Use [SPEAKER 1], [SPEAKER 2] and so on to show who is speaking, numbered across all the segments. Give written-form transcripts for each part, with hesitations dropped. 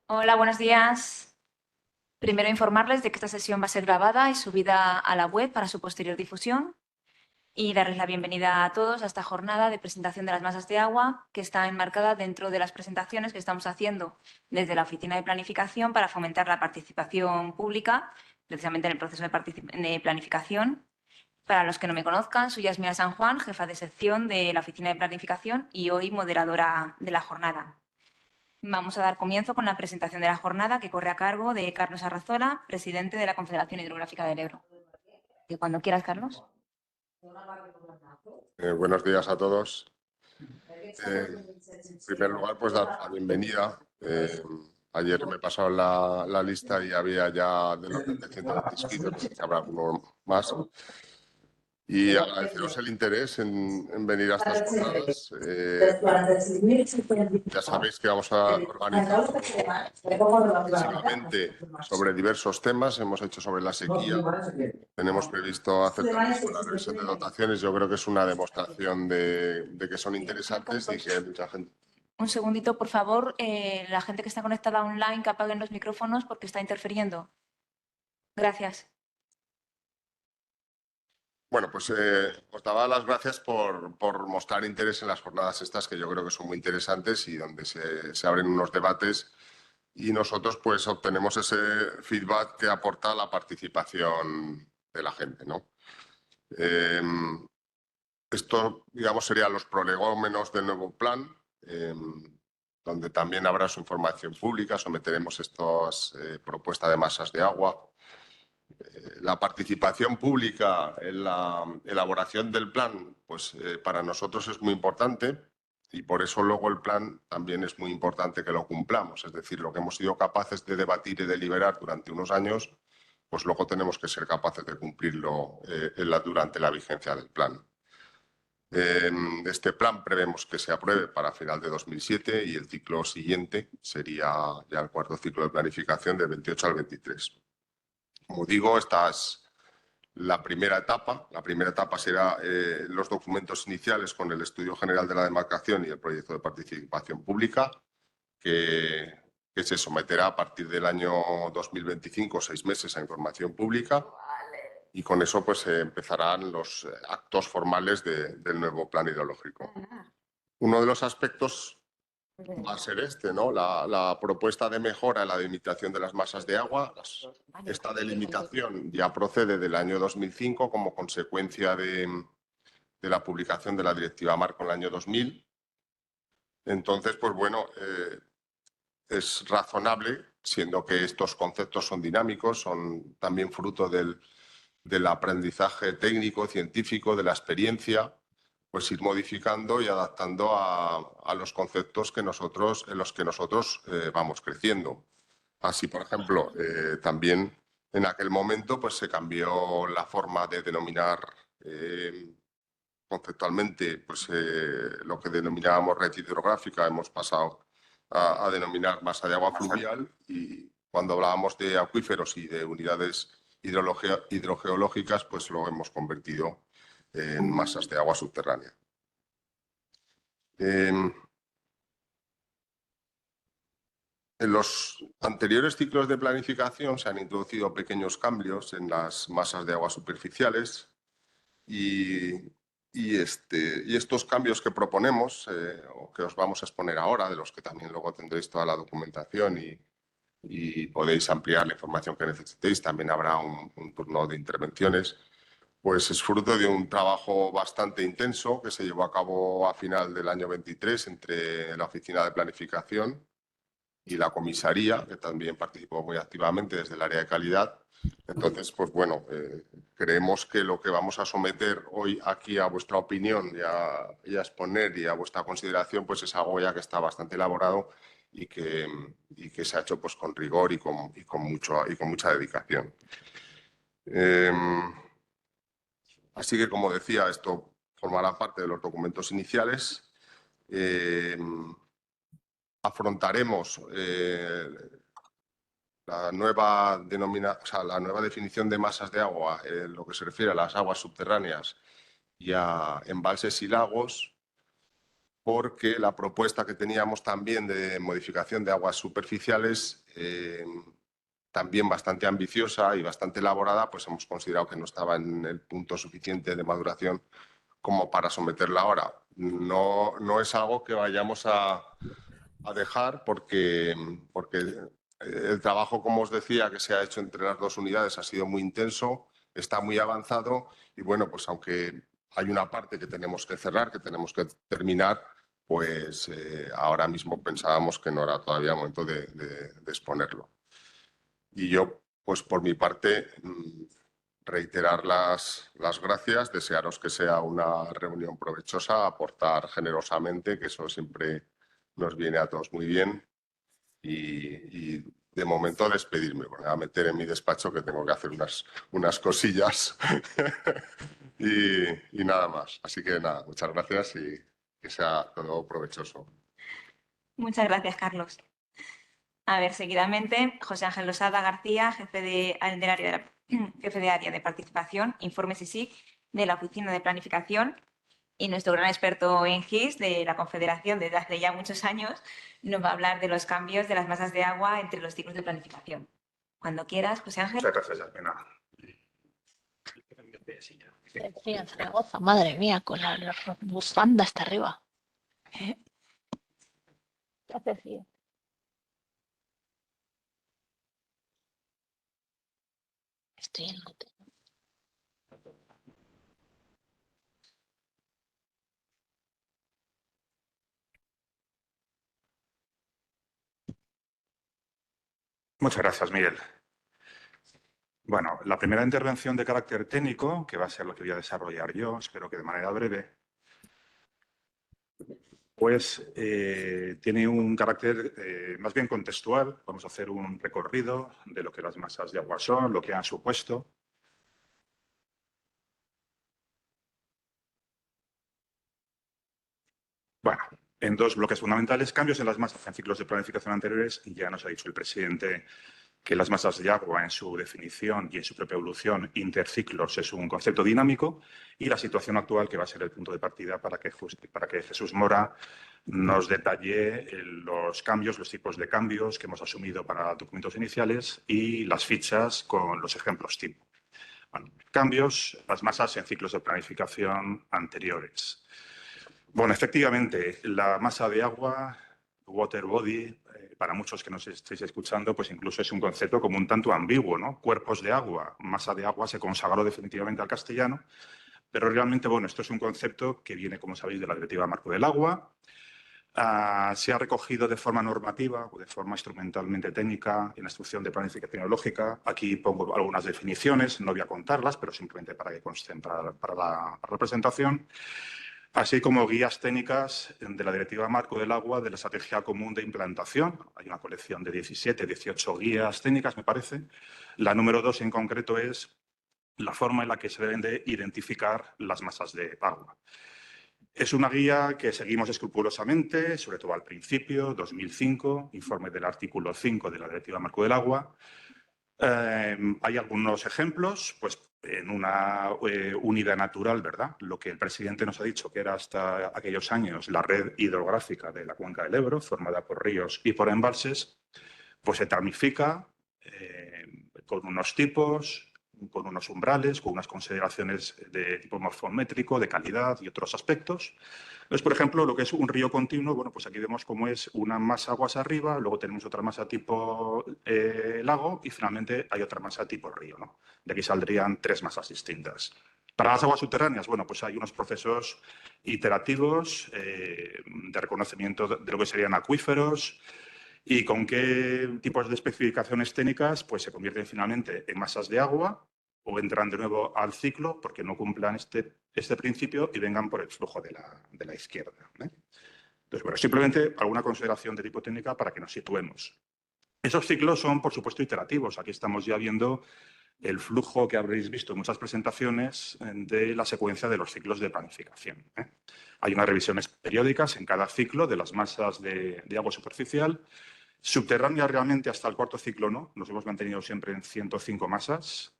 [SPEAKER 1] Hola, buenos días. Primero informarles de que esta sesión va a ser grabada y subida a la web para su posterior difusión y darles la bienvenida a todos a esta jornada de presentación de las masas de agua que está enmarcada dentro de las presentaciones que estamos haciendo desde la Oficina de Planificación para fomentar la participación pública, precisamente en el proceso de planificación. Para los que no me conozcan, soy Yasmina San Juan, jefa de sección de la Oficina de Planificación y hoy moderadora de la jornada. Vamos a dar comienzo con la presentación de la jornada que corre a cargo de Carlos Arrazola, presidente de la Confederación Hidrográfica del Ebro. Que cuando quieras, Carlos.
[SPEAKER 2] Buenos días a todos. En primer lugar, pues dar la bienvenida. Ayer me pasaron la lista y había ya del orden de 120 inscritos, no sé si habrá alguno más. Y agradeceros el interés en venir a estas jornadas. Ya sabéis que vamos a organizar básicamente sobre diversos temas. Hemos hecho sobre la sequía. Tenemos previsto hacer también sobre la revisión de dotaciones. Yo creo que es una demostración de que son interesantes y que hay mucha gente.
[SPEAKER 1] Un segundito, por favor. La gente que está conectada online, que apaguen los micrófonos porque está interfiriendo. Gracias.
[SPEAKER 2] Bueno, pues os daba las gracias por mostrar interés en las jornadas estas, que yo creo que son muy interesantes y donde se abren unos debates y nosotros pues obtenemos ese feedback que aporta la participación de la gente, ¿no? Esto, digamos, serían los prolegómenos del nuevo plan, donde también habrá su información pública, someteremos estas propuestas de masas de agua. La participación pública en la elaboración del plan, pues para nosotros es muy importante y por eso luego el plan también es muy importante que lo cumplamos. Es decir, lo que hemos sido capaces de debatir y deliberar durante unos años, pues luego tenemos que ser capaces de cumplirlo durante la vigencia del plan. Este plan prevemos que se apruebe para final de 2007 y el ciclo siguiente sería ya el cuarto ciclo de planificación de 28 al 23. Como digo, esta es la primera etapa. La primera etapa será los documentos iniciales con el Estudio General de la Demarcación y el Proyecto de Participación Pública, que se someterá a partir del año 2025, 6 meses, a información pública. Y con eso pues empezarán los actos formales del nuevo plan hidrológico. Uno de los aspectos va a ser este, ¿no? La propuesta de mejora en la delimitación de las masas de agua. Esta delimitación ya procede del año 2005 como consecuencia de la publicación de la Directiva Marco en el año 2000. Entonces, pues bueno, es razonable, siendo que estos conceptos son dinámicos, son también fruto del aprendizaje técnico, científico, de la experiencia, pues ir modificando y adaptando a los conceptos en los que nosotros vamos creciendo. Así, por ejemplo, también en aquel momento pues, se cambió la forma de denominar conceptualmente pues, lo que denominábamos red hidrográfica, hemos pasado a denominar masa de agua fluvial, y cuando hablábamos de acuíferos y de unidades hidrogeológicas, pues lo hemos convertido en masas de agua subterránea. En los anteriores ciclos de planificación se han introducido pequeños cambios en las masas de agua superficiales y estos cambios que proponemos, o que os vamos a exponer ahora, de los que también luego tendréis toda la documentación y podéis ampliar la información que necesitéis, también habrá un turno de intervenciones, pues es fruto de un trabajo bastante intenso que se llevó a cabo a final del año 23 entre la Oficina de Planificación y la comisaría, que también participó muy activamente desde el área de calidad. Entonces, pues bueno, creemos que lo que vamos a someter hoy aquí a vuestra opinión y a exponer y a vuestra consideración, pues es algo ya que está bastante elaborado y que se ha hecho pues con rigor y con mucha dedicación. Así que, como decía, esto formará parte de los documentos iniciales. Afrontaremos la nueva definición de masas de agua en lo que se refiere a las aguas subterráneas y a embalses y lagos. porque la propuesta que teníamos también de modificación de aguas superficiales, también bastante ambiciosa y bastante elaborada, pues hemos considerado que no estaba en el punto suficiente de maduración como para someterla ahora. No es algo que vayamos a dejar porque el trabajo, como os decía, que se ha hecho entre las dos unidades ha sido muy intenso, está muy avanzado y bueno, pues aunque hay una parte que tenemos que cerrar, que tenemos que terminar, pues ahora mismo pensábamos que no era todavía el momento de exponerlo. Y yo, pues por mi parte, reiterar las gracias, desearos que sea una reunión provechosa, aportar generosamente, que eso siempre nos viene a todos muy bien. Y de momento despedirme, me voy a meter en mi despacho que tengo que hacer unas cosillas y nada más. Así que nada, muchas gracias y que sea todo provechoso.
[SPEAKER 1] Muchas gracias, Carlos. A ver, seguidamente, José Ángel Losada García, jefe de área de participación, informes ISIC de la Oficina de Planificación y nuestro gran experto en GIS de la Confederación desde hace ya muchos años, nos va a hablar de los cambios de las masas de agua entre los ciclos de planificación. Cuando quieras, José Ángel.
[SPEAKER 3] Muchas gracias, Almena.
[SPEAKER 4] Frío en Zaragoza, madre mía, con la bufanda hasta arriba. Hace frío. Estoy en el hotel.
[SPEAKER 3] Muchas gracias, Miguel. Bueno, la primera intervención de carácter técnico, que va a ser lo que voy a desarrollar yo, espero que de manera breve, pues tiene un carácter más bien contextual. Vamos a hacer un recorrido de lo que las masas de agua son, lo que han supuesto. Bueno, en dos bloques fundamentales, cambios en las masas en ciclos de planificación anteriores, y ya nos ha dicho el presidente que las masas de agua en su definición y en su propia evolución interciclos es un concepto dinámico, y la situación actual que va a ser el punto de partida para que Jesús Mora nos detalle los cambios, los tipos de cambios que hemos asumido para documentos iniciales y las fichas con los ejemplos tipo. Bueno, cambios, las masas en ciclos de planificación anteriores. Bueno, efectivamente, la masa de agua, water body, para muchos que nos estéis escuchando, pues incluso es un concepto como un tanto ambiguo, ¿no? Cuerpos de agua, masa de agua se consagró definitivamente al castellano, pero realmente, bueno, esto es un concepto que viene, como sabéis, de la Directiva Marco del Agua. Se ha recogido de forma normativa o de forma instrumentalmente técnica en la instrucción de planificación ecológica. Aquí pongo algunas definiciones, no voy a contarlas, pero simplemente para que consten para la presentación. Así como guías técnicas de la Directiva Marco del Agua de la Estrategia Común de Implantación. Hay una colección de 17, 18 guías técnicas, me parece. La número 2 en concreto es la forma en la que se deben de identificar las masas de agua. Es una guía que seguimos escrupulosamente, sobre todo al principio, 2005, informe del artículo 5 de la Directiva Marco del Agua. Hay algunos ejemplos, pues en una unidad natural, ¿verdad? Lo que el presidente nos ha dicho que era hasta aquellos años la red hidrográfica de la cuenca del Ebro, formada por ríos y por embalses, pues se tamifica con unos tipos, con unos umbrales, con unas consideraciones de tipo morfométrico, de calidad y otros aspectos. Entonces, por ejemplo, lo que es un río continuo, bueno, pues aquí vemos cómo es una masa aguas arriba, luego tenemos otra masa tipo lago y finalmente hay otra masa tipo río, ¿no? De aquí saldrían 3 masas distintas. Para las aguas subterráneas, bueno, pues hay unos procesos iterativos de reconocimiento de lo que serían acuíferos, y con qué tipos de especificaciones técnicas pues se convierten finalmente en masas de agua o entran de nuevo al ciclo porque no cumplan este principio y vengan por el flujo de la izquierda. Entonces, bueno, simplemente alguna consideración de tipo técnica para que nos situemos. Esos ciclos son, por supuesto, iterativos. Aquí estamos ya viendo el flujo que habréis visto en muchas presentaciones de la secuencia de los ciclos de planificación. Hay unas revisiones periódicas en cada ciclo de las masas de agua superficial. Subterránea realmente hasta el cuarto ciclo no, nos hemos mantenido siempre en 105 masas.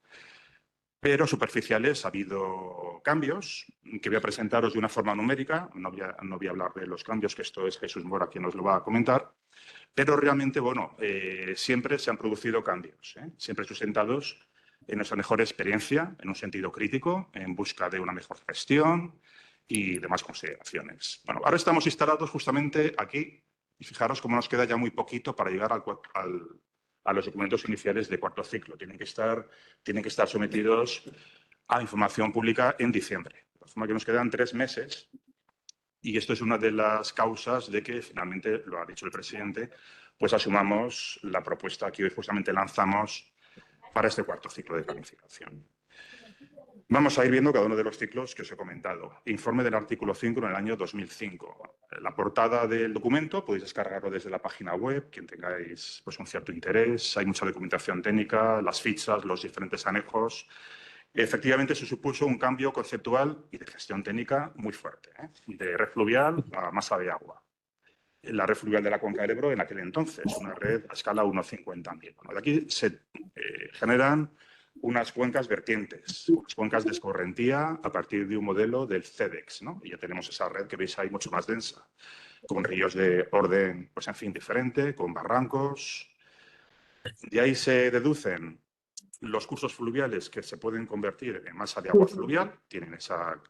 [SPEAKER 3] Pero superficiales ha habido cambios que voy a presentaros de una forma numérica. No voy a hablar de los cambios, que esto es Jesús Mora quien nos lo va a comentar. Pero realmente, bueno, siempre se han producido cambios, siempre sustentados en nuestra mejor experiencia, en un sentido crítico, en busca de una mejor gestión y demás consideraciones. Bueno, ahora estamos instalados justamente aquí y fijaros cómo nos queda ya muy poquito para llegar a los documentos iniciales de cuarto ciclo. Tienen que estar sometidos a información pública en diciembre. De forma que nos quedan 3 meses y esto es una de las causas de que finalmente, lo ha dicho el presidente, pues asumamos la propuesta que hoy justamente lanzamos para este cuarto ciclo de planificación. Vamos a ir viendo cada uno de los ciclos que os he comentado. Informe del artículo 5 en el año 2005. La portada del documento podéis descargarlo desde la página web, quien tengáis pues, un cierto interés. Hay mucha documentación técnica, las fichas, los diferentes anejos. Efectivamente, se supuso un cambio conceptual y de gestión técnica muy fuerte, de red fluvial a masa de agua. La red fluvial de la Cuenca del Ebro en aquel entonces, una red a escala 1,50.000. Bueno, de aquí se generan unas cuencas vertientes, unas cuencas de escorrentía a partir de un modelo del CEDEX, ¿no? Y ya tenemos esa red que veis ahí mucho más densa, con ríos de orden, pues en fin, diferente, con barrancos. De ahí se deducen los cursos fluviales que se pueden convertir en masa de agua fluvial, tienen esa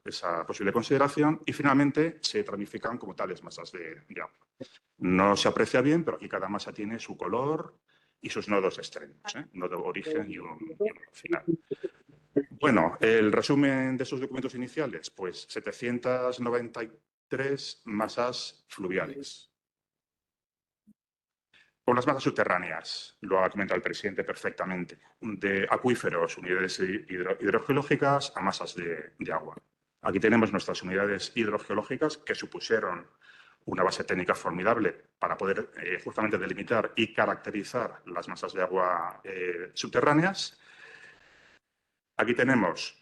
[SPEAKER 3] posible consideración, y finalmente se tramifican como tales masas de agua. No se aprecia bien, pero aquí cada masa tiene su color y sus nodos extremos, un nodo origen y un nodo final. Bueno, el resumen de esos documentos iniciales, pues 793 masas fluviales. Con las masas subterráneas, lo ha comentado el presidente perfectamente, de acuíferos, unidades hidrogeológicas a masas de agua. Aquí tenemos nuestras unidades hidrogeológicas que supusieron una base técnica formidable para poder justamente delimitar y caracterizar las masas de agua subterráneas. Aquí tenemos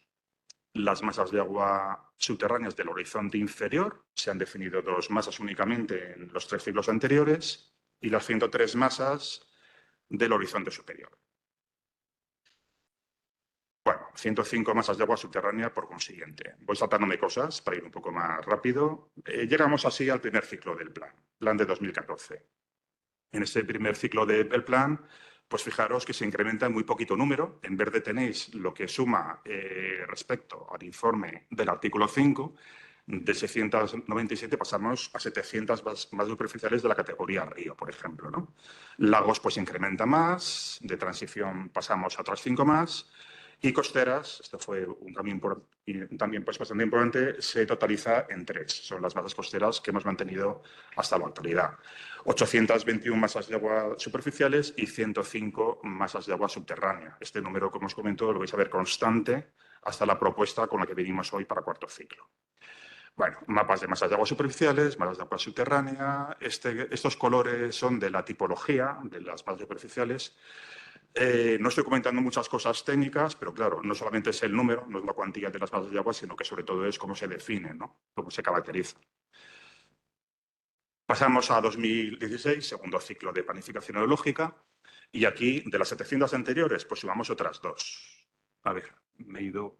[SPEAKER 3] las masas de agua subterráneas del horizonte inferior. Se han definido 2 masas únicamente en los 3 ciclos anteriores y las 103 masas del horizonte superior. Bueno, 105 masas de agua subterránea por consiguiente. Voy saltándome cosas para ir un poco más rápido. Llegamos así al primer ciclo del plan de 2014. En este primer ciclo del plan, pues fijaros que se incrementa en muy poquito número. En verde tenéis lo que suma respecto al informe del artículo 5. De 697 pasamos a 700 más superficiales de la categoría río, por ejemplo, ¿no? Lagos pues incrementa más, de transición pasamos a otras 5 más, y costeras, esto fue un cambio también pues, bastante importante, se totaliza en 3. Son las masas costeras que hemos mantenido hasta la actualidad. 821 masas de agua superficiales y 105 masas de agua subterránea. Este número, como os comento, lo vais a ver constante hasta la propuesta con la que venimos hoy para cuarto ciclo. Bueno, mapas de masas de agua superficiales, masas de agua subterránea. Estos colores son de la tipología de las masas superficiales. No estoy comentando muchas cosas técnicas, pero claro, no solamente es el número, no es la cuantía de las masas de agua, sino que sobre todo es cómo se define, ¿no? Cómo se caracteriza. Pasamos a 2016, segundo ciclo de planificación hidrológica, y aquí, de las 700 anteriores, pues sumamos otras 2. A ver, me he ido...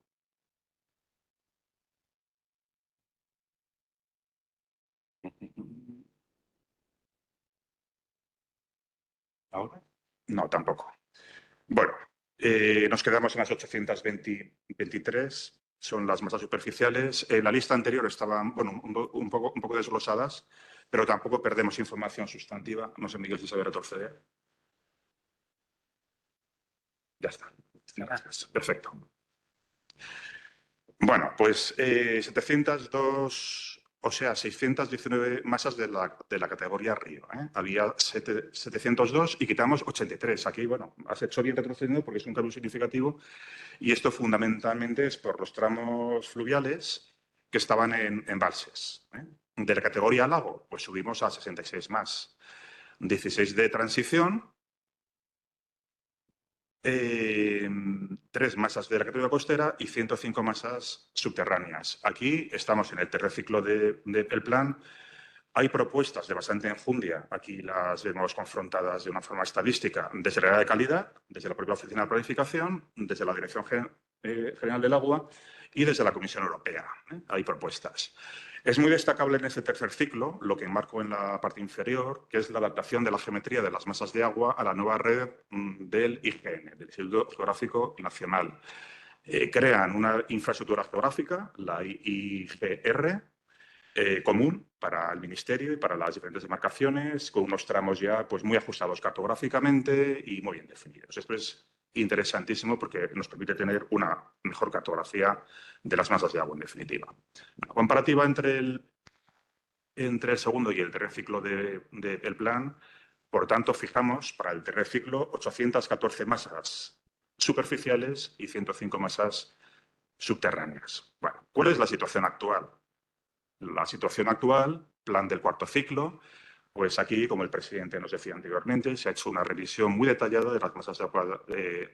[SPEAKER 3] ¿Ahora? No, tampoco. Bueno, nos quedamos en las 823, son las masas superficiales. En la lista anterior estaban, bueno, un poco desglosadas, pero tampoco perdemos información sustantiva. No sé, Miguel, si sabe retroceder. Ya está. Gracias. Perfecto. Bueno, pues 702, o sea, 619 masas de la categoría río. Había 702 y quitamos 83. Aquí, bueno, has hecho bien retrocediendo porque es un cambio significativo y esto fundamentalmente es por los tramos fluviales que estaban en embalses. De la categoría lago, pues subimos a 66 más. 16 de transición. 3 masas de la categoría costera y 105 masas subterráneas. Aquí estamos en el tercer ciclo del plan. Hay propuestas de bastante enjundia. Aquí las vemos confrontadas de una forma estadística desde la área de calidad, desde la propia Oficina de Planificación, desde la Dirección General del Agua y desde la Comisión Europea. Hay propuestas. Es muy destacable en este tercer ciclo lo que enmarco en la parte inferior, que es la adaptación de la geometría de las masas de agua a la nueva red del IGN, del Instituto Geográfico Nacional. Crean una infraestructura geográfica, la IGR, común para el Ministerio y para las diferentes demarcaciones, con unos tramos ya pues, muy ajustados cartográficamente y muy bien definidos. Esto es interesantísimo porque nos permite tener una mejor cartografía de las masas de agua, en definitiva. La comparativa entre el segundo y el tercer ciclo del plan, por tanto, fijamos para el tercer ciclo 814 masas superficiales y 105 masas subterráneas. Bueno, ¿cuál es la situación actual? La situación actual, plan del cuarto ciclo, pues aquí, como el presidente nos decía anteriormente, se ha hecho una revisión muy detallada de las masas de agua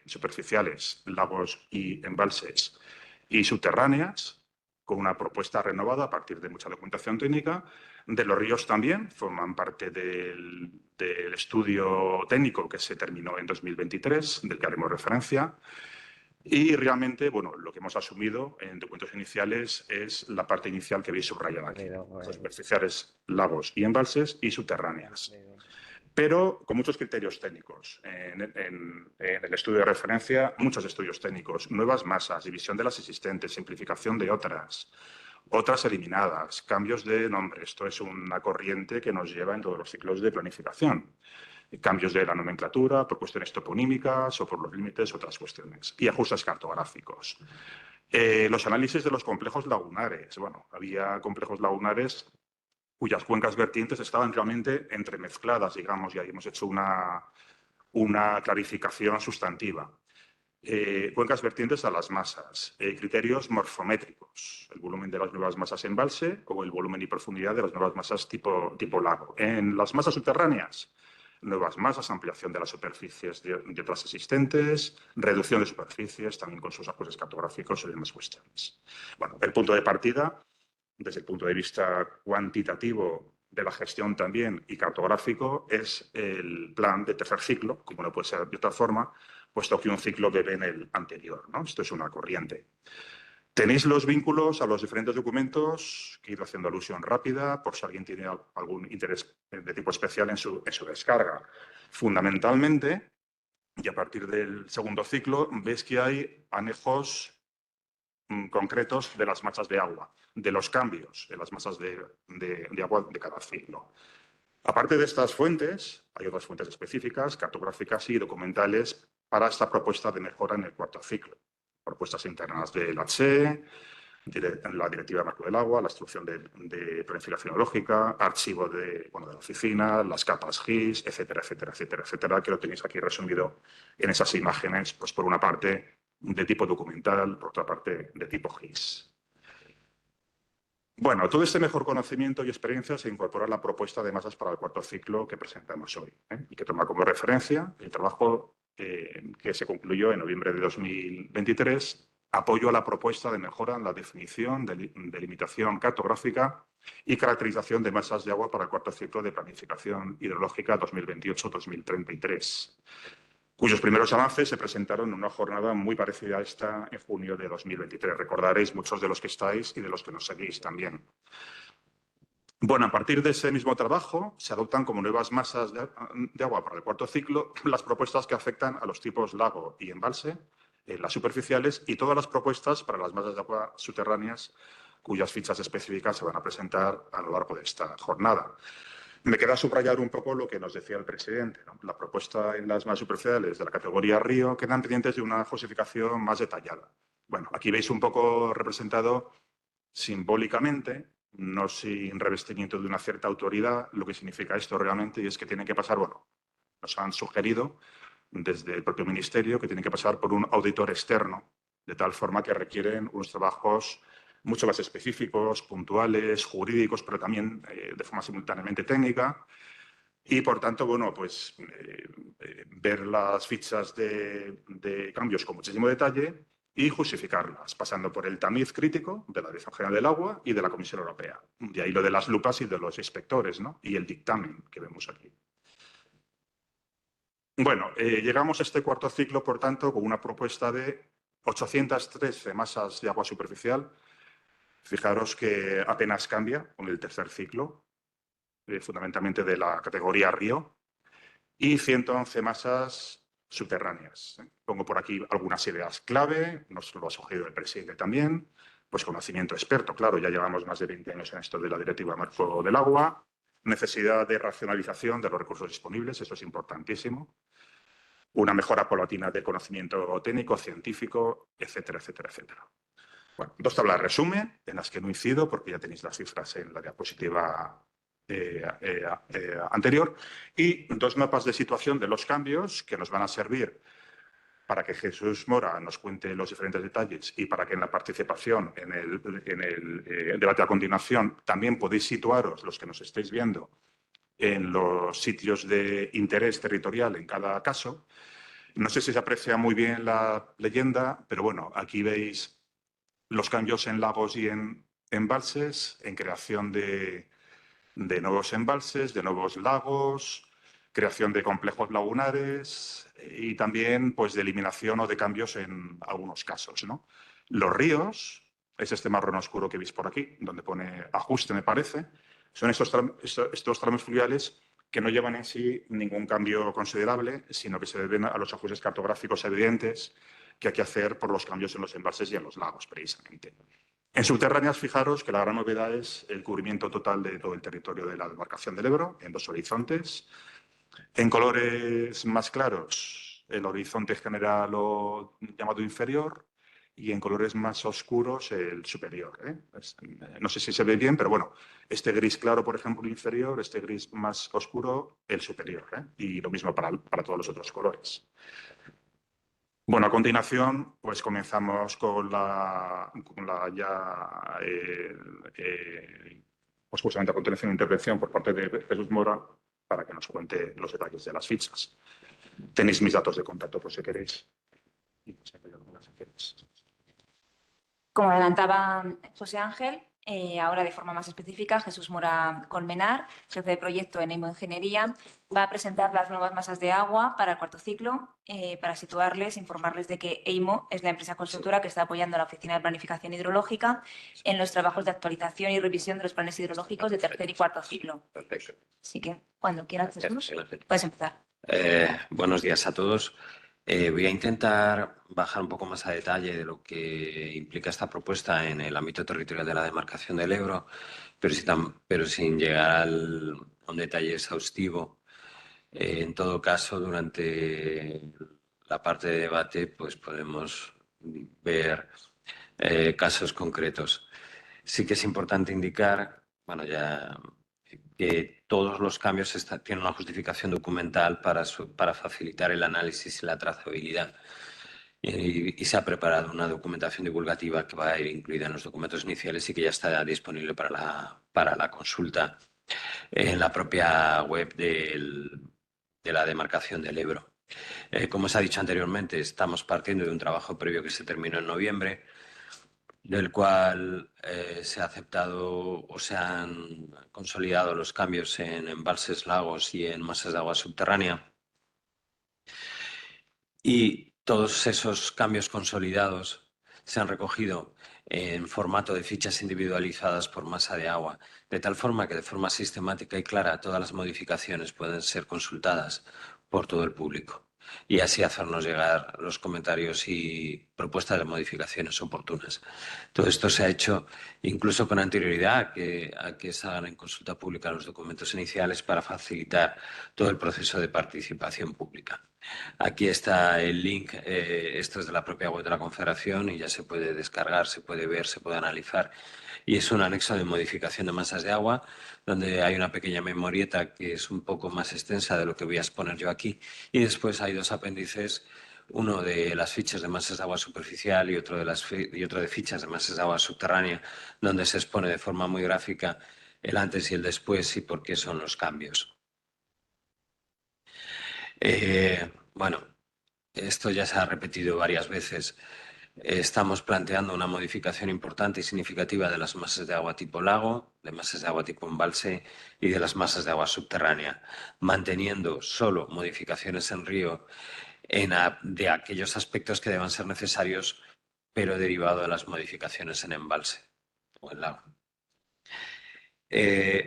[SPEAKER 3] superficiales, lagos y embalses y subterráneas, con una propuesta renovada a partir de mucha documentación técnica. De los ríos también forman parte del estudio técnico que se terminó en 2023, del que haremos referencia. Y realmente, bueno, lo que hemos asumido en documentos iniciales es la parte inicial que veis subrayada aquí. Superficiales, lagos y embalses y subterráneas. Pero con muchos criterios técnicos. En el estudio de referencia, muchos estudios técnicos, nuevas masas, división de las existentes, simplificación de otras eliminadas, cambios de nombre. Esto es una corriente que nos lleva en todos los ciclos de planificación. Cambios de la nomenclatura, por cuestiones toponímicas o por los límites, otras cuestiones. Y ajustes cartográficos. Los análisis de los complejos lagunares. Bueno, había complejos lagunares cuyas cuencas vertientes estaban realmente entremezcladas, digamos, y ahí hemos hecho una clarificación sustantiva. Cuencas vertientes a las masas, criterios morfométricos, el volumen de las nuevas masas embalse o el volumen y profundidad de las nuevas masas tipo lago. En las masas subterráneas, nuevas masas, ampliación de las superficies de otras existentes, reducción de superficies, también con sus ajustes cartográficos y demás cuestiones. Bueno, el punto de partida, desde el punto de vista cuantitativo de la gestión también y cartográfico, es el plan de tercer ciclo, como no puede ser de otra forma, puesto que un ciclo bebe en el anterior, ¿no? Esto es una corriente. Tenéis los vínculos a los diferentes documentos, que he ido haciendo alusión rápida, por si alguien tiene algún interés de tipo especial en su descarga. Fundamentalmente, y a partir del segundo ciclo, veis que hay anejos concretos de las masas de agua, de los cambios de las masas de agua de cada ciclo. Aparte de estas fuentes, hay otras fuentes específicas, cartográficas y documentales para esta propuesta de mejora en el cuarto ciclo. Propuestas internas de la CHE, la Directiva Marco del Agua, la instrucción de planificación lógica, archivo de la oficina, las capas GIS, etcétera, etcétera, etcétera, etcétera, que lo tenéis aquí resumido en esas imágenes, pues por una parte de tipo documental, por otra parte de tipo GIS. Bueno, todo este mejor conocimiento y experiencia se incorpora a la propuesta de masas para el cuarto ciclo que presentamos hoy y que toma como referencia el trabajo que se concluyó en noviembre de 2023, apoyo a la propuesta de mejora en la definición, delimitación cartográfica y caracterización de masas de agua para el cuarto ciclo de planificación hidrológica 2028-2033. Cuyos primeros avances se presentaron en una jornada muy parecida a esta en junio de 2023. Recordaréis muchos de los que estáis y de los que nos seguís también. Bueno, a partir de ese mismo trabajo se adoptan como nuevas masas de agua para el cuarto ciclo las propuestas que afectan a los tipos lago y embalse, las superficiales y todas las propuestas para las masas de agua subterráneas cuyas fichas específicas se van a presentar a lo largo de esta jornada. Me queda subrayar un poco lo que nos decía el presidente, ¿no? La propuesta en las más superficiales de la categoría río quedan pendientes de una justificación más detallada. Bueno, aquí veis un poco representado simbólicamente, no sin revestimiento de una cierta autoridad, lo que significa esto realmente, y es que tienen que pasar, nos han sugerido desde el propio Ministerio que tienen que pasar por un auditor externo, de tal forma que requieren unos trabajos mucho más específicos, puntuales, jurídicos, pero también de forma simultáneamente técnica. Y, por tanto, ver las fichas de cambios con muchísimo detalle y justificarlas, pasando por el tamiz crítico de la Dirección General del Agua y de la Comisión Europea. De ahí lo de las lupas y de los inspectores, ¿no? Y el dictamen que vemos aquí. Bueno, llegamos a este cuarto ciclo, por tanto, con una propuesta de 813 masas de agua superficial. Fijaros que apenas cambia con el tercer ciclo, fundamentalmente de la categoría río, y 111 masas subterráneas. Pongo por aquí algunas ideas clave, nos lo ha sugerido el presidente también, pues conocimiento experto, claro, ya llevamos más de 20 años en esto de la Directiva Marco del Agua, necesidad de racionalización de los recursos disponibles, eso es importantísimo, una mejora paulatina del conocimiento técnico, científico, etcétera, etcétera, etcétera. Bueno, 2 tablas de resumen en las que no incido porque ya tenéis las cifras en la diapositiva anterior, y 2 mapas de situación de los cambios que nos van a servir para que Jesús Mora nos cuente los diferentes detalles y para que en la participación en el debate a continuación también podéis situaros, los que nos estéis viendo, en los sitios de interés territorial en cada caso. No sé si se aprecia muy bien la leyenda, pero bueno, aquí veis los cambios en lagos y en embalses, en creación de nuevos embalses, de nuevos lagos, creación de complejos lagunares y también pues, de eliminación o de cambios en algunos casos, ¿no? Los ríos, es este marrón oscuro que veis por aquí, donde pone ajuste, me parece, son estos tramos fluviales que no llevan en sí ningún cambio considerable, sino que se deben a los ajustes cartográficos evidentes que hay que hacer por los cambios en los embalses y en los lagos, precisamente. En subterráneas, fijaros que la gran novedad es el cubrimiento total de todo el territorio de la demarcación del Ebro, en 2 horizontes. En colores más claros, el horizonte general o llamado inferior, y en colores más oscuros, el superior. No sé si se ve bien, pero bueno, este gris claro, por ejemplo, el inferior, este gris más oscuro, el superior. Y lo mismo para todos los otros colores. Bueno, a continuación, pues comenzamos con pues justamente a continuación, intervención por parte de Jesús Mora para que nos cuente los detalles de las fichas. Tenéis mis datos de contacto por si queréis.
[SPEAKER 1] Como adelantaba José Ángel, ahora de forma más específica, Jesús Mora Colmenar, jefe de proyecto en EIMO Ingeniería, va a presentar las nuevas masas de agua para el 4º ciclo. Para situarles, informarles de que EIMO es la empresa consultora que está apoyando a la Oficina de Planificación Hidrológica en los trabajos de actualización y revisión de los planes hidrológicos de 3er y 4º ciclo.
[SPEAKER 5] Perfecto.
[SPEAKER 1] Así que, cuando quieras, Jesús, puedes empezar.
[SPEAKER 5] Buenos días a todos. Voy a intentar bajar un poco más a detalle de lo que implica esta propuesta en el ámbito territorial de la demarcación del Ebro, pero sin llegar a un detalle exhaustivo. En todo caso, durante la parte de debate, pues podemos ver casos concretos. Sí que es importante indicar, bueno, ya que todos los cambios tienen una justificación documental para facilitar el análisis y la trazabilidad. Y se ha preparado una documentación divulgativa que va a ir incluida en los documentos iniciales y que ya está disponible para la consulta en la propia web de la demarcación del Ebro. Como se ha dicho anteriormente, estamos partiendo de un trabajo previo que se terminó en noviembre, del cual se ha aceptado o se han consolidado los cambios en embalses, lagos y en masas de agua subterránea. Y todos esos cambios consolidados se han recogido en formato de fichas individualizadas por masa de agua, de tal forma que de forma sistemática y clara todas las modificaciones pueden ser consultadas por todo el público y así hacernos llegar los comentarios y propuestas de modificaciones oportunas. Todo esto se ha hecho incluso con anterioridad a que se hagan en consulta pública los documentos iniciales para facilitar todo el proceso de participación pública. Aquí está el link, esto es de la propia web de la Confederación y ya se puede descargar, se puede ver, se puede analizar. Y es un anexo de modificación de masas de agua, donde hay una pequeña memorieta que es un poco más extensa de lo que voy a exponer yo aquí. Y después hay 2 apéndices, uno de las fichas de masas de agua superficial y otro de fichas de masas de agua subterránea, donde se expone de forma muy gráfica el antes y el después y por qué son los cambios. Bueno, esto ya se ha repetido varias veces. Estamos planteando una modificación importante y significativa de las masas de agua tipo lago, de masas de agua tipo embalse y de las masas de agua subterránea, manteniendo solo modificaciones en río de aquellos aspectos que deban ser necesarios pero derivado de las modificaciones en embalse o en lago.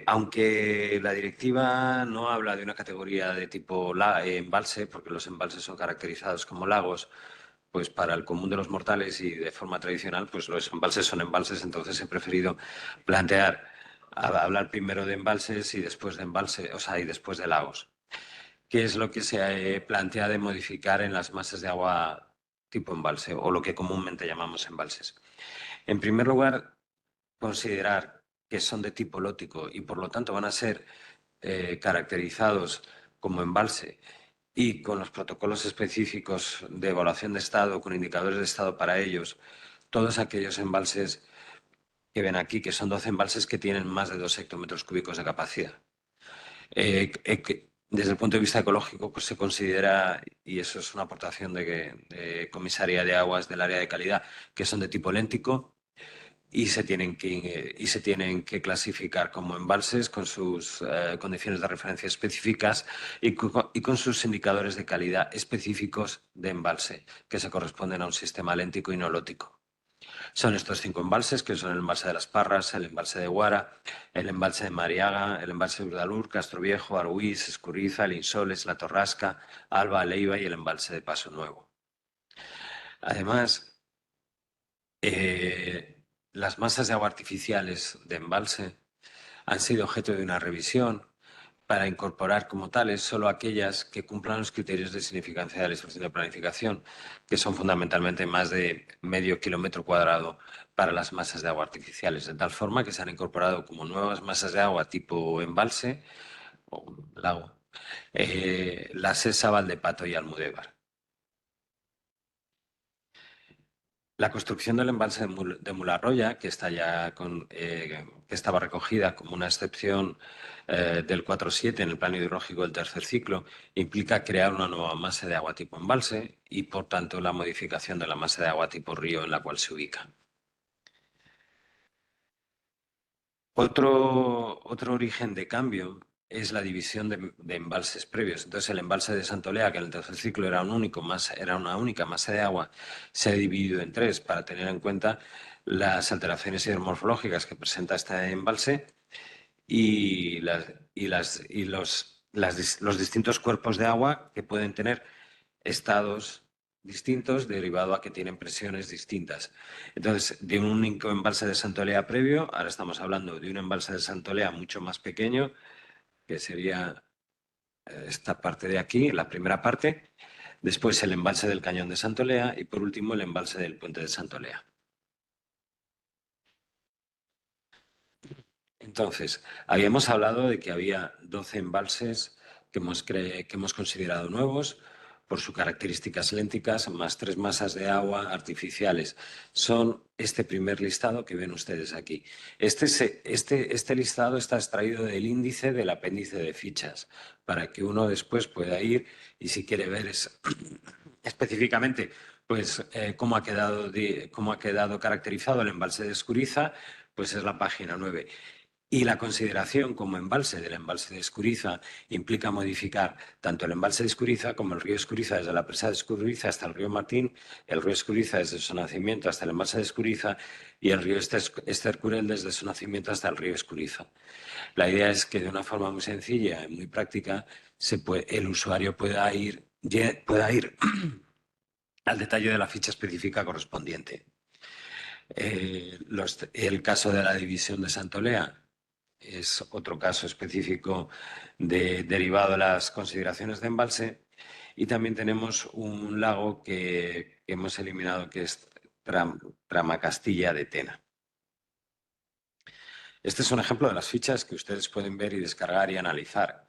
[SPEAKER 5] Aunque la directiva no habla de una categoría de tipo embalse, porque los embalses son caracterizados como lagos, pues para el común de los mortales y de forma tradicional, pues los embalses son embalses, entonces he preferido hablar primero de embalses y después de embalse, o sea, y después de lagos. ¿Qué es lo que se plantea de modificar en las masas de agua tipo embalse o lo que comúnmente llamamos embalses? En primer lugar, considerar que son de tipo lótico y por lo tanto van a ser caracterizados como embalse y con los protocolos específicos de evaluación de estado, con indicadores de estado para ellos, todos aquellos embalses que ven aquí, que son 12 embalses que tienen más de 2 hectómetros cúbicos de capacidad. Desde el punto de vista ecológico, pues se considera, y eso es una aportación de Comisaría de Aguas del área de calidad, que son de tipo léntico y se tienen que clasificar como embalses con sus condiciones de referencia específicas y con sus indicadores de calidad específicos de embalse, que se corresponden a un sistema léntico y no lótico. Son estos 5 embalses, que son el embalse de Las Parras, el embalse de Guara, el embalse de Mariaga, el embalse de Urdalur, Castroviejo, Arhuís, Escuriza, El Insoles, La Torrasca, Alba, Leiva y el embalse de Paso Nuevo. Además, las masas de agua artificiales de embalse han sido objeto de una revisión para incorporar como tales solo aquellas que cumplan los criterios de significancia de la instrucción de planificación, que son fundamentalmente más de medio kilómetro cuadrado para las masas de agua artificiales, de tal forma que se han incorporado como nuevas masas de agua tipo embalse o lago, la Sesa, Valdepato y Almudévar. La construcción del embalse de Mularroya, que estaba recogida como una excepción del 4.7 en el plano hidrológico del tercer ciclo, implica crear una nueva masa de agua tipo embalse y, por tanto, la modificación de la masa de agua tipo río en la cual se ubica. Otro origen de cambio es la división de embalses previos. Entonces, el embalse de Santolea, que en el tercer ciclo era una única masa de agua, se ha dividido en 3 para tener en cuenta las alteraciones hidromorfológicas que presenta este embalse y los distintos cuerpos de agua que pueden tener estados distintos derivado a que tienen presiones distintas. Entonces, de un único embalse de Santolea previo, ahora estamos hablando de un embalse de Santolea mucho más pequeño, que sería esta parte de aquí, la primera parte, después el embalse del Cañón de Santolea y por último el embalse del Puente de Santolea. Entonces, habíamos hablado de que había 12 embalses que hemos considerado nuevos por sus características lénticas, más 3 masas de agua artificiales. Son este primer listado que ven ustedes aquí. Este listado está extraído del índice del apéndice de fichas, para que uno después pueda ir y si quiere ver específicamente pues, cómo ha quedado caracterizado el embalse de Escuriza, pues es la página 9. Y la consideración como embalse del embalse de Escuriza implica modificar tanto el embalse de Escuriza como el río Escuriza desde la presa de Escuriza hasta el río Martín, el río Escuriza desde su nacimiento hasta el embalse de Escuriza y el río Estercurel desde su nacimiento hasta el río Escuriza. La idea es que de una forma muy sencilla y muy práctica el usuario pueda ir al detalle de la ficha específica correspondiente. El caso de la división de Santolea es otro caso específico derivado de las consideraciones de embalse. Y también tenemos un lago que hemos eliminado, que es Tramacastilla de Tena. Este es un ejemplo de las fichas que ustedes pueden ver y descargar y analizar.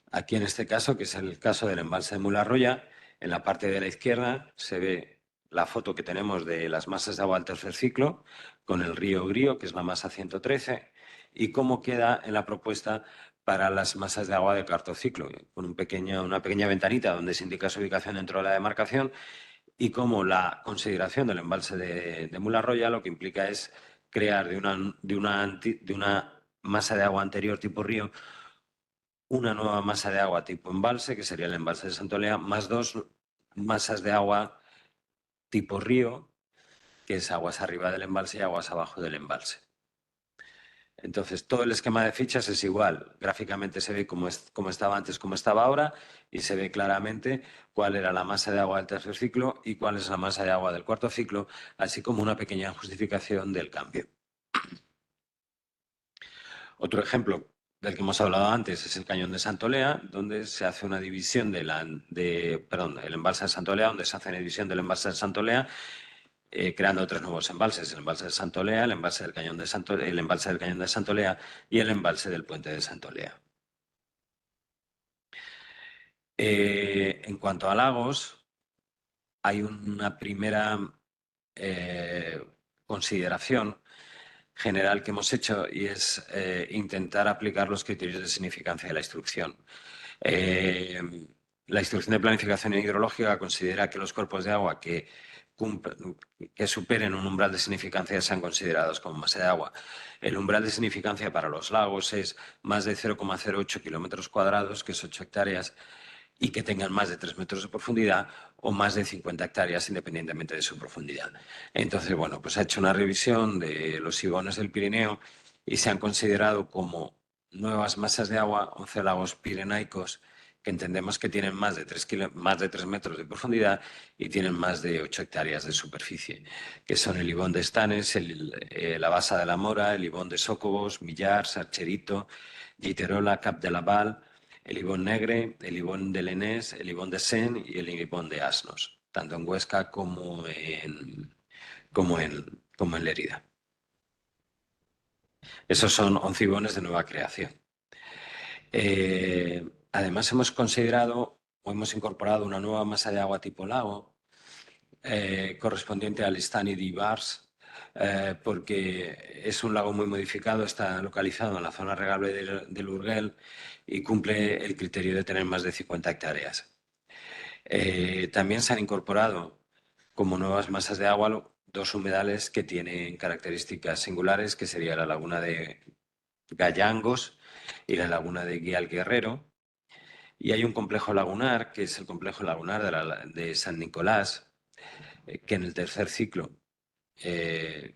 [SPEAKER 5] Aquí en este caso, que es el caso del embalse de Mularroya, en la parte de la izquierda se ve la foto que tenemos de las masas de agua del tercer ciclo con el río Grío, que es la masa 113, y cómo queda en la propuesta para las masas de agua del cuarto ciclo, con una pequeña ventanita donde se indica su ubicación dentro de la demarcación y cómo la consideración del embalse de Mularroya lo que implica es crear de una masa de agua anterior tipo río una nueva masa de agua tipo embalse, que sería el embalse de Santolea, más 2 masas de agua tipo río, que es aguas arriba del embalse y aguas abajo del embalse. Entonces, todo el esquema de fichas es igual. Gráficamente se ve cómo estaba antes, cómo estaba ahora, y se ve claramente cuál era la masa de agua del tercer ciclo y cuál es la masa de agua del cuarto ciclo, así como una pequeña justificación del cambio. Otro ejemplo del que hemos hablado antes es el cañón de Santolea, donde se hace una división el embalse de Santolea, donde se hace una división del embalse de Santolea, creando 3 nuevos embalses: el embalse de Santolea, el embalse del cañón de Santolea y el embalse del puente de Santolea. En cuanto a lagos, hay una primera consideración general que hemos hecho, y es intentar aplicar los criterios de significancia de la instrucción. La instrucción de planificación hidrológica considera que los cuerpos de agua que superen un umbral de significancia sean considerados como masa de agua. El umbral de significancia para los lagos es más de 0,08 kilómetros cuadrados, que es 8 hectáreas, y que tengan más de 3 metros de profundidad o más de 50 hectáreas, independientemente de su profundidad. Entonces, bueno, pues ha hecho una revisión de los ibones del Pirineo y se han considerado como nuevas masas de agua 11 lagos pirenaicos que entendemos que tienen más de 3 metros de profundidad y tienen más de 8 hectáreas de superficie, que son el ibón de Estanes, la Basa de la Mora, el ibón de Sócobos, Millar, Sarcherito, Giterola, Cap de la Val, el ibón Negre, el ibón de Lenés, el ibón de Sen y el ibón de Asnos, tanto en Huesca como en Lérida. Esos son 11 ibones de nueva creación. Además, hemos considerado o hemos incorporado una nueva masa de agua tipo lago, correspondiente al Estany d'Ibars, porque es un lago muy modificado, está localizado en la zona regable del Urgell y cumple el criterio de tener más de 50 hectáreas. También se han incorporado como nuevas masas de agua 2 humedales que tienen características singulares, que sería la laguna de Gallangos y la laguna de Guial Guerrero. Y hay un complejo lagunar, que es el complejo lagunar de San Nicolás, que en el tercer ciclo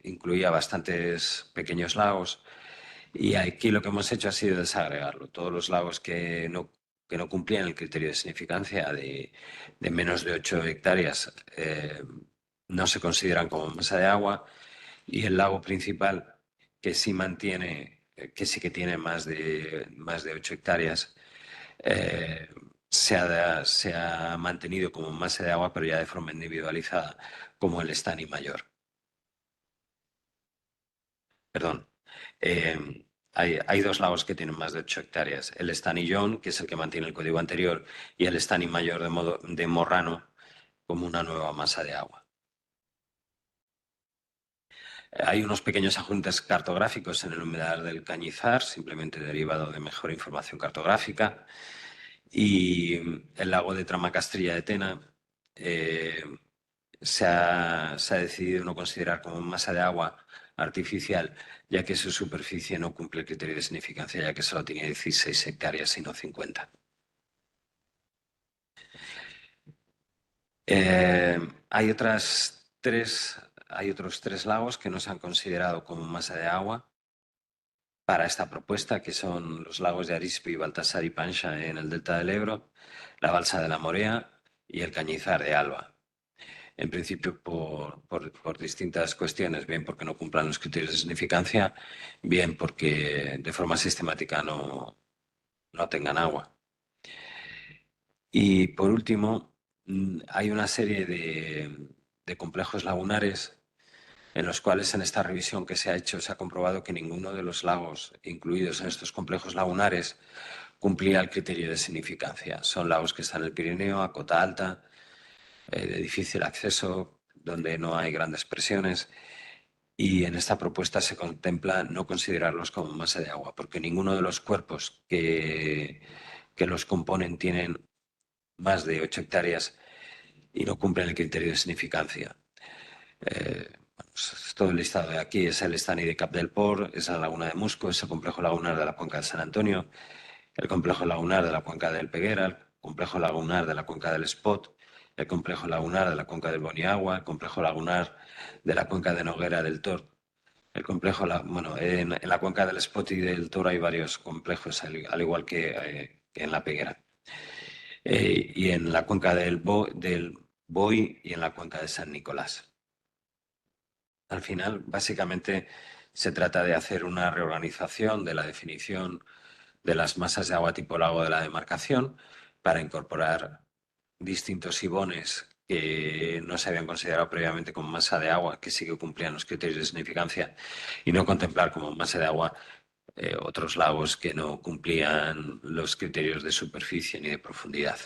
[SPEAKER 5] incluía bastantes pequeños lagos, y aquí lo que hemos hecho ha sido desagregarlo. Todos los lagos que no cumplían el criterio de significancia de menos de 8 hectáreas no se consideran como masa de agua, y el lago principal, que sí que tiene más de 8 hectáreas, se ha mantenido como masa de agua, pero ya de forma individualizada, como el Estany Mayor. Perdón. Hay 2 lagos que tienen más de 8 hectáreas. El Estany John, que es el que mantiene el código anterior, y el Estany Mayor de Morrano, como una nueva masa de agua. Hay unos pequeños ajustes cartográficos en el humedal del Cañizar, simplemente derivado de mejor información cartográfica. Y el lago de Tramacastrilla de Tena se ha decidido no considerar como masa de agua artificial, ya que su superficie no cumple el criterio de significancia, ya que solo tiene 16 hectáreas y no 50. Hay otros 3 lagos que no se han considerado como masa de agua para esta propuesta, que son los lagos de Arispe, Baltasar y Panxa en el delta del Ebro, la Balsa de la Morea y el Cañizar de Alba. En principio, por distintas cuestiones, bien porque no cumplan los criterios de significancia, bien porque de forma sistemática no tengan agua. Y por último, hay una serie de complejos lagunares en los cuales, en esta revisión que se ha hecho, se ha comprobado que ninguno de los lagos incluidos en estos complejos lagunares cumplía el criterio de significancia. Son lagos que están en el Pirineo, a cota alta, de difícil acceso, donde no hay grandes presiones, y en esta propuesta se contempla no considerarlos como masa de agua, porque ninguno de los cuerpos que los componen tienen más de 8 hectáreas y no cumplen el criterio de significancia. Pues todo el listado de aquí es el Estany de Cap del Port, es la laguna de Musco, es el complejo lagunar de la cuenca de San Antonio, el complejo lagunar de la cuenca del Peguera, el complejo lagunar de la cuenca del Espot, el complejo lagunar de la cuenca del Boniagua, el complejo lagunar de la cuenca de Noguera del Tor. El complejo, bueno, en la cuenca del Espot y del Tor hay varios complejos, al igual que en la Peguera. Y en la cuenca del Boi y en la cuenca de San Nicolás. Al final, básicamente, se trata de hacer una reorganización de la definición de las masas de agua tipo lago de la demarcación para incorporar distintos ibones que no se habían considerado previamente como masa de agua, que sí que cumplían los criterios de significancia, y no contemplar como masa de agua otros lagos que no cumplían los criterios de superficie ni de profundidad.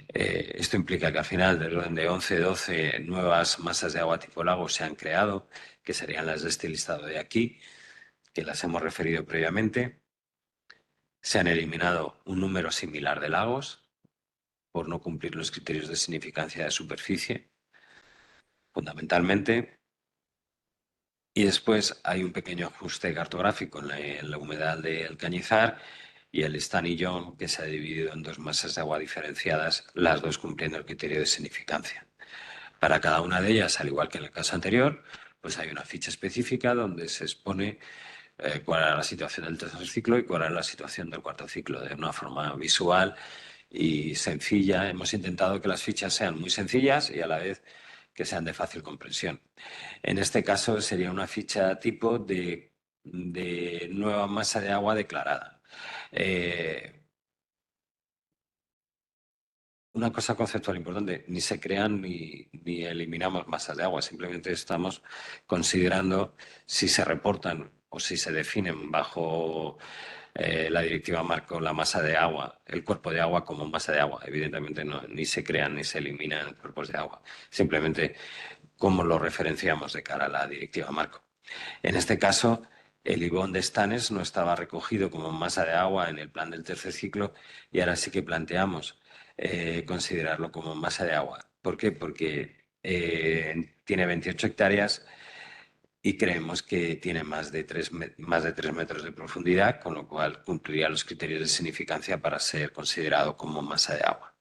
[SPEAKER 5] Esto implica que al final, del orden de 11, 12 nuevas masas de agua tipo lago se han creado, que serían las de este listado de aquí, que las hemos referido previamente. Se han eliminado un número similar de lagos por no cumplir los criterios de significancia de superficie, fundamentalmente. Y después hay un pequeño ajuste cartográfico en la humedal del Cañizar y el Estanillón, que se ha dividido en dos masas de agua diferenciadas, las dos cumpliendo el criterio de significancia. Para cada una de ellas, al igual que en el caso anterior, pues hay una ficha específica donde se expone cuál era la situación del tercer ciclo y cuál era la situación del cuarto ciclo, de una forma visual y sencilla. Hemos intentado que las fichas sean muy sencillas y a la vez que sean de fácil comprensión. En este caso sería una ficha tipo de nueva masa de agua declarada. Una cosa conceptual importante, ni se crean ni eliminamos masas de agua, simplemente estamos considerando si se reportan o si se definen bajo la directiva marco la masa de agua, el cuerpo de agua como masa de agua. Evidentemente no, ni se crean ni se eliminan cuerpos de agua, simplemente cómo lo referenciamos de cara a la directiva marco. En este caso, el ibón de Stanes no estaba recogido como masa de agua en el plan del tercer ciclo y ahora sí que planteamos considerarlo como masa de agua. ¿Por qué? Porque tiene 28 hectáreas y creemos que tiene más de 3 metros de profundidad, con lo cual cumpliría los criterios de significancia para ser considerado como masa de agua.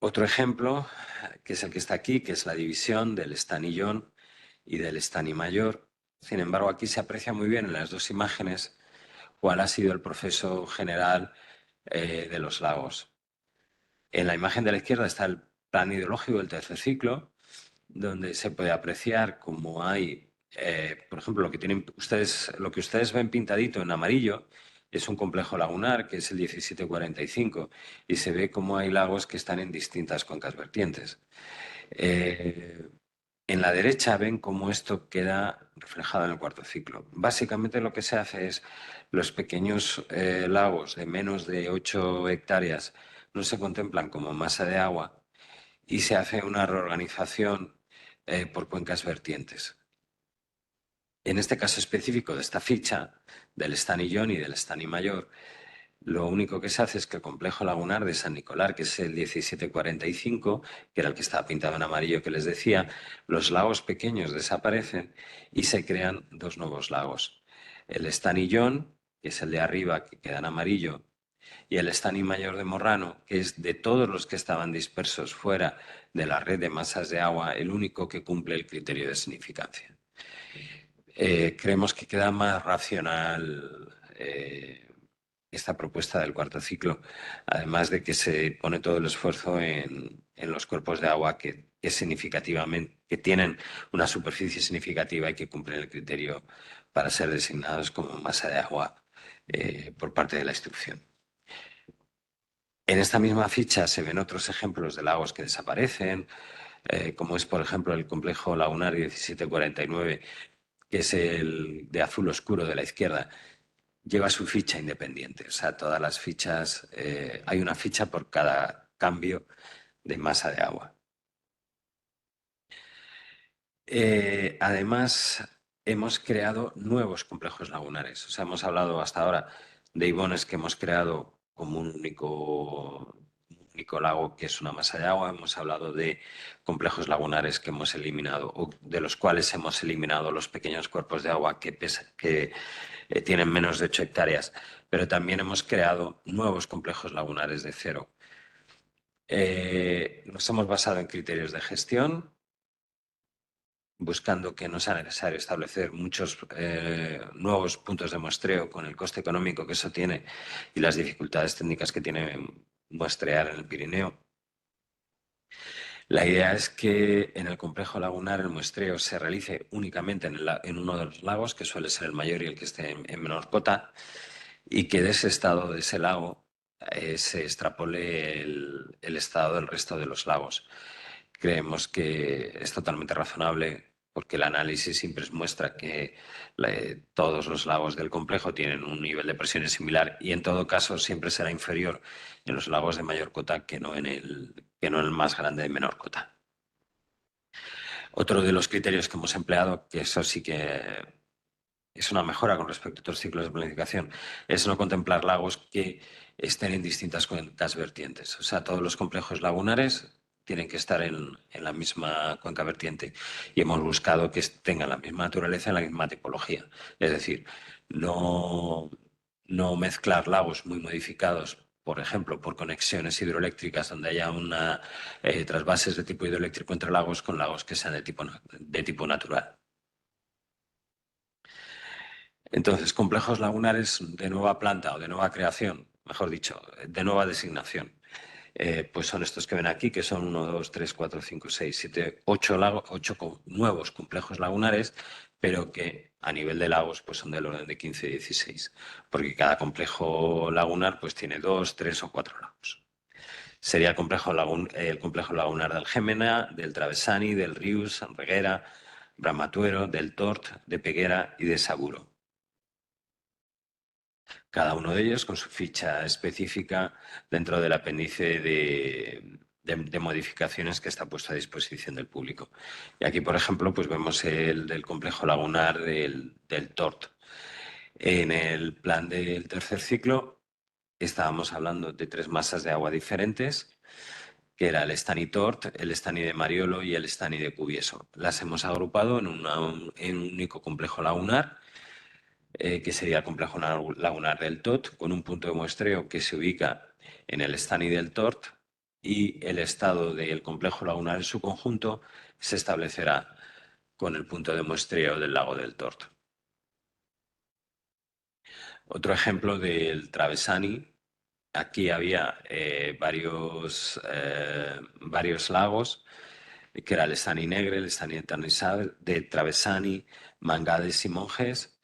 [SPEAKER 5] Otro ejemplo, que es el que está aquí, que es la división del Estanillón y del Estani Mayor. Sin embargo, aquí se aprecia muy bien en las dos imágenes cuál ha sido el proceso general de los lagos. En la imagen de la izquierda está el plan hidrológico del tercer ciclo, donde se puede apreciar cómo hay, por ejemplo, lo que ustedes ven pintadito en amarillo es un complejo lagunar, que es el 1745, y se ve cómo hay lagos que están en distintas cuencas vertientes. En la derecha ven cómo esto queda reflejado en el cuarto ciclo. Básicamente lo que se hace es los pequeños lagos de menos de 8 hectáreas no se contemplan como masa de agua y se hace una reorganización por cuencas vertientes. En este caso específico de esta ficha, del Estanillón y del Estani Mayor, lo único que se hace es que el complejo lagunar de San Nicolás, que es el 1745, que era el que estaba pintado en amarillo que les decía, los lagos pequeños desaparecen y se crean dos nuevos lagos. El Estanillón, que es el de arriba, que queda en amarillo, y el Estani Mayor de Morrano, que es de todos los que estaban dispersos fuera de la red de masas de agua, el único que cumple el criterio de significancia. Creemos que queda más racional esta propuesta del cuarto ciclo, además de que se pone todo el esfuerzo en los cuerpos de agua que significativamente, que tienen una superficie significativa y que cumplen el criterio para ser designados como masa de agua por parte de la instrucción. En esta misma ficha se ven otros ejemplos de lagos que desaparecen, como es, por ejemplo, el complejo lagunar 1749, que es el de azul oscuro de la izquierda. Lleva su ficha independiente, o sea, todas las fichas, hay una ficha por cada cambio de masa de agua. Además, hemos creado nuevos complejos lagunares, o sea, hemos hablado hasta ahora de ibones que hemos creado como un único lago que es una masa de agua, hemos hablado de complejos lagunares que hemos eliminado, o de los cuales hemos eliminado los pequeños cuerpos de agua que tienen menos de 8 hectáreas, pero también hemos creado nuevos complejos lagunares de cero. Nos hemos basado en criterios de gestión, buscando que no sea necesario establecer muchos nuevos puntos de muestreo con el coste económico que eso tiene y las dificultades técnicas que tiene muestrear en el Pirineo. La idea es que en el complejo lagunar el muestreo se realice únicamente en uno de los lagos, que suele ser el mayor y el que esté en menor cota, y que de ese estado de ese lago se extrapole el estado del resto de los lagos. Creemos que es totalmente razonable porque el análisis siempre muestra que todos los lagos del complejo tienen un nivel de presiones similar y en todo caso siempre será inferior en los lagos de mayor cota que no en el más grande de menor cota. Otro de los criterios que hemos empleado, que eso sí que es una mejora con respecto a otros ciclos de planificación, es no contemplar lagos que estén en distintas cuencas vertientes. O sea, todos los complejos lagunares tienen que estar en la misma cuenca vertiente y hemos buscado que tengan la misma naturaleza y la misma tipología. Es decir, no mezclar lagos muy modificados, por ejemplo, por conexiones hidroeléctricas donde haya trasvases de tipo hidroeléctrico entre lagos con lagos que sean de tipo natural. Entonces, complejos lagunares de nueva planta o de nueva creación, mejor dicho, de nueva designación, pues son estos que ven aquí, que son 1, 2, 3, 4, 5, 6, 7, 8 nuevos complejos lagunares, pero que a nivel de lagos pues son del orden de 15 y 16, porque cada complejo lagunar pues tiene 2, 3 o 4 lagos. Sería el complejo lagunar del Gémena, del Travesani, del Rius, Reguera, Bramatuero, del Tort, de Peguera y de Saguro. Cada uno de ellos con su ficha específica dentro del apéndice de modificaciones que está puesto a disposición del público. Y aquí, por ejemplo, pues vemos el del complejo lagunar del Tort. En el plan del tercer ciclo estábamos hablando de 3 masas de agua diferentes, que era el Estany Tort, el Estany de Mariolo y el Estany de Cubieso. Las hemos agrupado en un único complejo lagunar, que sería el complejo lagunar del Tot, con un punto de muestreo que se ubica en el Estany del Tort, y el estado del complejo lagunar en su conjunto se establecerá con el punto de muestreo del lago del Tort. Otro ejemplo del Travesani. Aquí había varios lagos, que era el Estany Negre, el Estany de Travesani, Mangades y Monjes,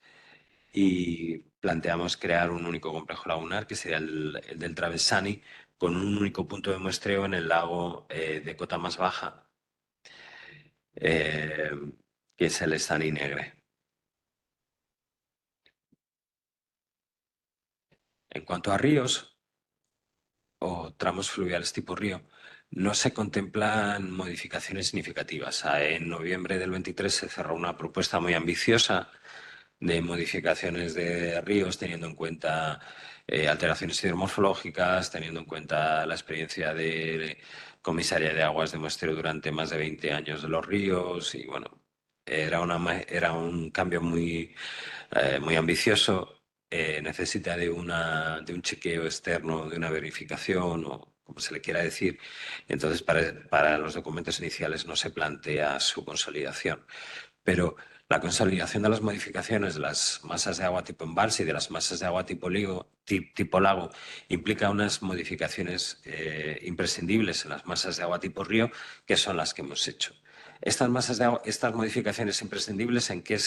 [SPEAKER 5] y planteamos crear un único complejo lagunar, que sería el del Travesani, con un único punto de muestreo en el lago de cota más baja, que es el Estany Negre. En cuanto a ríos o tramos fluviales tipo río, no se contemplan modificaciones significativas. En noviembre del 23 se cerró una propuesta muy ambiciosa de modificaciones de ríos, teniendo en cuenta alteraciones hidromorfológicas, teniendo en cuenta la experiencia de comisaría de aguas de muestreo durante más de 20 años de los ríos, y bueno, era un cambio muy ambicioso. Necesita de un chequeo externo, de una verificación o como se le quiera decir. Entonces, para los documentos iniciales no se plantea su consolidación. Pero la consolidación de las modificaciones de las masas de agua tipo embalse y de las masas de agua tipo lago implica unas modificaciones imprescindibles en las masas de agua tipo río, que son las que hemos hecho. Estas modificaciones imprescindibles, ¿en qué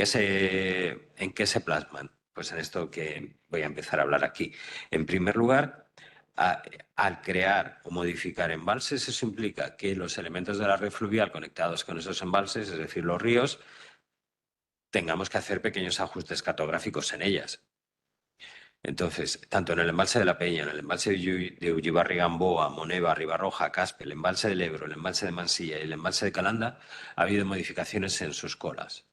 [SPEAKER 5] se plasman? Pues en esto que voy a empezar a hablar aquí. En primer lugar, al crear o modificar embalses, eso implica que los elementos de la red fluvial conectados con esos embalses, es decir, los ríos, tengamos que hacer pequeños ajustes cartográficos en ellas. Entonces, tanto en el embalse de la Peña, en el embalse de Ullibarri-Gamboa, Moneva, Ribarroja, Caspe, el embalse del Ebro, el embalse de Mansilla y el embalse de Calanda, ha habido modificaciones en sus colas,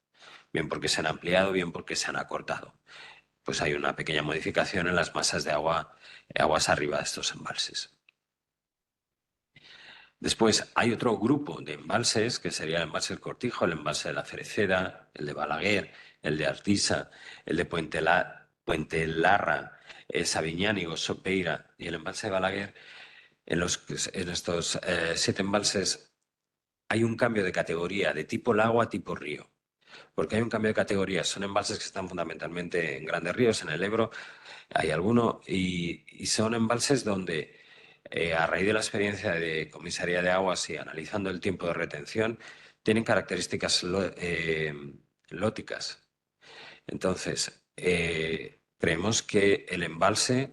[SPEAKER 5] bien porque se han ampliado, bien porque se han acortado. Pues hay una pequeña modificación en las masas de aguas arriba de estos embalses. Después hay otro grupo de embalses, que sería el embalse del Cortijo, el embalse de la Cereceda, el de Balaguer, el de Artisa, el de Puentelarra, Sabiñánigo, Sopeira y el embalse de Balaguer, en estos 7 embalses hay un cambio de categoría de tipo lago a tipo río. Porque hay un cambio de categoría. Son embalses que están fundamentalmente en grandes ríos, en el Ebro hay alguno, y son embalses donde, a raíz de la experiencia de comisaría de aguas y analizando el tiempo de retención, tienen características lóticas. Entonces, creemos que el embalse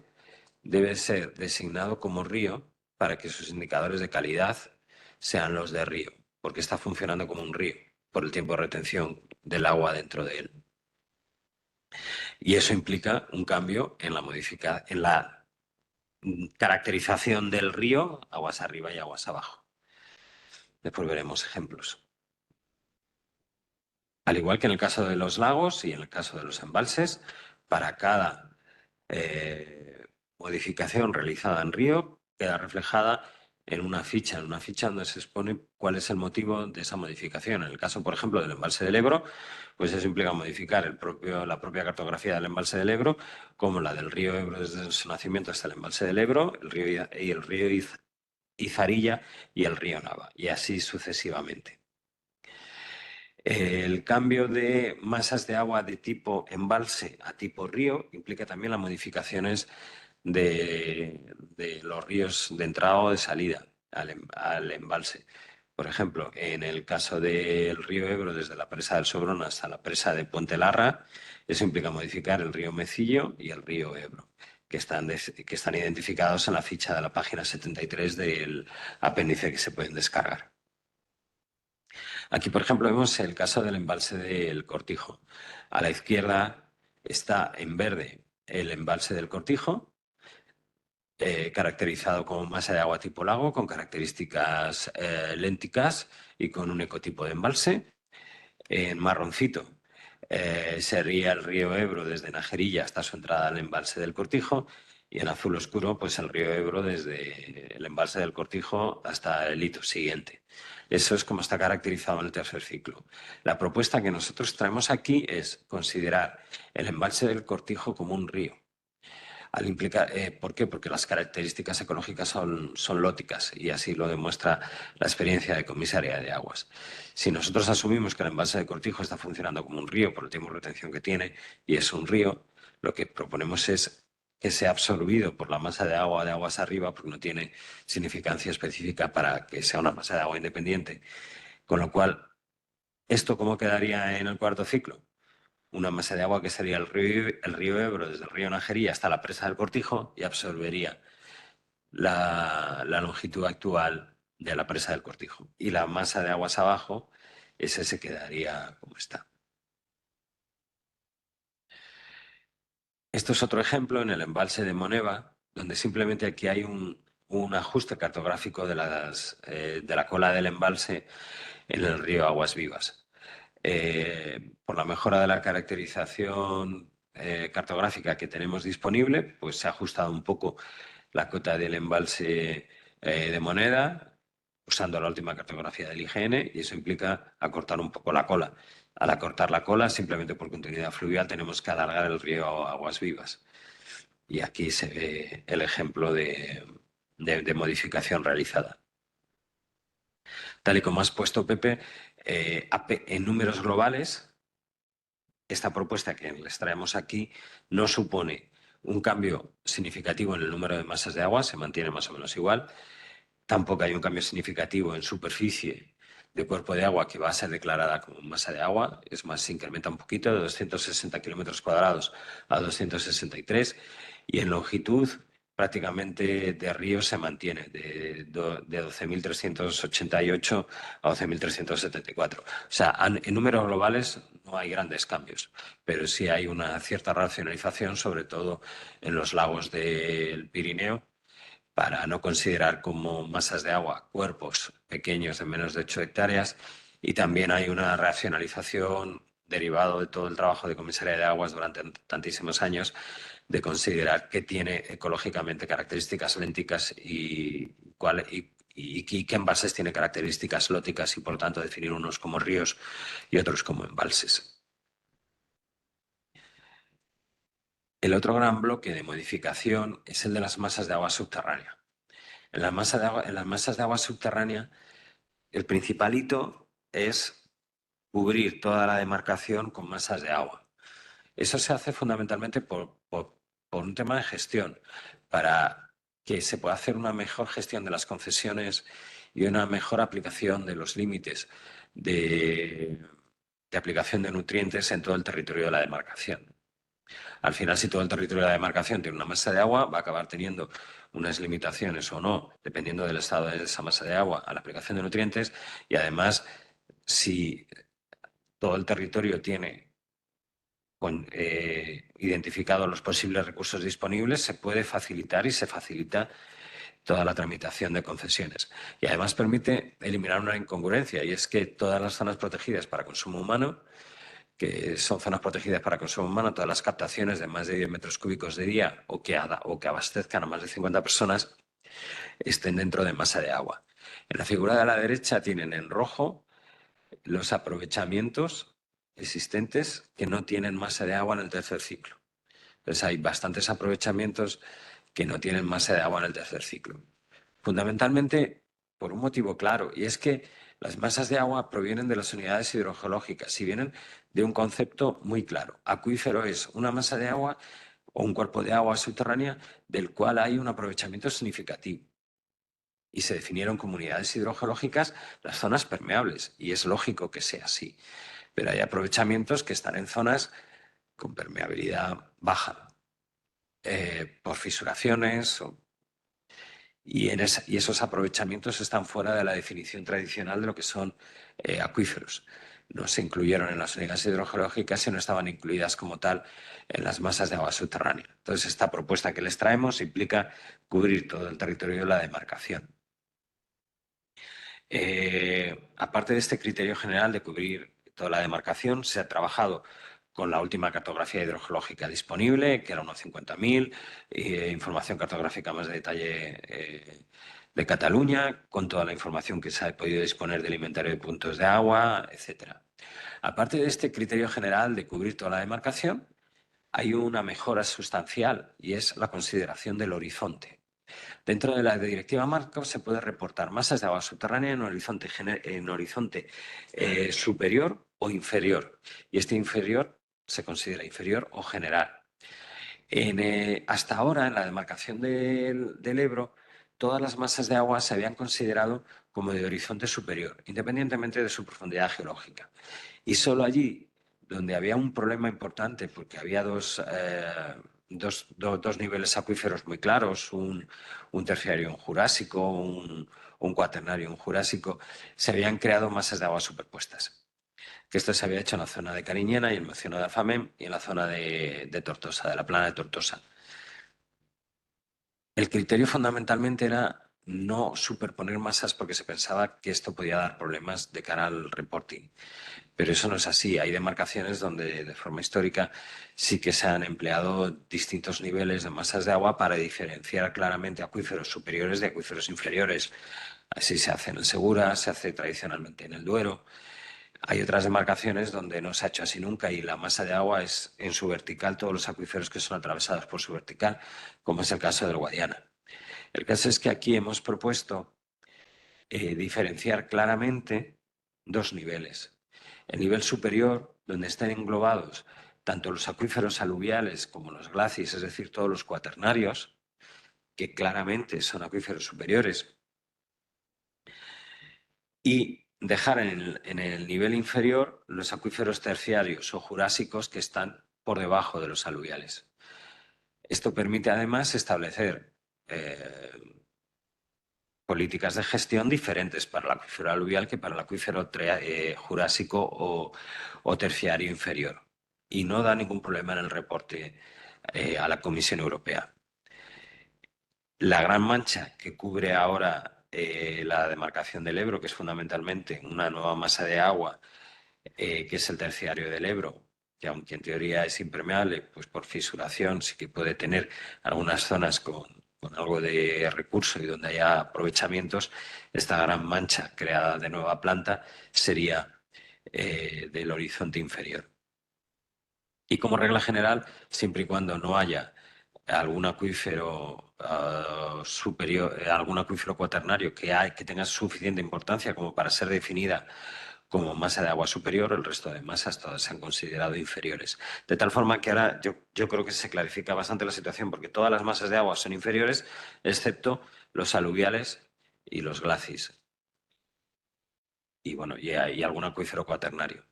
[SPEAKER 5] debe ser designado como río para que sus indicadores de calidad sean los de río, porque está funcionando como un río por el tiempo de retención del agua dentro de él. Y eso implica un cambio en la caracterización del río, aguas arriba y aguas abajo. Después veremos ejemplos. Al igual que en el caso de los lagos y en el caso de los embalses, para cada modificación realizada en río queda reflejada en una ficha donde se expone cuál es el motivo de esa modificación. En el caso, por ejemplo, del embalse del Ebro, pues eso implica modificar la propia cartografía del embalse del Ebro, como la del río Ebro desde su nacimiento hasta el embalse del Ebro, el río Izarilla y el río Nava, y así sucesivamente. El cambio de masas de agua de tipo embalse a tipo río implica también las modificaciones de los ríos de entrada o de salida al embalse. Por ejemplo, en el caso del río Ebro, desde la presa del Sobrón hasta la presa de Puentelarra, eso implica modificar el río Mecillo y el río Ebro, que están identificados en la ficha de la página 73 del apéndice que se pueden descargar. Aquí, por ejemplo, vemos el caso del embalse del Cortijo. A la izquierda está en verde el embalse del Cortijo, caracterizado como masa de agua tipo lago, con características lénticas y con un ecotipo de embalse. En marroncito sería el río Ebro desde Najerilla hasta su entrada al embalse del Cortijo, y en azul oscuro, pues el río Ebro desde el embalse del Cortijo hasta el hito siguiente. Eso es como está caracterizado en el tercer ciclo. La propuesta que nosotros traemos aquí es considerar el embalse del Cortijo como un río. ¿Por qué? Porque las características ecológicas son lóticas, y así lo demuestra la experiencia de comisaría de aguas. Si nosotros asumimos que el embalse de Cortijo está funcionando como un río por el tiempo de retención que tiene y es un río, lo que proponemos es que sea absorbido por la masa de aguas arriba, porque no tiene significancia específica para que sea una masa de agua independiente. Con lo cual, ¿esto cómo quedaría en el cuarto ciclo? Una masa de agua que sería el río Ebro desde el río Najerilla hasta la presa del Cortijo, y absorbería la longitud actual de la presa del Cortijo. Y la masa de aguas abajo, ese se quedaría como está. Esto es otro ejemplo en el embalse de Moneva, donde simplemente aquí hay un ajuste cartográfico de la cola del embalse en el río Aguas Vivas. Por la mejora de la caracterización cartográfica que tenemos disponible, pues se ha ajustado un poco la cota del embalse de Moneda, usando la última cartografía del IGN, y eso implica acortar un poco la cola. Al acortar la cola, simplemente por continuidad fluvial, tenemos que alargar el río Aguas Vivas. Y aquí se ve el ejemplo de modificación realizada. Tal y como has puesto, Pepe, en números globales, esta propuesta que les traemos aquí no supone un cambio significativo en el número de masas de agua, se mantiene más o menos igual. Tampoco hay un cambio significativo en superficie de cuerpo de agua, que va a ser declarada como masa de agua. Es más, se incrementa un poquito, de 260 kilómetros cuadrados a 263, y en longitud prácticamente de río se mantiene de 12.388 a 12.374. O sea, en números globales no hay grandes cambios, pero sí hay una cierta racionalización, sobre todo en los lagos del Pirineo, para no considerar como masas de agua cuerpos pequeños de menos de 8 hectáreas, y también hay una racionalización derivado de todo el trabajo de comisaría de aguas durante tantísimos años, de considerar que tiene ecológicamente características lénticas y qué embalses tiene características lóticas, y por tanto definir unos como ríos y otros como embalses. El otro gran bloque de modificación es el de las masas de agua subterránea. En las masas de agua subterránea, el principal hito es cubrir toda la demarcación con masas de agua. Eso se hace fundamentalmente por un tema de gestión, para que se pueda hacer una mejor gestión de las concesiones y una mejor aplicación de los límites de aplicación de nutrientes en todo el territorio de la demarcación. Al final, si todo el territorio de la demarcación tiene una masa de agua, va a acabar teniendo unas limitaciones o no, dependiendo del estado de esa masa de agua, a la aplicación de nutrientes. Y además, si todo el territorio tiene identificados los posibles recursos disponibles, se puede facilitar y se facilita toda la tramitación de concesiones. Y además permite eliminar una incongruencia, y es que todas las zonas protegidas para consumo humano, que son zonas protegidas para consumo humano, todas las captaciones de más de 10 metros cúbicos de día o que abastezcan a más de 50 personas, estén dentro de masa de agua. En la figura de la derecha tienen en rojo los aprovechamientos existentes que no tienen masa de agua en el tercer ciclo. Entonces hay bastantes aprovechamientos que no tienen masa de agua en el tercer ciclo. Fundamentalmente por un motivo claro, y es que las masas de agua provienen de las unidades hidrogeológicas y vienen de un concepto muy claro. Acuífero es una masa de agua o un cuerpo de agua subterránea del cual hay un aprovechamiento significativo. Y se definieron como unidades hidrogeológicas las zonas permeables, y es lógico que sea así. Pero hay aprovechamientos que están en zonas con permeabilidad baja, por fisuraciones, y esos aprovechamientos están fuera de la definición tradicional de lo que son acuíferos. No se incluyeron en las unidades hidrogeológicas y no estaban incluidas como tal en las masas de agua subterránea. Entonces, esta propuesta que les traemos implica cubrir todo el territorio de la demarcación. Aparte de este criterio general de cubrir toda la demarcación, se ha trabajado con la última cartografía hidrogeológica disponible, que era unos 50.000, información cartográfica más de detalle de Cataluña, con toda la información que se ha podido disponer del inventario de puntos de agua, etc. Aparte de este criterio general de cubrir toda la demarcación, hay una mejora sustancial y es la consideración del horizonte. Dentro de la directiva marco se puede reportar masas de agua subterránea en horizonte superior o inferior. Y este inferior se considera inferior o general. Hasta ahora, en la demarcación del Ebro, todas las masas de agua se habían considerado como de horizonte superior, independientemente de su profundidad geológica. Y solo allí, donde había un problema importante, porque había dos niveles acuíferos muy claros, un terciario en Jurásico, un cuaternario en Jurásico, se habían creado masas de agua superpuestas. Que esto se había hecho en la zona de Cariñena y en Mociono de Alfamén y en la zona de Tortosa, de la plana de Tortosa. El criterio fundamentalmente era no superponer masas porque se pensaba que esto podía dar problemas de cara al reporting. Pero eso no es así. Hay demarcaciones donde de forma histórica sí que se han empleado distintos niveles de masas de agua para diferenciar claramente acuíferos superiores de acuíferos inferiores. Así se hace en el Segura, se hace tradicionalmente en el Duero. Hay otras demarcaciones donde no se ha hecho así nunca y la masa de agua es en su vertical todos los acuíferos que son atravesados por su vertical, como es el caso del Guadiana. El caso es que aquí hemos propuesto diferenciar claramente dos niveles. El nivel superior, donde estén englobados tanto los acuíferos aluviales como los glacis, es decir, todos los cuaternarios, que claramente son acuíferos superiores, y dejar en el nivel inferior los acuíferos terciarios o jurásicos que están por debajo de los aluviales. Esto permite además establecer políticas de gestión diferentes para el acuífero aluvial que para el acuífero jurásico o terciario inferior. Y no da ningún problema en el reporte a la Comisión Europea. La Gran Mancha, que cubre ahora la demarcación del Ebro, que es fundamentalmente una nueva masa de agua, que es el terciario del Ebro, que aunque en teoría es impermeable, pues por fisuración sí que puede tener algunas zonas con algo de recurso y donde haya aprovechamientos. Esta Gran Mancha creada de nueva planta sería del horizonte inferior. Y como regla general, siempre y cuando no haya algún acuífero superior, algún acuífero cuaternario que tenga suficiente importancia como para ser definida como masa de agua superior, el resto de masas todas se han considerado inferiores. De tal forma que ahora yo creo que se clarifica bastante la situación porque todas las masas de agua son inferiores, excepto los aluviales y los glacis. Y bueno, y algún acuífero cuaternario.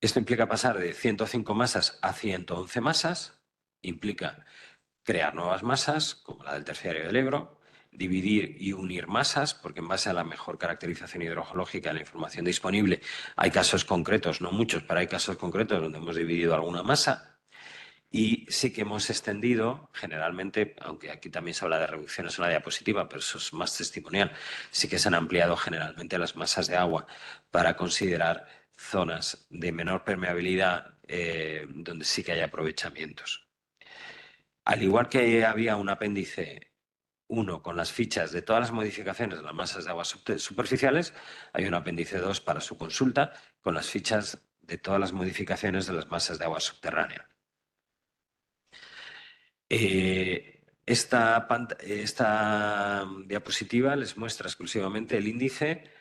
[SPEAKER 5] Esto implica pasar de 105 masas a 111 masas, implica crear nuevas masas, como la del terciario del Ebro, dividir y unir masas, porque en base a la mejor caracterización hidrogeológica de la información disponible hay casos concretos, no muchos, pero hay casos concretos donde hemos dividido alguna masa. Y sí que hemos extendido, generalmente, aunque aquí también se habla de reducciones en la diapositiva, pero eso es más testimonial, sí que se han ampliado generalmente las masas de agua para considerar zonas de menor permeabilidad donde sí que hay aprovechamientos. Al igual que había un apéndice 1 con las fichas de todas las modificaciones de las masas de agua superficiales, hay un apéndice 2 para su consulta con las fichas de todas las modificaciones de las masas de agua subterránea. Esta diapositiva les muestra exclusivamente el índice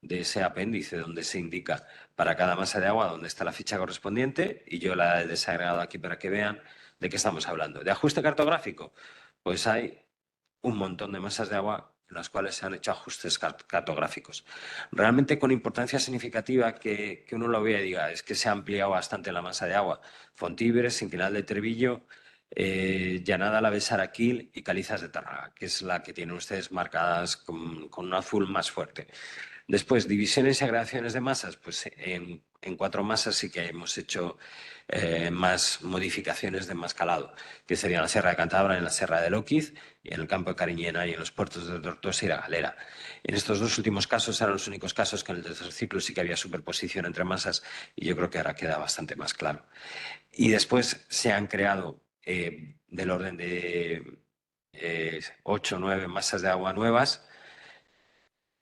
[SPEAKER 5] de ese apéndice donde se indica para cada masa de agua dónde está la ficha correspondiente y yo la he desagregado aquí para que vean de qué estamos hablando. ¿De ajuste cartográfico? Pues hay un montón de masas de agua en las cuales se han hecho ajustes cartográficos. Realmente con importancia significativa que uno lo vea y diga es que se ha ampliado bastante la masa de agua. Fontibres, Sinquinal de Trevillo, Llanada, La Besaraquil y Calizas de Tárraga, que es la que tienen ustedes marcadas con un azul más fuerte. Después, divisiones y agregaciones de masas, pues en 4 masas sí que hemos hecho más modificaciones de más calado, que serían la Sierra de Cantabria, en la Sierra de Lóquiz, y en el campo de Cariñena y en los puertos de Tortosa y La Galera. En estos 2 últimos casos eran los únicos casos que en el tercer ciclo sí que había superposición entre masas y yo creo que ahora queda bastante más claro. Y después se han creado del orden de 8 o 9 masas de agua nuevas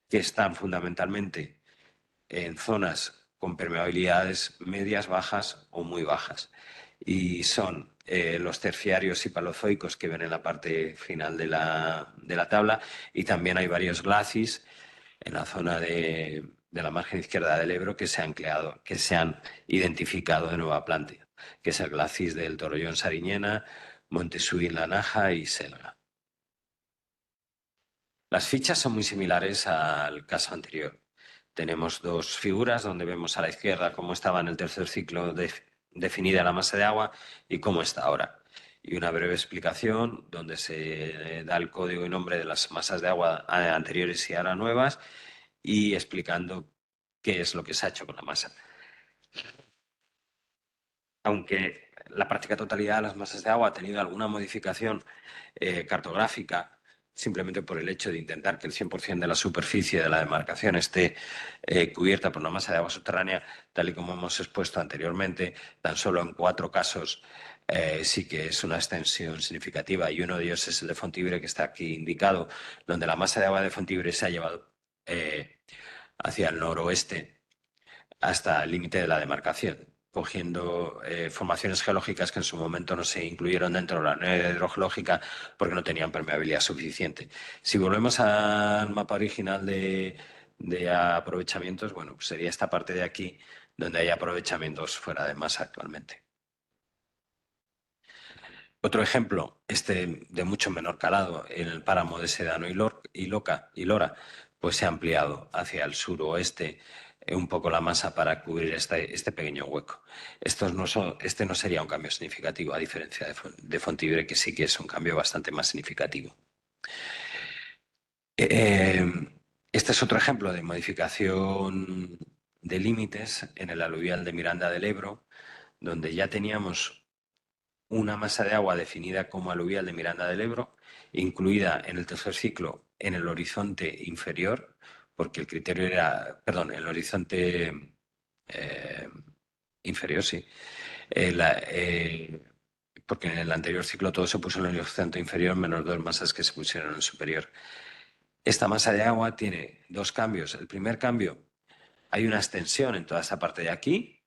[SPEAKER 5] que están fundamentalmente en zonas con permeabilidades medias, bajas o muy bajas. Y son los terciarios y palozoicos que ven en la parte final de la tabla y también hay varios glacis en la zona de la margen izquierda del Ebro que se han identificado de nueva planta, que es el glacis del Torrellón Sariñena, Montesuín La Naja y Selga. Las fichas son muy similares al caso anterior. Tenemos 2 figuras donde vemos a la izquierda cómo estaba en el tercer ciclo definida la masa de agua y cómo está ahora. Y una breve explicación donde se da el código y nombre de las masas de agua anteriores y ahora nuevas y explicando qué es lo que se ha hecho con la masa. Aunque la práctica totalidad de las masas de agua ha tenido alguna modificación cartográfica, simplemente por el hecho de intentar que el 100% de la superficie de la demarcación esté cubierta por una masa de agua subterránea, tal y como hemos expuesto anteriormente, tan solo en 4 casos sí que es una extensión significativa y uno de ellos es el de Fontibre, que está aquí indicado, donde la masa de agua de Fontibre se ha llevado hacia el noroeste hasta el límite de la demarcación, cogiendo formaciones geológicas que en su momento no se incluyeron dentro de la unidad hidrogeológica porque no tenían permeabilidad suficiente. Si volvemos al mapa original de aprovechamientos, bueno, pues sería esta parte de aquí donde hay aprovechamientos fuera de masa actualmente. Otro ejemplo, de mucho menor calado, en el páramo de Sedano y Lora, pues se ha ampliado hacia el suroeste un poco la masa para cubrir este pequeño hueco. Este no sería un cambio significativo, a diferencia de Fontibre, que sí que es un cambio bastante más significativo. Este es otro ejemplo de modificación de límites en el aluvial de Miranda del Ebro, donde ya teníamos una masa de agua definida como aluvial de Miranda del Ebro, incluida en el tercer ciclo en el horizonte inferior, porque el criterio era, perdón, el horizonte inferior, sí, porque en el anterior ciclo todo se puso en el horizonte inferior menos 2 masas que se pusieron en el superior. Esta masa de agua tiene 2 cambios. El primer cambio, hay una extensión en toda esta parte de aquí,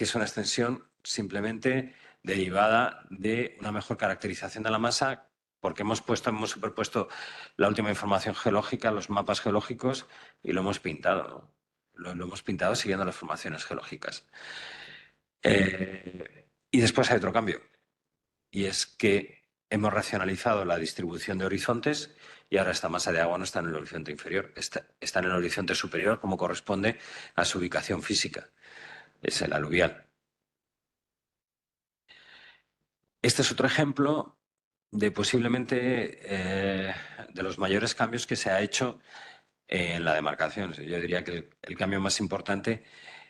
[SPEAKER 5] que es una extensión simplemente derivada de una mejor caracterización de la masa, porque hemos superpuesto la última información geológica, los mapas geológicos, y lo hemos pintado, ¿no? Lo hemos pintado siguiendo las formaciones geológicas. Y después hay otro cambio, y es que hemos racionalizado la distribución de horizontes y ahora esta masa de agua no está en el horizonte inferior, está en el horizonte superior, como corresponde a su ubicación física. Es el aluvial. Este es otro ejemplo de posiblemente de los mayores cambios que se ha hecho en la demarcación. Yo diría que el cambio más importante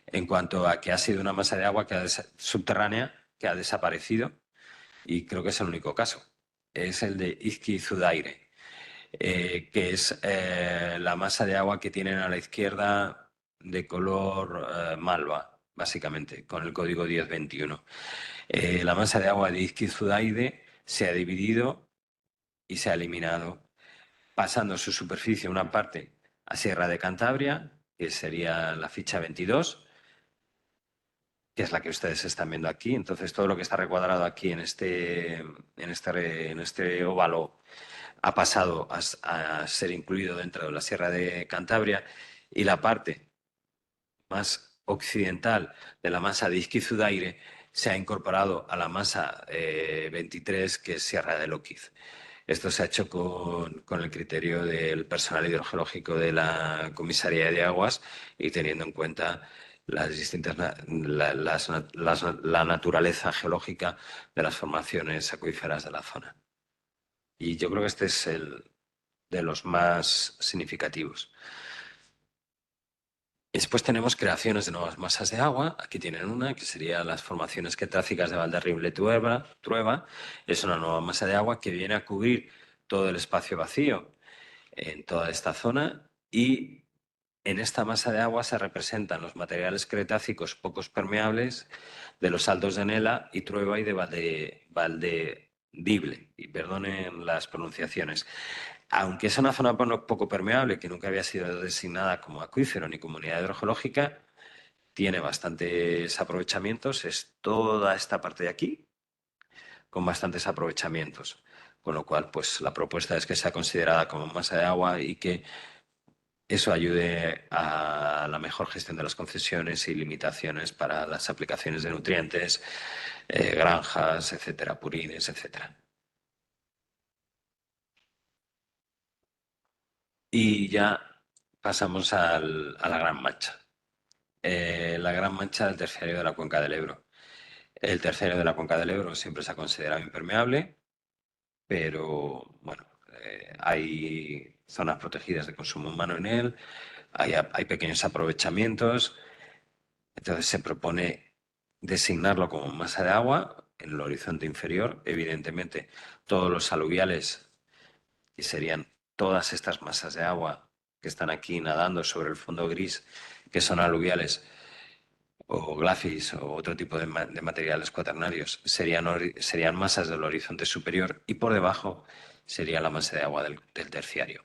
[SPEAKER 5] en cuanto a que ha sido una masa de agua subterránea que ha desaparecido, y creo que es el único caso. Es el de Izquizudaire, que es la masa de agua que tienen a la izquierda de color malva, básicamente, con el código 1021. La masa de agua de Izquizudaire se ha dividido y se ha eliminado, pasando su superficie una parte a Sierra de Cantabria, que sería la ficha 22, que es la que ustedes están viendo aquí. Entonces, todo lo que está recuadrado aquí en este óvalo ha pasado a ser incluido dentro de la Sierra de Cantabria, y la parte más occidental de la masa de Izquizudaire se ha incorporado a la masa 23, que es Sierra de Lóquiz. Esto se ha hecho con el criterio del personal hidrogeológico de la Comisaría de Aguas y teniendo en cuenta las distintas, la naturaleza geológica de las formaciones acuíferas de la zona. Y yo creo que este es el de los más significativos. Después tenemos creaciones de nuevas masas de agua. Aquí tienen una, que sería las formaciones quetráficas de Valderrible-Trueba. Es una nueva masa de agua que viene a cubrir todo el espacio vacío en toda esta zona, y en esta masa de agua se representan los materiales cretácicos pocos permeables de los Altos de Nela y Trueba y de Valdedible, y perdonen las pronunciaciones. Aunque es una zona poco permeable, que nunca había sido designada como acuífero ni comunidad hidrogeológica, tiene bastantes aprovechamientos. Es toda esta parte de aquí con bastantes aprovechamientos, con lo cual pues la propuesta es que sea considerada como masa de agua y que eso ayude a la mejor gestión de las concesiones y limitaciones para las aplicaciones de nutrientes, granjas, etcétera, purines, etcétera. Y ya pasamos a la Gran Mancha. La Gran Mancha del terciario de la cuenca del Ebro. El terciario de la cuenca del Ebro siempre se ha considerado impermeable, pero bueno, hay zonas protegidas de consumo humano en él, hay pequeños aprovechamientos. Entonces se propone designarlo como masa de agua en el horizonte inferior. Evidentemente, todos los aluviales, que serían todas estas masas de agua que están aquí nadando sobre el fondo gris, que son aluviales o glacis o otro tipo de materiales cuaternarios, serían masas del horizonte superior, y por debajo sería la masa de agua del terciario.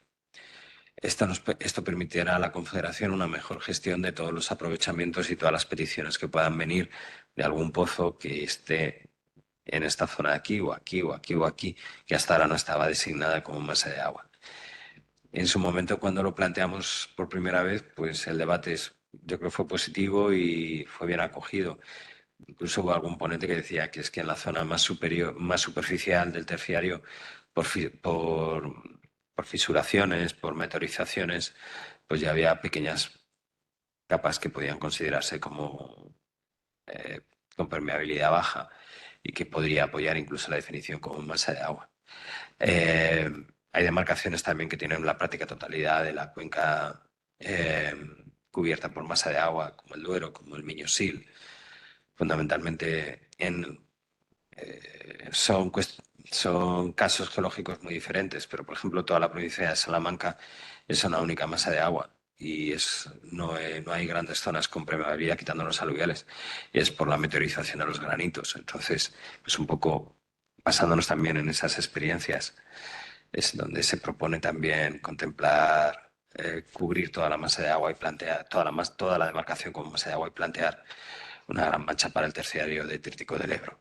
[SPEAKER 5] Esto permitirá a la Confederación una mejor gestión de todos los aprovechamientos y todas las peticiones que puedan venir de algún pozo que esté en esta zona de aquí o aquí o aquí o aquí, que hasta ahora no estaba designada como masa de agua. En su momento, cuando lo planteamos por primera vez, pues el debate yo creo fue positivo y fue bien acogido. Incluso hubo algún ponente que decía que es que en la zona más superficial del terciario, por fisuraciones, por meteorizaciones, pues ya había pequeñas capas que podían considerarse como con permeabilidad baja y que podría apoyar incluso la definición como masa de agua. Hay demarcaciones también que tienen la práctica totalidad de la cuenca cubierta por masa de agua, como el Duero, como el Miño-Sil. Fundamentalmente son casos geológicos muy diferentes, pero por ejemplo toda la provincia de Salamanca es una única masa de agua y no hay grandes zonas con permeabilidad quitando los aluviales, y es por la meteorización de los granitos. Entonces, pues un poco basándonos también en esas experiencias, es donde se propone también contemplar cubrir toda la masa de agua y plantear toda la demarcación como masa de agua y plantear una gran mancha para el terciario de Trítico del Ebro.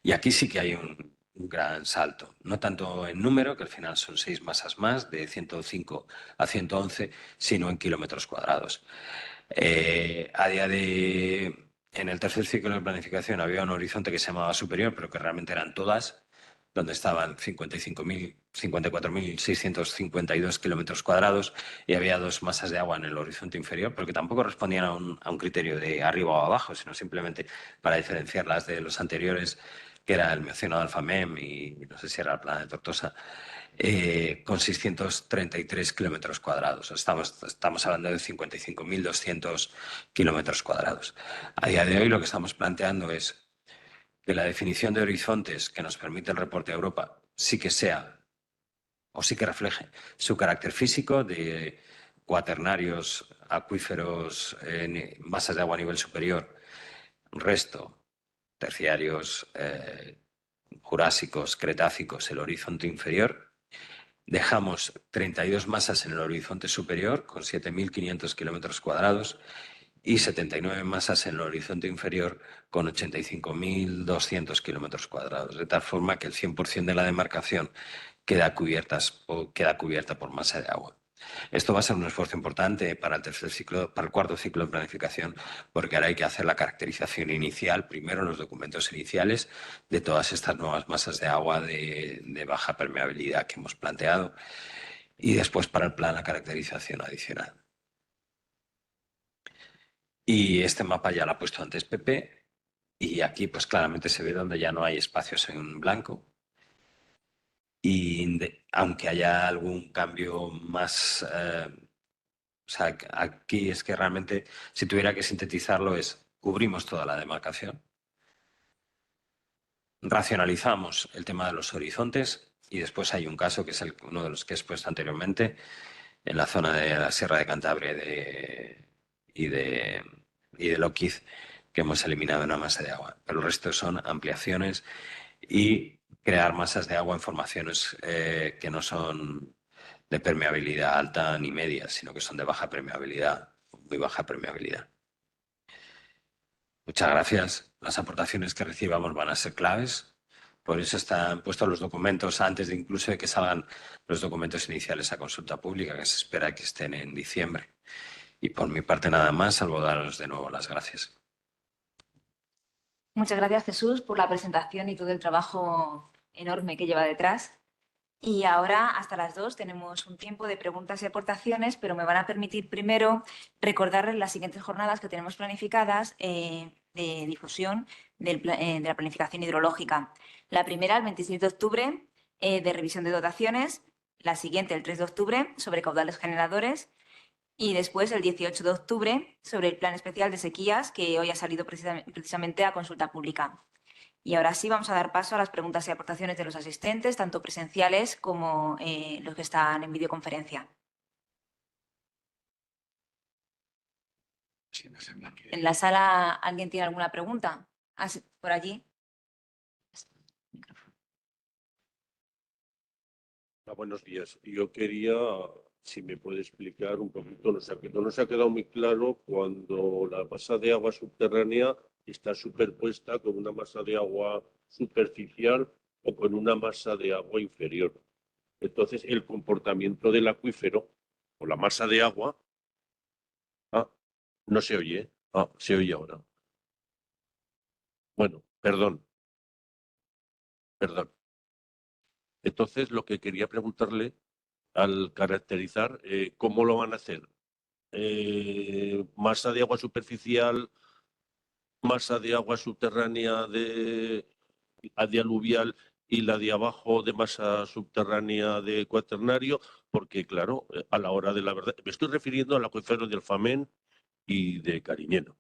[SPEAKER 5] Y aquí sí que hay un gran salto, no tanto en número, que al final son 6 masas más, de 105 a 111, sino en kilómetros cuadrados. En el tercer ciclo de planificación había un horizonte que se llamaba superior, pero que realmente eran todas, donde estaban 54.652 kilómetros cuadrados, y había 2 masas de agua en el horizonte inferior, porque tampoco respondían a un criterio de arriba o abajo, sino simplemente para diferenciarlas de los anteriores, que era el mencionado Alfamem y no sé si era el Plan de Tortosa, con 633 kilómetros cuadrados. Estamos hablando de 55.200 kilómetros cuadrados. A día de hoy lo que estamos planteando es que la definición de horizontes que nos permite el reporte a Europa sí que sea o sí que refleje su carácter físico de cuaternarios, acuíferos, masas de agua a nivel superior, resto, terciarios, jurásicos, cretácicos, el horizonte inferior. Dejamos 32 masas en el horizonte superior con 7.500 kilómetros cuadrados y 79 masas en el horizonte inferior con 85.200 kilómetros cuadrados, de tal forma que el 100% de la demarcación queda cubierta por masa de agua. Esto va a ser un esfuerzo importante para el cuarto ciclo de planificación, porque ahora hay que hacer la caracterización inicial, primero los documentos iniciales de todas estas nuevas masas de agua de baja permeabilidad que hemos planteado, y después para el plan la caracterización adicional. Y este mapa ya lo ha puesto antes Pepe, y aquí pues claramente se ve donde ya no hay espacios en blanco. Y aunque haya algún cambio más, o sea, aquí es que realmente, si tuviera que sintetizarlo, cubrimos toda la demarcación, racionalizamos el tema de los horizontes, y después hay un caso que es uno de los que he expuesto anteriormente, en la zona de la Sierra de Cantabria y de Loquiz, que hemos eliminado una masa de agua. Pero el resto son ampliaciones y crear masas de agua en formaciones que no son de permeabilidad alta ni media, sino que son de baja permeabilidad, muy baja permeabilidad. Muchas gracias. Las aportaciones que recibamos van a ser claves. Por eso están puestos los documentos antes de incluso de que salgan los documentos iniciales a consulta pública, que se espera que estén en diciembre. Y por mi parte nada más, salvo daros de nuevo las gracias.
[SPEAKER 1] Muchas gracias, Jesús, por la presentación y todo el trabajo enorme que lleva detrás. Y ahora, hasta las 2, tenemos un tiempo de preguntas y aportaciones, pero me van a permitir primero recordarles las siguientes jornadas que tenemos planificadas de difusión de la planificación hidrológica. La primera, el 26 de octubre, de revisión de dotaciones. La siguiente, el 3 de octubre, sobre caudales generadores. Y después, el 18 de octubre, sobre el Plan Especial de Sequías, que hoy ha salido precisamente a consulta pública. Y ahora sí vamos a dar paso a las preguntas y aportaciones de los asistentes, tanto presenciales como los que están en videoconferencia. ¿En la sala alguien tiene alguna pregunta? ¿Por allí?
[SPEAKER 6] Buenos días. Yo quería, si me puede explicar un poquito, no nos ha quedado muy claro cuando la masa de agua subterránea está superpuesta con una masa de agua superficial o con una masa de agua inferior. Entonces, el comportamiento del acuífero o la masa de agua, no se oye. Se oye ahora. Bueno, perdón. Entonces, lo que quería preguntarle al caracterizar, ¿cómo lo van a hacer? Masa de agua superficial, masa de agua subterránea de aluvial y la de abajo de masa subterránea de cuaternario, porque claro, a la hora de la verdad, me estoy refiriendo al acuífero de Alfamén y de Cariñena.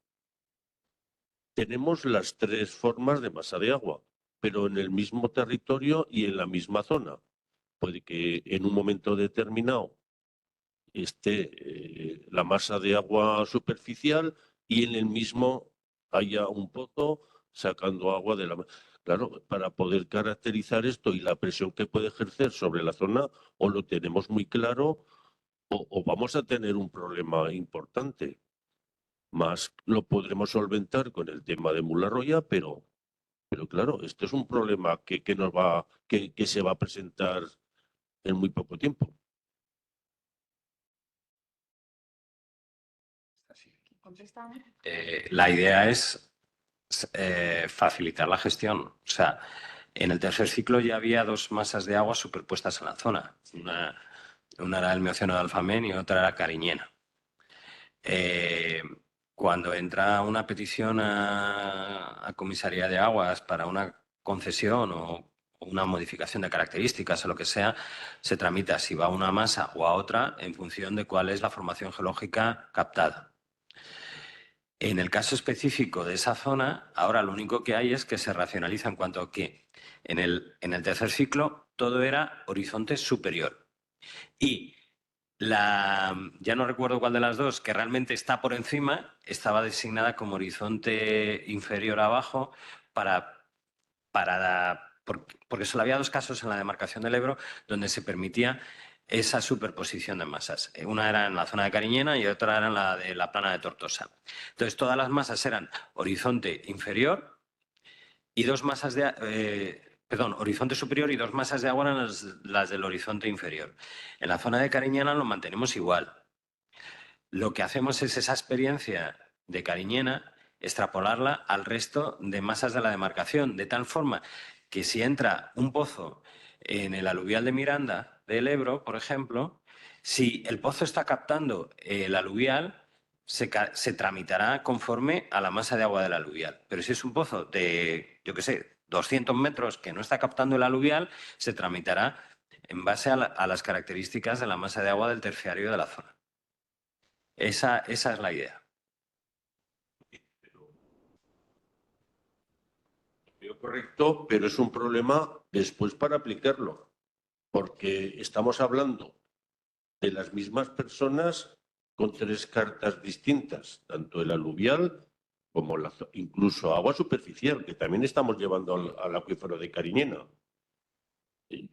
[SPEAKER 6] Tenemos las 3 formas de masa de agua, pero en el mismo territorio y en la misma zona. Puede que en un momento determinado esté la masa de agua superficial y en el mismo haya un pozo sacando agua de la... Claro, para poder caracterizar esto y la presión que puede ejercer sobre la zona, o lo tenemos muy claro o vamos a tener un problema importante. Más lo podremos solventar con el tema de Mularroya, pero claro, este es un problema que se va a presentar en muy poco tiempo.
[SPEAKER 5] La idea es facilitar la gestión. O sea, en el tercer ciclo ya había dos masas de agua superpuestas en la zona. Una era el Mioceno de Alfamén y otra era Cariñena. Cuando entra una petición a Comisaría de Aguas para una concesión o una modificación de características o lo que sea, se tramita si va a una masa o a otra en función de cuál es la formación geológica captada. En el caso específico de esa zona, ahora lo único que hay es que se racionaliza en cuanto a que en el tercer ciclo todo era horizonte superior. Y ya no recuerdo cuál de las dos, que realmente está por encima, estaba designada como horizonte inferior abajo porque solo había dos casos en la demarcación del Ebro donde se permitía esa superposición de masas. Una era en la zona de Cariñena y otra era en la de la plana de Tortosa. Entonces, todas las masas eran horizonte inferior y dos masas horizonte superior y dos masas de agua eran las del horizonte inferior. En la zona de Cariñena lo mantenemos igual. Lo que hacemos es esa experiencia de Cariñena, extrapolarla al resto de masas de la demarcación, de tal forma que si entra un pozo en el aluvial de Miranda del Ebro, por ejemplo, si el pozo está captando el aluvial, se tramitará conforme a la masa de agua del aluvial. Pero si es un pozo de, yo qué sé, 200 metros que no está captando el aluvial, se tramitará en base a las características de la masa de agua del terciario de la zona. Esa es la idea.
[SPEAKER 6] Correcto, pero es un problema después para aplicarlo, porque estamos hablando de las mismas personas con tres cartas distintas, tanto el aluvial como incluso agua superficial, que también estamos llevando al acuífero de Cariñena.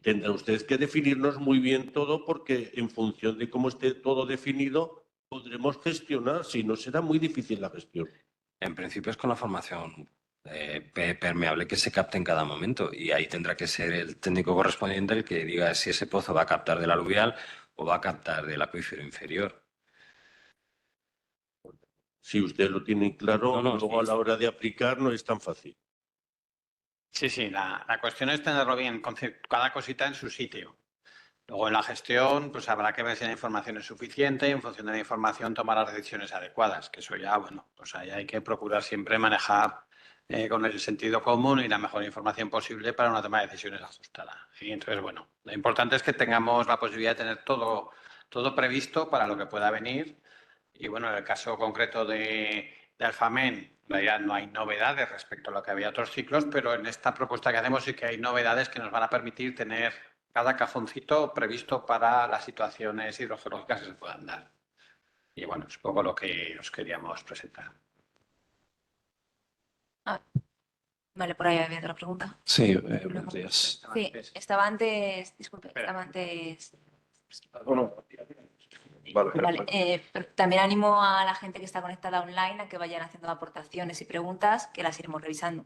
[SPEAKER 6] Tendrán ustedes que definirnos muy bien todo, porque en función de cómo esté todo definido, podremos gestionar, si no será muy difícil la gestión.
[SPEAKER 5] En principio es con la formación permeable que se capte en cada momento y ahí tendrá que ser el técnico correspondiente el que diga si ese pozo va a captar del aluvial o va a captar del acuífero inferior.
[SPEAKER 6] Si usted lo tiene claro, luego
[SPEAKER 5] sí.
[SPEAKER 6] a la hora de aplicar no es tan fácil.
[SPEAKER 7] Sí, la cuestión es tenerlo bien, cada cosita en su sitio. Luego en la gestión, pues habrá que ver si la información es suficiente y en función de la información tomar las decisiones adecuadas, que eso ya, bueno, pues ahí hay que procurar siempre manejar con el sentido común y la mejor información posible para una toma de decisiones ajustada. Y entonces, bueno, lo importante es que tengamos la posibilidad de tener todo previsto para lo que pueda venir. Y bueno, en el caso concreto de Alfamén, en realidad no hay novedades respecto a lo que había otros ciclos, pero en esta propuesta que hacemos sí que hay novedades que nos van a permitir tener cada cajoncito previsto para las situaciones hidrogeológicas que se puedan dar. Y bueno, es un poco lo que os queríamos presentar.
[SPEAKER 1] Vale, por ahí había otra pregunta.
[SPEAKER 8] Sí, buenos días.
[SPEAKER 1] Sí, estaba antes, disculpe, estaba antes. Vale, pero también animo a la gente que está conectada online a que vayan haciendo aportaciones y preguntas, que las iremos revisando.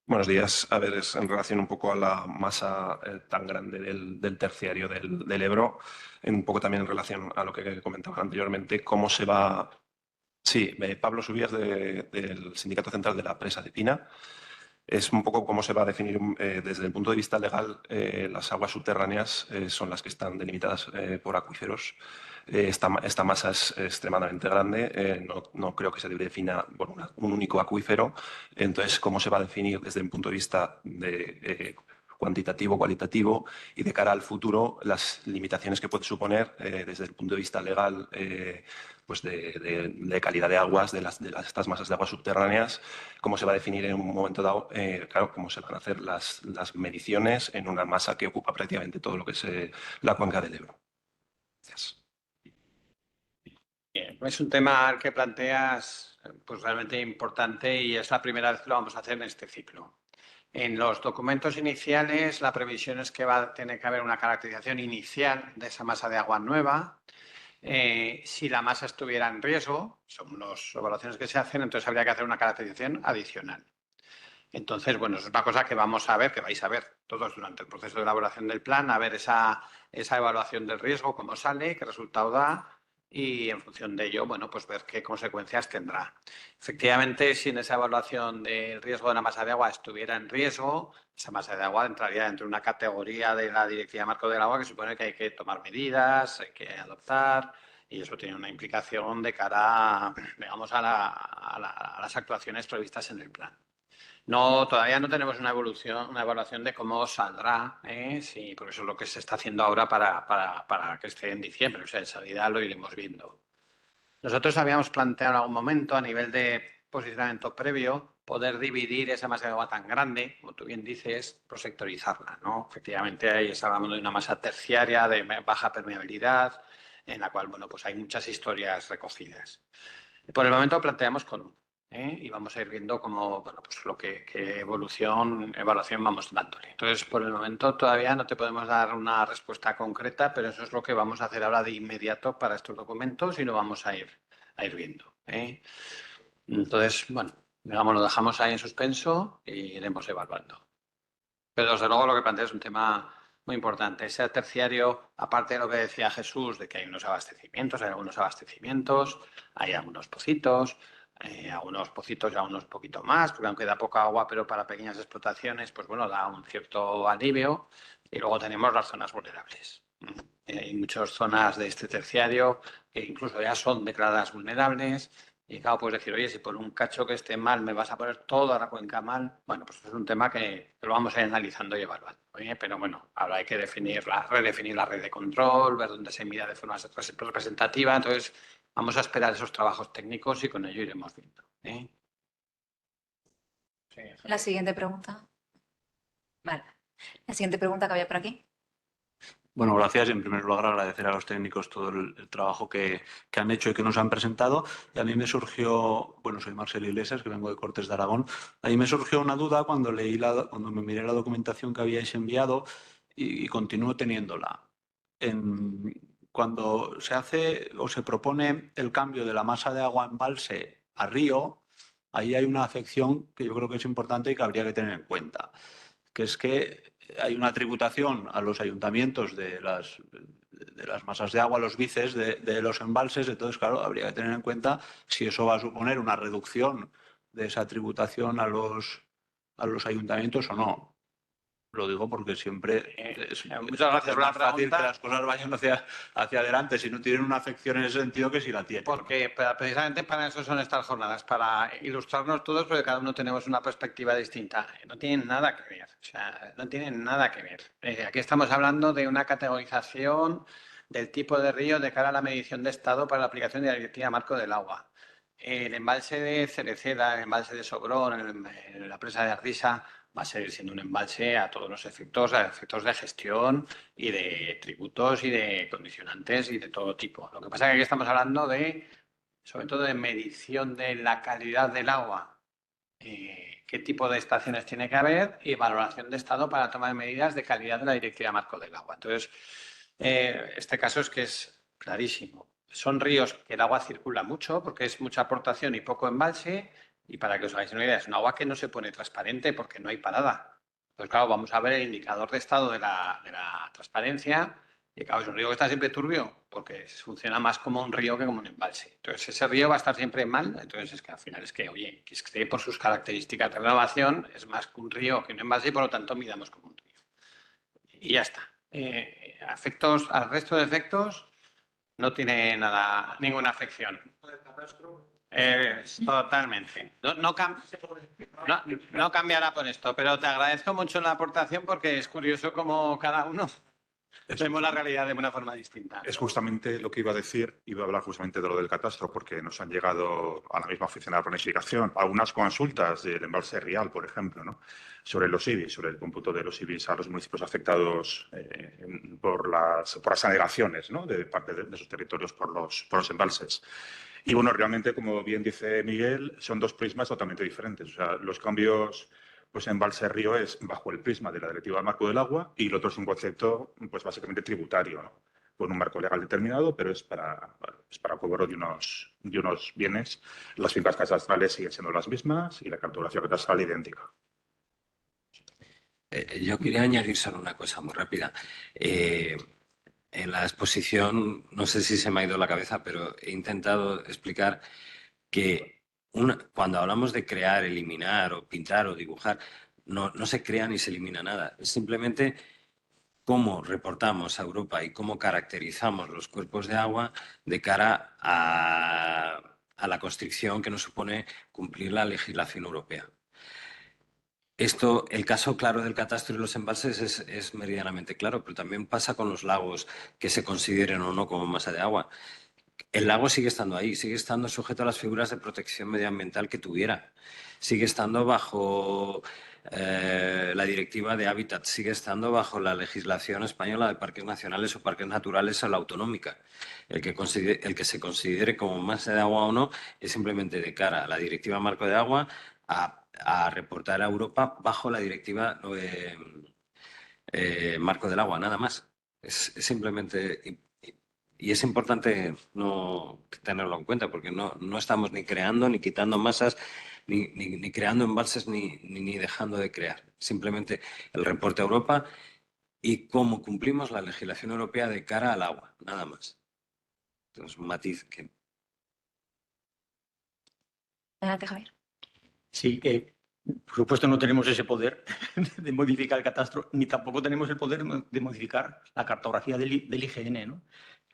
[SPEAKER 8] Buenos días. A ver, es en relación un poco a la masa tan grande del terciario del Ebro, un poco también en relación a lo que comentaba anteriormente, cómo se va... Sí, Pablo Subías del Sindicato Central de la Presa de Pina. Es un poco cómo se va a definir desde el punto de vista legal. Las aguas subterráneas son las que están delimitadas por acuíferos. Esta masa es extremadamente grande, no creo que se defina por un único acuífero. Entonces, ¿cómo se va a definir desde un punto de vista cuantitativo, cualitativo y de cara al futuro las limitaciones que puede suponer desde el punto de vista legal pues de calidad de aguas de estas masas de aguas subterráneas? ¿Cómo se va a definir en un momento dado? Claro, cómo se van a hacer las mediciones en una masa que ocupa prácticamente todo lo que es la cuenca del Ebro. Gracias.
[SPEAKER 7] Es un tema que planteas pues realmente importante y es la primera vez que lo vamos a hacer en este ciclo. En los documentos iniciales la previsión es que va a tener que haber una caracterización inicial de esa masa de agua nueva Si la masa estuviera en riesgo, son las evaluaciones que se hacen, entonces habría que hacer una caracterización adicional. Entonces, bueno, es una cosa que vamos a ver, que vais a ver todos durante el proceso de elaboración del plan, a ver esa evaluación del riesgo, cómo sale, qué resultado da y en función de ello, bueno, pues ver qué consecuencias tendrá. Efectivamente, si en esa evaluación del riesgo de la masa de agua estuviera en riesgo, esa masa de agua entraría dentro de una categoría de la Directiva Marco del Agua que supone que hay que tomar medidas, hay que adoptar y eso tiene una implicación de cara, digamos, a las actuaciones previstas en el plan. No, todavía no tenemos una evaluación de cómo saldrá, sí, porque eso es lo que se está haciendo ahora para que esté en diciembre. O sea, en salida lo iremos viendo. Nosotros habíamos planteado en algún momento, a nivel de posicionamiento previo, poder dividir esa masa de agua tan grande, como tú bien dices, prosectorizarla, ¿no? Efectivamente, ahí estábamos de una masa terciaria de baja permeabilidad, en la cual, bueno, pues hay muchas historias recogidas. Por el momento planteamos con uno. Y vamos a ir viendo cómo, bueno, pues qué evaluación vamos dándole. Entonces, por el momento todavía no te podemos dar una respuesta concreta, pero eso es lo que vamos a hacer ahora de inmediato para estos documentos y lo vamos a ir viendo. Entonces, bueno, digamos, lo dejamos ahí en suspenso y iremos evaluando. Pero desde luego lo que plantea es un tema muy importante. Ese terciario, aparte de lo que decía Jesús, de que hay unos abastecimientos, hay algunos abastecimientos, hay algunos pocitos y algunos poquito más, porque aunque da poca agua, pero para pequeñas explotaciones, pues bueno, da un cierto alivio. Y luego tenemos las zonas vulnerables. Hay muchas zonas de este terciario que incluso ya son declaradas vulnerables. Y claro, puedes decir, oye, si por un cacho que esté mal me vas a poner toda la cuenca mal, bueno, pues es un tema que lo vamos a ir analizando y evaluando. Pero bueno, ahora hay que redefinir la red de control, ver dónde se mida de forma representativa. Entonces, vamos a esperar esos trabajos técnicos y con ello iremos viendo. Sí,
[SPEAKER 1] La siguiente pregunta. Vale. La siguiente pregunta que había por aquí.
[SPEAKER 9] Bueno, gracias. En primer lugar, agradecer a los técnicos todo el trabajo que han hecho y que nos han presentado. Y a mí me surgió, bueno, soy Marcelo Iglesias, que vengo de Cortes de Aragón. A mí me surgió una duda cuando me miré la documentación que habíais enviado y continúo teniéndola. Cuando se hace o se propone el cambio de la masa de agua embalse a río, ahí hay una afección que yo creo que es importante y que habría que tener en cuenta, que es que hay una tributación a los ayuntamientos de las masas de agua, los bices de los embalses. Entonces, claro, habría que tener en cuenta si eso va a suponer una reducción de esa tributación a los ayuntamientos o no. Lo digo porque siempre
[SPEAKER 7] muchas gracias por la
[SPEAKER 9] más fácil
[SPEAKER 7] pregunta.
[SPEAKER 9] que las cosas vayan hacia adelante si no tienen una afección en ese sentido que si la tienen.
[SPEAKER 7] Porque precisamente para eso son estas jornadas, para ilustrarnos todos, porque cada uno tenemos una perspectiva distinta. No tienen nada que ver, o sea, no tienen nada que ver. Aquí estamos hablando de una categorización del tipo de río de cara a la medición de estado para la aplicación de la Directiva Marco del Agua. El embalse de Cereceda, el embalse de Sobrón, la presa de Ardisa, va a seguir siendo un embalse a todos los efectos, a efectos de gestión y de tributos y de condicionantes y de todo tipo. Lo que pasa es que aquí estamos hablando sobre todo de medición de la calidad del agua, qué tipo de estaciones tiene que haber y valoración de estado para tomar medidas de calidad de la Directiva Marco del Agua. Entonces, este caso es que es clarísimo. Son ríos que el agua circula mucho porque es mucha aportación y poco embalse. Y para que os hagáis una idea, es un agua que no se pone transparente porque no hay parada. Pues claro, vamos a ver el indicador de estado de la transparencia. Y claro, es un río que está siempre turbio porque funciona más como un río que como un embalse. Entonces, ese río va a estar siempre mal. Entonces, es que al final oye, que es que por sus características de renovación es más que un río que un embalse y por lo tanto midamos como un río. Y ya está. Al resto de efectos no tiene ninguna afección. Totalmente. No cambiará por esto, pero te agradezco mucho la aportación porque es curioso cómo cada uno vemos la realidad de una forma distinta.
[SPEAKER 3] Es justamente lo que iba a decir, iba a hablar justamente de lo del catastro, porque nos han llegado a la misma oficina de planificación algunas consultas del embalse Rial, por ejemplo, ¿no? Sobre los IBIs, sobre el cómputo de los IBIs a los municipios afectados por las anegaciones, ¿no? De parte de esos territorios por los embalses. Y bueno, realmente, como bien dice Miguel, son dos prismas totalmente diferentes. O sea, los cambios pues embalse río es bajo el prisma de la Directiva Marco del Agua y el otro es un concepto pues básicamente tributario, ¿no? con un marco legal determinado, pero es para cobro de unos bienes. Las fincas catastrales siguen siendo las mismas y la cartografía catastral idéntica.
[SPEAKER 5] Yo quería añadir solo una cosa muy rápida. En la exposición, no sé si se me ha ido la cabeza, pero he intentado explicar que cuando hablamos de crear, eliminar o pintar o dibujar, no se crea ni se elimina nada. Es simplemente cómo reportamos a Europa y cómo caracterizamos los cuerpos de agua de cara a la constricción que nos supone cumplir la legislación europea. Esto, el caso claro del catastro y los embalses es meridianamente claro, pero también pasa con los lagos que se consideren o no como masa de agua. El lago sigue estando ahí, sigue estando sujeto a las figuras de protección medioambiental que tuviera, sigue estando bajo la directiva de hábitat, sigue estando bajo la legislación española de parques nacionales o parques naturales o la autonómica. El que se considere como masa de agua o no es simplemente de cara a la directiva marco de agua a reportar a Europa bajo la directiva marco del agua, nada más. Es simplemente... Y es importante no tenerlo en cuenta porque no estamos ni creando ni quitando masas, ni creando embalses, ni dejando de crear. Simplemente el reporte a Europa y cómo cumplimos la legislación europea de cara al agua, nada más. Entonces, un matiz que...
[SPEAKER 1] Adelante, Javier.
[SPEAKER 10] Sí, por supuesto no tenemos ese poder de modificar el catastro, ni tampoco tenemos el poder de modificar la cartografía del IGN, ¿no?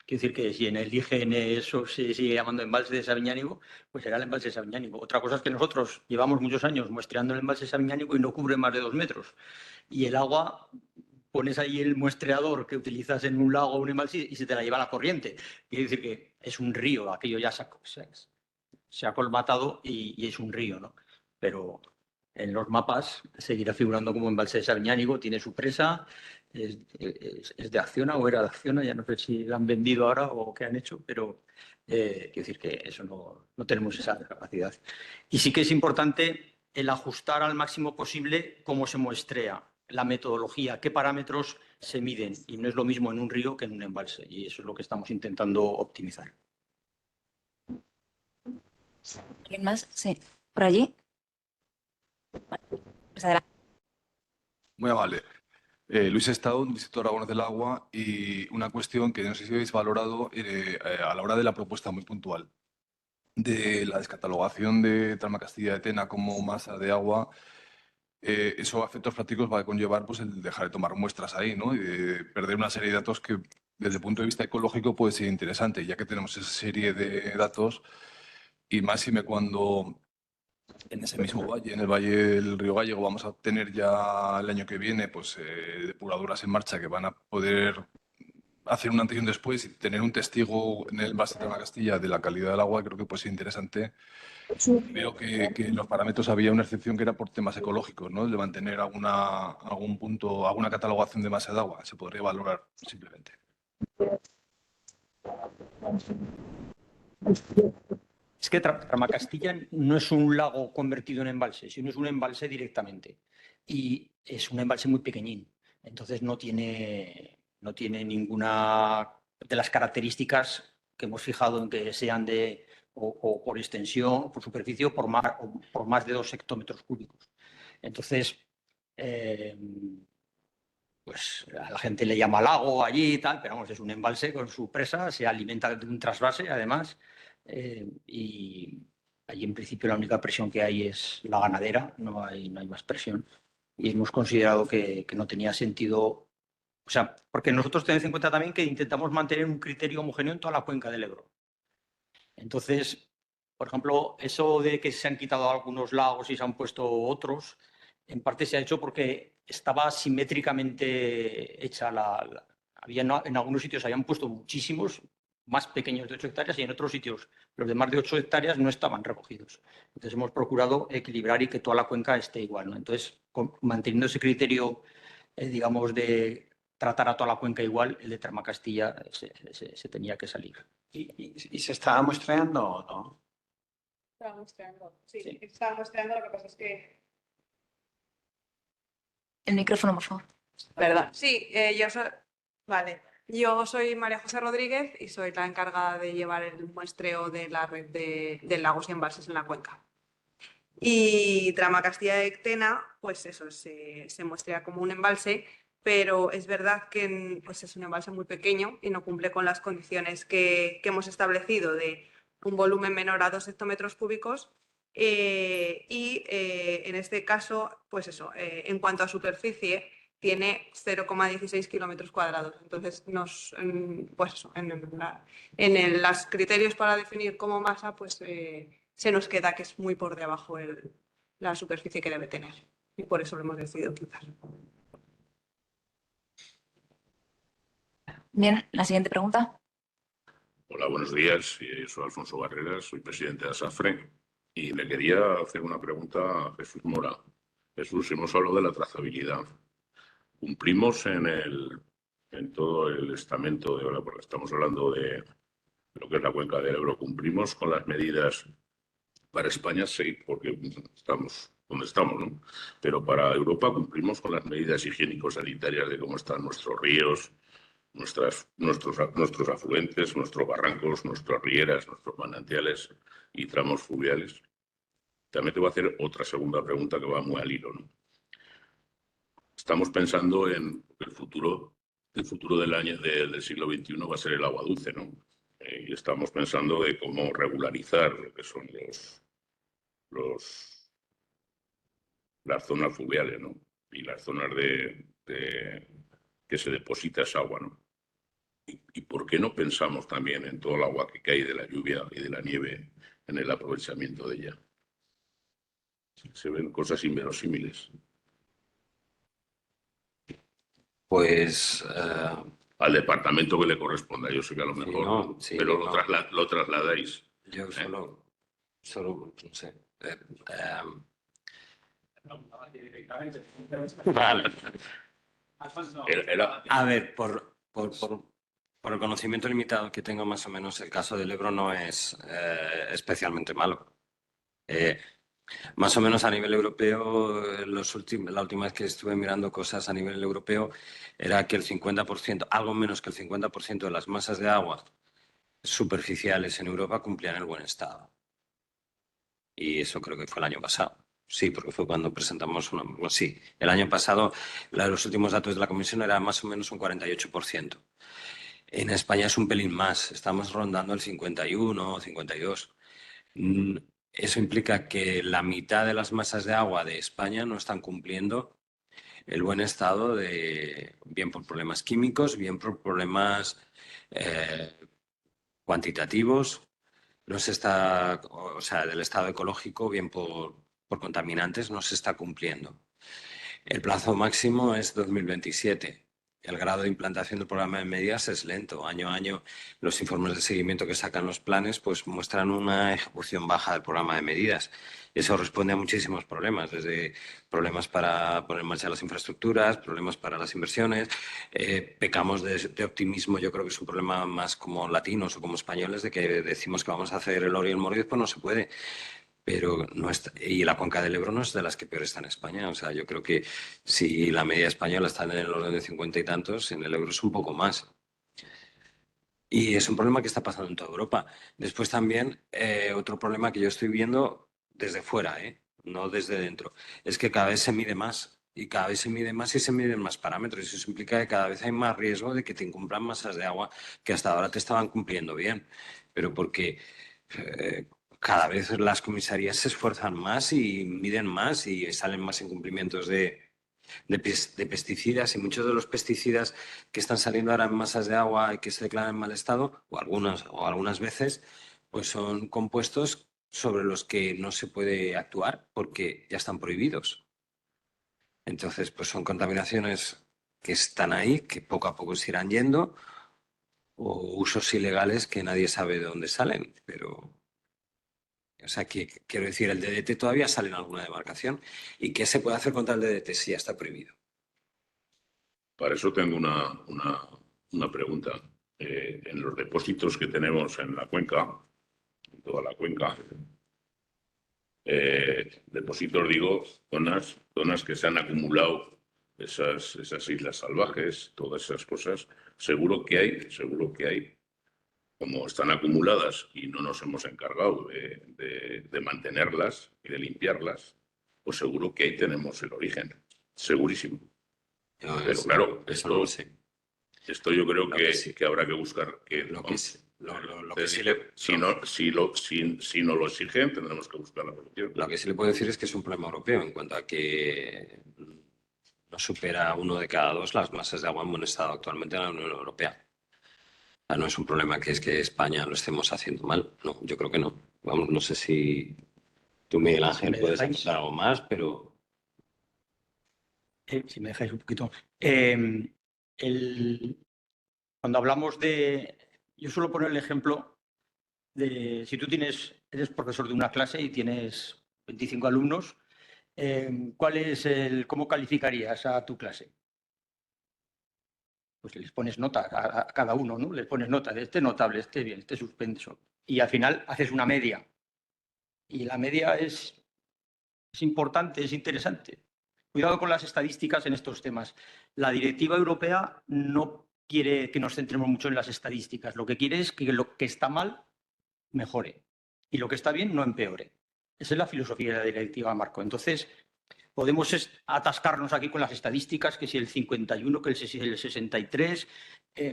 [SPEAKER 10] Quiero decir que si en el IGN eso se sigue llamando embalse de Sabiñánigo, pues será el embalse de Sabiñánigo. Otra cosa es que nosotros llevamos muchos años muestreando el embalse de Sabiñánigo y no cubre más de 2 metros. Y el agua, pones ahí el muestreador que utilizas en un lago o un embalse y se te la lleva la corriente. Quiere decir que es un río, aquello ya se ha colmatado y es un río, ¿no? Pero en los mapas seguirá figurando como embalse de Sabiñánigo, tiene su presa, es de Acciona o era de Acciona, ya no sé si la han vendido ahora o qué han hecho, pero quiero decir que eso no tenemos esa capacidad. Y sí que es importante el ajustar al máximo posible cómo se muestrea la metodología, qué parámetros se miden, y no es lo mismo en un río que en un embalse, y eso es lo que estamos intentando optimizar.
[SPEAKER 1] ¿Alguien más? Sí, por allí. Pues adelante.
[SPEAKER 11] Muy amable. Luis Estado, Distrito de Aragones del Agua, y una cuestión que no sé si habéis valorado a la hora de la propuesta muy puntual de la descatalogación de Trama Castilla de Tena como masa de agua. Eso a efectos prácticos va a conllevar pues, el dejar de tomar muestras ahí, ¿no? Y de perder una serie de datos que desde el punto de vista ecológico puede ser interesante, ya que tenemos esa serie de datos, y máxime cuando en ese mismo valle, en el Valle del Río Gallego, vamos a tener ya el año que viene pues, depuradoras en marcha que van a poder hacer un antes y un después y tener un testigo en el embalse de Trama Castilla de la calidad del agua. Creo que puede ser interesante. Veo que en los parámetros había una excepción que era por temas ecológicos, ¿no? De mantener algún punto, alguna catalogación de masa de agua. Se podría valorar simplemente.
[SPEAKER 10] Es que Tramacastilla no es un lago convertido en embalse, sino es un embalse directamente. Y es un embalse muy pequeñín. Entonces no tiene ninguna de las características que hemos fijado en que sean o por extensión, por superficie o por más de 2 hectómetros cúbicos. Entonces, pues a la gente le llama lago allí y tal, pero vamos, es un embalse con su presa, se alimenta de un trasvase además. Y allí en principio la única presión que hay es la ganadera, no hay más presión. Y hemos considerado que no tenía sentido, o sea, porque nosotros tenemos en cuenta también que intentamos mantener un criterio homogéneo en toda la cuenca del Ebro. Entonces, por ejemplo, eso de que se han quitado algunos lagos y se han puesto otros, en parte se ha hecho porque estaba simétricamente hecha en algunos sitios habían puesto muchísimos más pequeños de 8 hectáreas y en otros sitios los de más de 8 hectáreas no estaban recogidos. Entonces hemos procurado equilibrar y que toda la cuenca esté igual, ¿no? Entonces, manteniendo ese criterio, digamos, de tratar a toda la cuenca igual, el de Tramacastilla se tenía que salir.
[SPEAKER 7] ¿Y se estaba muestreando o no?
[SPEAKER 12] Estaba muestreando, sí, estaba muestreando, lo que pasa es que...
[SPEAKER 1] El micrófono, por favor.
[SPEAKER 12] ¿Verdad? Sí, vale. Yo soy María José Rodríguez y soy la encargada de llevar el muestreo de la red de lagos y embalses en la cuenca. Y Trama Castilla-Ectena, pues eso, se muestrea como un embalse, pero es verdad que pues es un embalse muy pequeño y no cumple con las condiciones que hemos establecido de un volumen menor a 2 hectómetros cúbicos. En este caso, pues eso, en cuanto a superficie, tiene 0,16 kilómetros cuadrados. Entonces, pues eso, en los criterios para definir como masa, pues se nos queda que es muy por debajo la superficie que debe tener. Y por eso lo hemos decidido quitar.
[SPEAKER 1] Bien, la siguiente pregunta.
[SPEAKER 13] Hola, buenos días. Soy Alfonso Barreras, soy presidente de ASAFRE y le quería hacer una pregunta a Jesús Mora. Jesús, hemos hablado de la trazabilidad. ¿Cumplimos en todo el estamento de ahora, porque estamos hablando de lo que es la cuenca del Ebro, cumplimos con las medidas para España? Sí, porque estamos donde estamos, ¿no? Pero para Europa cumplimos con las medidas higiénico-sanitarias de cómo están nuestros ríos, nuestros afluentes, nuestros barrancos, nuestras rieras, nuestros manantiales y tramos fluviales. También te voy a hacer otra segunda pregunta que va muy al hilo, ¿no? Estamos pensando en el futuro del siglo XXI va a ser el agua dulce, ¿no? Y estamos pensando de cómo regularizar lo que son las zonas fluviales, ¿no? Y las zonas que se deposita esa agua, ¿no? ¿Y por qué no pensamos también en todo el agua que cae de la lluvia y de la nieve en el aprovechamiento de ella? Se ven cosas inverosímiles.
[SPEAKER 5] Pues
[SPEAKER 13] al departamento que le corresponda, yo sé que a lo mejor,
[SPEAKER 5] no, sí,
[SPEAKER 13] pero
[SPEAKER 5] no.
[SPEAKER 13] lo trasladáis.
[SPEAKER 5] Yo solo, no sé. Vale. A ver, por el conocimiento limitado que tengo, más o menos, el caso del Ebro no es especialmente malo. Más o menos a nivel europeo, la última vez que estuve mirando cosas a nivel europeo, era que el 50%, algo menos que el 50% de las masas de agua superficiales en Europa cumplían el buen estado. Y eso creo que fue el año pasado. Sí, porque fue cuando presentamos sí, el año pasado los últimos datos de la Comisión eran más o menos un 48%. En España es un pelín más, estamos rondando el 51 o 52%. Eso implica que la mitad de las masas de agua de España no están cumpliendo el buen estado bien por problemas químicos, bien por problemas cuantitativos, no se está, o sea, del estado ecológico, bien por contaminantes, no se está cumpliendo. El plazo máximo es 2027. El grado de implantación del programa de medidas es lento. Año a año, los informes de seguimiento que sacan los planes pues muestran una ejecución baja del programa de medidas. Eso responde a muchísimos problemas, desde problemas para poner en marcha las infraestructuras, problemas para las inversiones. Pecamos de optimismo, yo creo que es un problema más como latinos o como españoles, de que decimos que vamos a hacer el oro y el moro y después no se puede. Pero no está, y la cuenca del Ebro no es de las que peor está en España. O sea, yo creo que si la media española está en el orden de 50 y tantos, en el Ebro es un poco más. Y es un problema que está pasando en toda Europa. Después también, otro problema que yo estoy viendo desde fuera, no desde dentro, es que cada vez se mide más. Y cada vez se mide más y se miden más parámetros. Y eso implica que cada vez hay más riesgo de que te incumplan masas de agua que hasta ahora te estaban cumpliendo bien. Pero porque cada vez las comisarías se esfuerzan más y miden más y salen más incumplimientos de pesticidas, y muchos de los pesticidas que están saliendo ahora en masas de agua y que se declaran en mal estado, o algunas veces, pues son compuestos sobre los que no se puede actuar porque ya están prohibidos. Entonces, pues son contaminaciones que están ahí, que poco a poco se irán yendo, o usos ilegales que nadie sabe de dónde salen, pero... O sea, que quiero decir, el DDT todavía sale en alguna demarcación. ¿Y qué se puede hacer contra el DDT si ya está prohibido?
[SPEAKER 13] Para eso tengo una pregunta. En los depósitos que tenemos en la cuenca, en toda la cuenca, depósitos, digo, zonas que se han acumulado esas islas salvajes, todas esas cosas, seguro que hay, como están acumuladas y no nos hemos encargado de mantenerlas y de limpiarlas, pues seguro que ahí tenemos el origen, segurísimo. Pero claro,
[SPEAKER 5] eso no lo sé.
[SPEAKER 13] esto yo creo
[SPEAKER 5] Lo que sí.
[SPEAKER 13] que habrá que buscar que
[SPEAKER 5] Lo que sí
[SPEAKER 13] si no lo exigen, tendremos que buscar la solución.
[SPEAKER 5] Lo que sí le puedo decir es que es un problema europeo en cuanto a que no supera 1 de cada 2 las masas de agua en buen estado actualmente en la Unión Europea. O sea, no es un problema que es que España lo estemos haciendo mal. No, yo creo que no. Vamos, no sé si tú, Miguel Ángel, puedes aportar algo más, pero...
[SPEAKER 10] Si me dejáis un poquito. Cuando hablamos de... Yo suelo poner el ejemplo de si tú eres profesor de una clase y tienes 25 alumnos, ¿cómo calificarías a tu clase? Pues les pones nota a cada uno, ¿no? Les pones nota de este notable, este bien, este suspenso. Y al final haces una media. Y la media es importante, es interesante. Cuidado con las estadísticas en estos temas. La directiva europea no quiere que nos centremos mucho en las estadísticas. Lo que quiere es que lo que está mal mejore y lo que está bien no empeore. Esa es la filosofía de la directiva marco. Entonces, podemos atascarnos aquí con las estadísticas, que si el 51, que el 63.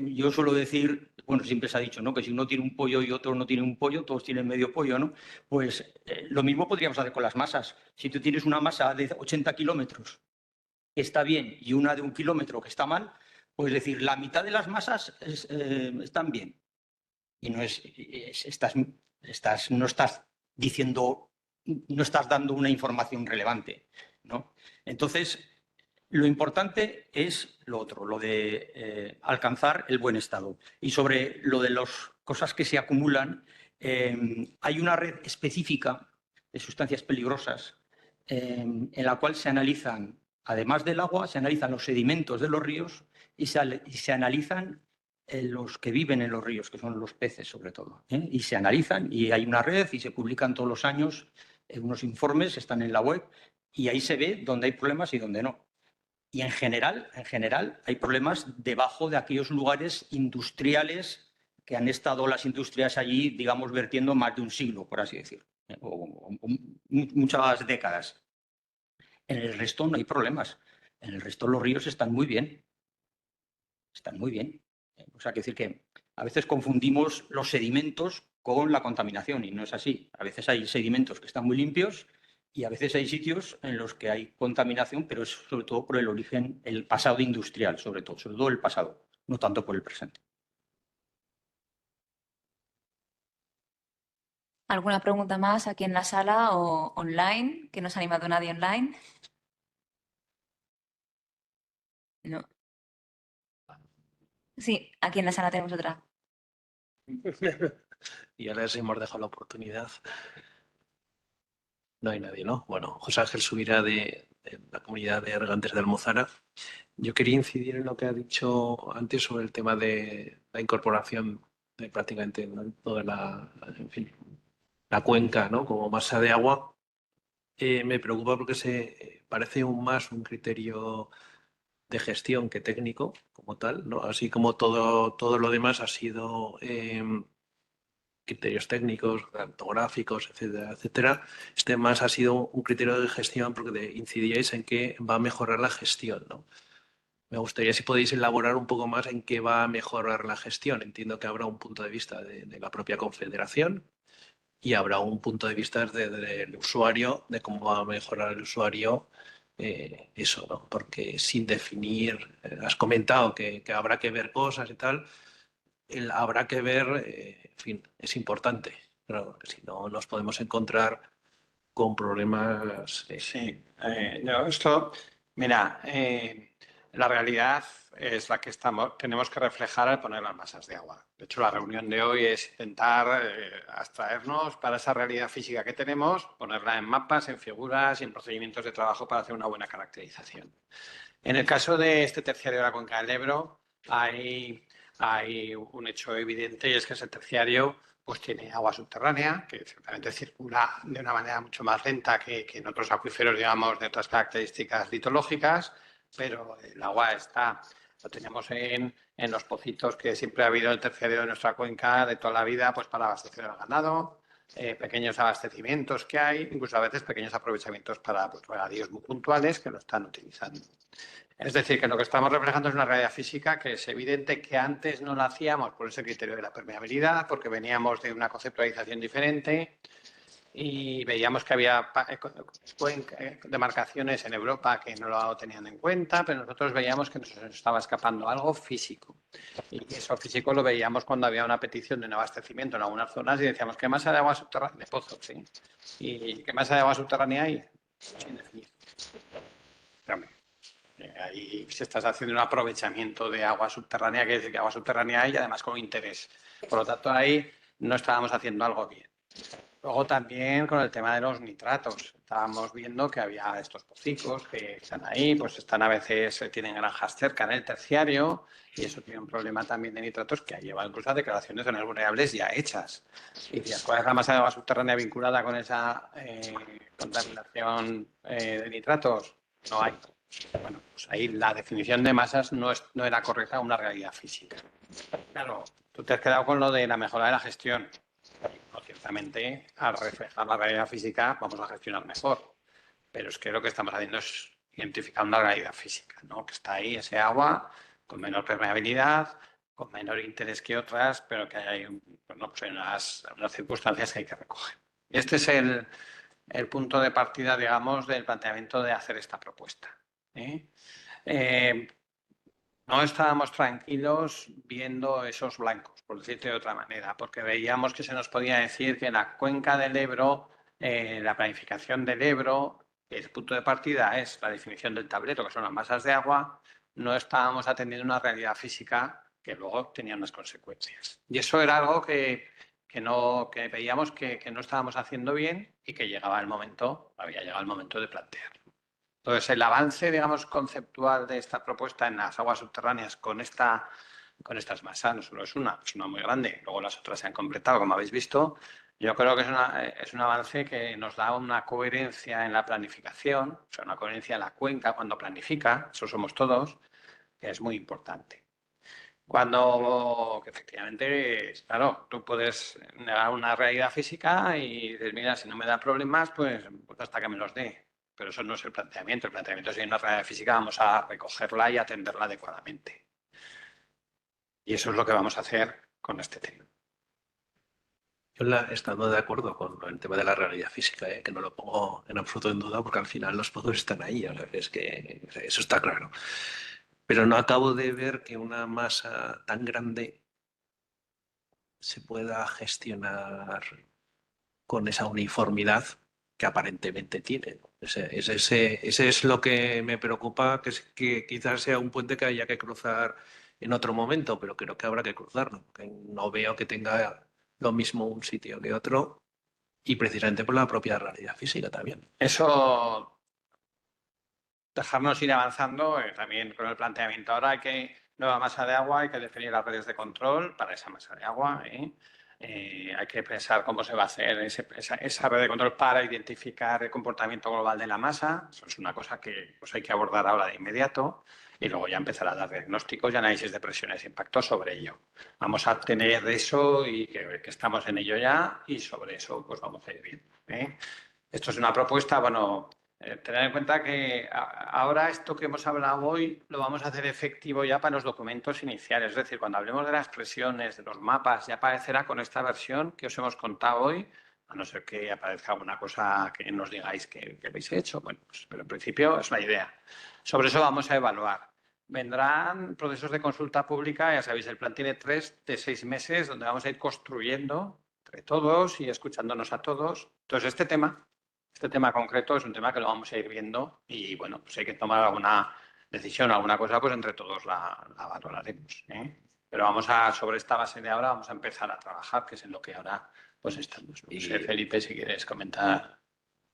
[SPEAKER 10] Yo suelo decir, bueno, siempre se ha dicho, ¿no?, que si uno tiene un pollo y otro no tiene un pollo, todos tienen medio pollo, ¿no? Pues lo mismo podríamos hacer con las masas. Si tú tienes una masa de 80 kilómetros que está bien y una de 1 kilómetro que está mal, pues decir, la mitad de las masas están bien. Y no no estás dando una información relevante, ¿no? Entonces, lo importante es lo otro, lo de alcanzar el buen estado. Y sobre lo de las cosas que se acumulan, hay una red específica de sustancias peligrosas en la cual se analizan, además del agua, se analizan los sedimentos de los ríos y se analizan los que viven en los ríos, que son los peces sobre todo. Y se analizan y hay una red y se publican todos los años unos informes, están en la web y ahí se ve dónde hay problemas y dónde no. Y en general hay problemas debajo de aquellos lugares industriales que han estado las industrias allí, digamos, vertiendo más de un siglo, por así decir, o muchas décadas. En el resto no hay problemas. En el resto los ríos están muy bien. Están muy bien. O sea, quiero decir que a veces confundimos los sedimentos con la contaminación y no es así. A veces hay sedimentos que están muy limpios y a veces hay sitios en los que hay contaminación, pero es sobre todo por el origen, el pasado industrial, sobre todo el pasado, no tanto por el presente.
[SPEAKER 1] ¿Alguna pregunta más aquí en la sala o online? ¿Que no se ha animado nadie online? No. Sí, aquí en la sala tenemos otra.
[SPEAKER 14] Y ahora les hemos dejado la oportunidad. No hay nadie, ¿no? Bueno, José Ángel Subirá de la comunidad de regantes de Almozara. Yo quería incidir en lo que ha dicho antes sobre el tema de la incorporación de prácticamente toda la cuenca, ¿no?, como masa de agua. Me preocupa porque se parece más un criterio de gestión que técnico como tal, ¿no? Así como todo lo demás ha sido criterios técnicos, cartográficos, etcétera, etcétera. Este más ha sido un criterio de gestión porque incidíais en que va a mejorar la gestión, ¿no? Me gustaría si podéis elaborar un poco más en qué va a mejorar la gestión. Entiendo que habrá un punto de vista de la propia Confederación y habrá un punto de vista del usuario, de cómo va a mejorar el usuario eso, ¿no? Porque sin definir, has comentado que habrá que ver cosas y tal, habrá que ver, en fin, es importante, pero si no nos podemos encontrar con problemas.
[SPEAKER 7] Sí, mira, la realidad es la que tenemos que reflejar al poner las masas de agua. De hecho, la reunión de hoy es intentar abstraernos para esa realidad física que tenemos, ponerla en mapas, en figuras y en procedimientos de trabajo para hacer una buena caracterización. En el caso de este terciario de la cuenca del Ebro, hay un hecho evidente y es que ese terciario pues tiene agua subterránea que ciertamente circula de una manera mucho más lenta que en otros acuíferos, digamos, de otras características litológicas. pero el agua está. Lo tenemos en los pocitos que siempre ha habido en el terciario de nuestra cuenca de toda la vida, pues para abastecer al ganado, pequeños abastecimientos que hay, incluso a veces pequeños aprovechamientos para pues, regadíos muy puntuales que lo están utilizando. Es decir, que lo que estamos reflejando es una realidad física que es evidente que antes no la hacíamos por ese criterio de la permeabilidad, porque veníamos de una conceptualización diferente y veíamos que había demarcaciones en Europa que no lo tenían en cuenta, pero nosotros veíamos que nos estaba escapando algo físico. Y eso físico lo veíamos cuando había una petición de un abastecimiento en algunas zonas y decíamos, ¿qué masa de agua subterránea? De pozos, sí. ¿Y qué masa de agua subterránea hay? Sin definir. Ahí se estás haciendo un aprovechamiento de agua subterránea, que decir que agua subterránea hay y además con interés. Por lo tanto, ahí no estábamos haciendo algo bien. Luego también con el tema de los nitratos. Estábamos viendo que había estos pocicos que están ahí, pues están a veces, tienen granjas cerca en el terciario y eso tiene un problema también de nitratos que ha llevado incluso a declaraciones de zonas vulnerables ya hechas. Y decías, ¿cuál es la masa de agua subterránea vinculada con esa contaminación de nitratos? No hay. Bueno, pues ahí la definición de masas no era correcta a una realidad física. Claro, tú te has quedado con lo de la mejora de la gestión. No, ciertamente, al reflejar la realidad física, vamos a gestionar mejor. Pero es que lo que estamos haciendo es identificar una realidad física, ¿no? Que está ahí ese agua con menor permeabilidad, con menor interés que otras, pero que hay pues unas circunstancias que hay que recoger. Este es el punto de partida, digamos, del planteamiento de hacer esta propuesta. No estábamos tranquilos viendo esos blancos, por decirte de otra manera, porque veíamos que se nos podía decir que la cuenca del Ebro, la planificación del Ebro, el punto de partida es la definición del tablero, que son las masas de agua, no estábamos atendiendo una realidad física que luego tenía unas consecuencias. Y eso era algo que veíamos que no estábamos haciendo bien y que había llegado el momento de plantear. Entonces, el avance, digamos, conceptual de esta propuesta en las aguas subterráneas con estas masas no solo es una muy grande, luego las otras se han completado, como habéis visto. Yo creo que es un avance que nos da una coherencia en la planificación, o sea, una coherencia en la cuenca cuando planifica, eso somos todos, que es muy importante. Cuando efectivamente, claro, tú puedes negar una realidad física y dices, mira, si no me da problemas, pues hasta que me los dé. Pero eso no es el planteamiento. El planteamiento es que en una realidad física vamos a recogerla y atenderla adecuadamente. Y eso es lo que vamos a hacer con este tema.
[SPEAKER 14] Yo estando de acuerdo con el tema de la realidad física, que no lo pongo en absoluto en duda, porque al final los pozos están ahí, o sea, es que eso está claro. Pero no acabo de ver que una masa tan grande se pueda gestionar con esa uniformidad que aparentemente tiene. Ese es lo que me preocupa, que quizás sea un puente que haya que cruzar en otro momento, pero creo que habrá que cruzarlo. No veo que tenga lo mismo un sitio que otro y precisamente por la propia realidad física también.
[SPEAKER 7] Eso, dejarnos ir avanzando también con el planteamiento. Ahora hay que nueva masa de agua, hay que definir las redes de control para esa masa de agua. Hay que pensar cómo se va a hacer esa red de control para identificar el comportamiento global de la masa. Eso es una cosa que pues, hay que abordar ahora de inmediato y luego ya empezar a dar diagnósticos y análisis de presiones e impactos sobre ello. Vamos a tener eso y que estamos en ello ya y sobre eso pues vamos a ir viendo. Esto es una propuesta, bueno, tener en cuenta que ahora esto que hemos hablado hoy lo vamos a hacer efectivo ya para los documentos iniciales. Es decir, cuando hablemos de las presiones, de los mapas, ya aparecerá con esta versión que os hemos contado hoy, a no ser que aparezca alguna cosa que nos digáis que habéis hecho. Bueno, pues, pero en principio es la idea. Sobre eso vamos a evaluar. Vendrán procesos de consulta pública, ya sabéis, el plan tiene 3 de 6 meses donde vamos a ir construyendo entre todos y escuchándonos a todos. Entonces, este tema concreto es un tema que lo vamos a ir viendo y, bueno, pues hay que tomar alguna decisión, alguna cosa, pues entre todos la valoraremos. Pero sobre esta base de ahora vamos a empezar a trabajar, que es en lo que ahora pues estamos. No sé, Felipe, si quieres comentar,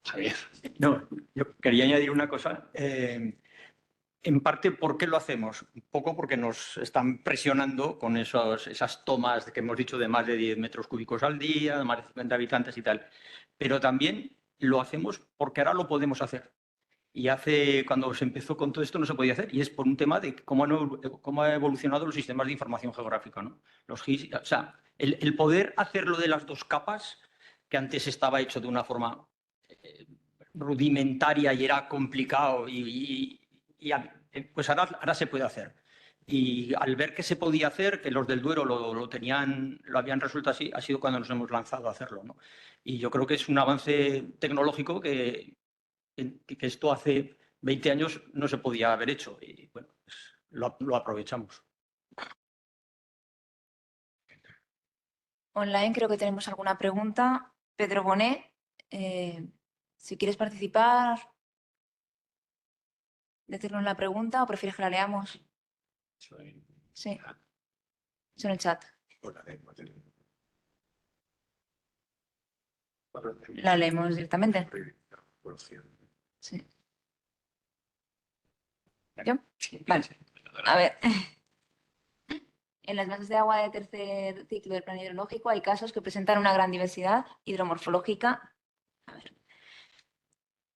[SPEAKER 7] Javier.
[SPEAKER 10] No, yo quería añadir una cosa. En parte, ¿por qué lo hacemos? Un poco porque nos están presionando con esas tomas que hemos dicho de más de 10 metros cúbicos al día, de más de 50 habitantes y tal. Pero también lo hacemos porque ahora lo podemos hacer. Y cuando se empezó con todo esto no se podía hacer, y es por un tema de cómo ha evolucionado los sistemas de información geográfica, ¿no? Los GIS, o sea, el poder hacerlo de las dos capas, que antes estaba hecho de una forma rudimentaria y era complicado, pues ahora se puede hacer. Y al ver que se podía hacer, que los del Duero lo habían resuelto así, ha sido cuando nos hemos lanzado a hacerlo, ¿no? Y yo creo que es un avance tecnológico que esto hace 20 años no se podía haber hecho, y bueno, pues lo aprovechamos.
[SPEAKER 1] Online creo que tenemos alguna pregunta. Pedro Bonet, si quieres participar, decirnos la pregunta o prefieres que la leamos. Sí, es en el chat. La leemos directamente. Sí. ¿Yo? Vale. A ver. En las masas de agua de tercer ciclo del plan hidrológico hay casos que presentan una gran diversidad hidromorfológica. A ver.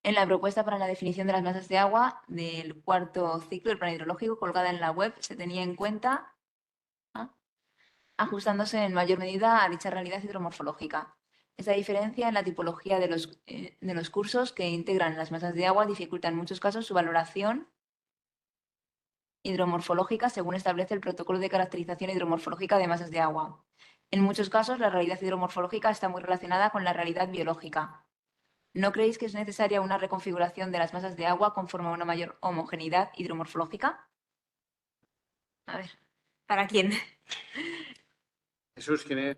[SPEAKER 1] En la propuesta para la definición de las masas de agua del cuarto ciclo del plan hidrológico colgada en la web se tenía en cuenta, ajustándose en mayor medida a dicha realidad hidromorfológica. Esa diferencia en la tipología de los cursos que integran las masas de agua dificulta en muchos casos su valoración hidromorfológica según establece el protocolo de caracterización hidromorfológica de masas de agua. En muchos casos, la realidad hidromorfológica está muy relacionada con la realidad biológica. ¿No creéis que es necesaria una reconfiguración de las masas de agua conforme a una mayor homogeneidad hidromorfológica? A ver, ¿para quién?
[SPEAKER 7] Jesús, ¿quién es?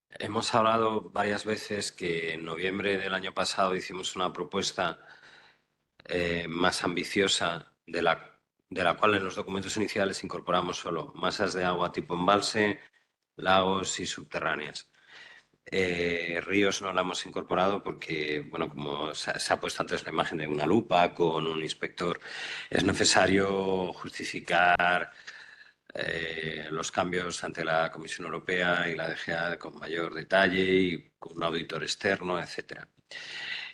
[SPEAKER 5] Hemos hablado varias veces que en noviembre del año pasado hicimos una propuesta más ambiciosa de la cual en los documentos iniciales incorporamos solo masas de agua tipo embalse, lagos y subterráneas. Ríos no la hemos incorporado porque, bueno, como se ha puesto antes la imagen de una lupa con un inspector, es necesario justificar los cambios ante la Comisión Europea y la DGA con mayor detalle y con un auditor externo, etcétera.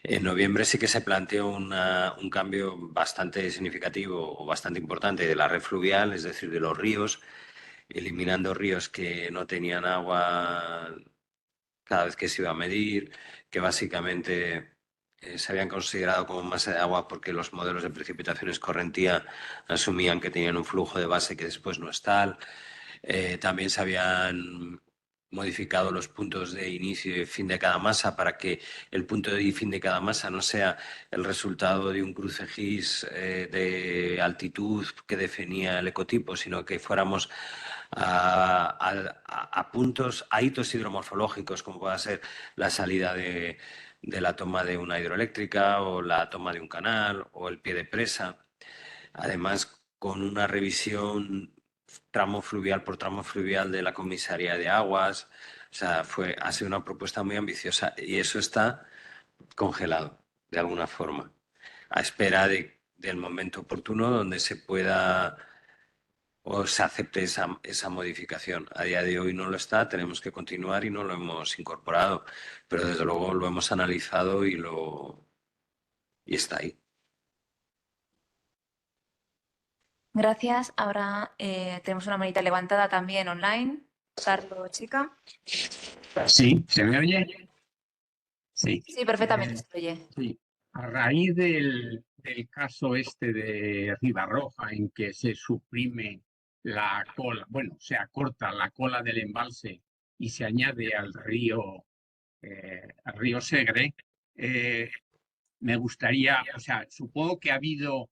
[SPEAKER 5] En noviembre sí que se planteó un cambio bastante significativo o bastante importante de la red fluvial, es decir, de los ríos, eliminando ríos que no tenían agua cada vez que se iba a medir, que básicamente se habían considerado como masa de agua porque los modelos de precipitaciones correntía asumían que tenían un flujo de base que después no es tal. También se habían modificado los puntos de inicio y fin de cada masa para que el punto de fin de cada masa no sea el resultado de un cruce GIS de altitud que definía el ecotipo, sino que fuéramos a puntos, a hitos hidromorfológicos, como pueda ser la salida de la toma de una hidroeléctrica o la toma de un canal o el pie de presa. Además, con una revisión tramo fluvial por tramo fluvial de la Comisaría de Aguas. O sea, ha sido una propuesta muy ambiciosa y eso está congelado de alguna forma, a espera del momento oportuno donde se pueda o se acepte esa modificación. A día de hoy no lo está, tenemos que continuar y no lo hemos incorporado, pero desde luego lo hemos analizado y está ahí.
[SPEAKER 1] Gracias. Ahora tenemos una manita levantada también online. Carlos, chica.
[SPEAKER 15] Sí, ¿se me oye? Sí.
[SPEAKER 1] Sí, perfectamente se oye.
[SPEAKER 15] Sí. A raíz del caso este de Ribarroja, en que se suprime la cola, bueno, se acorta la cola del embalse y se añade al río Segre, me gustaría, o sea, supongo que ha habido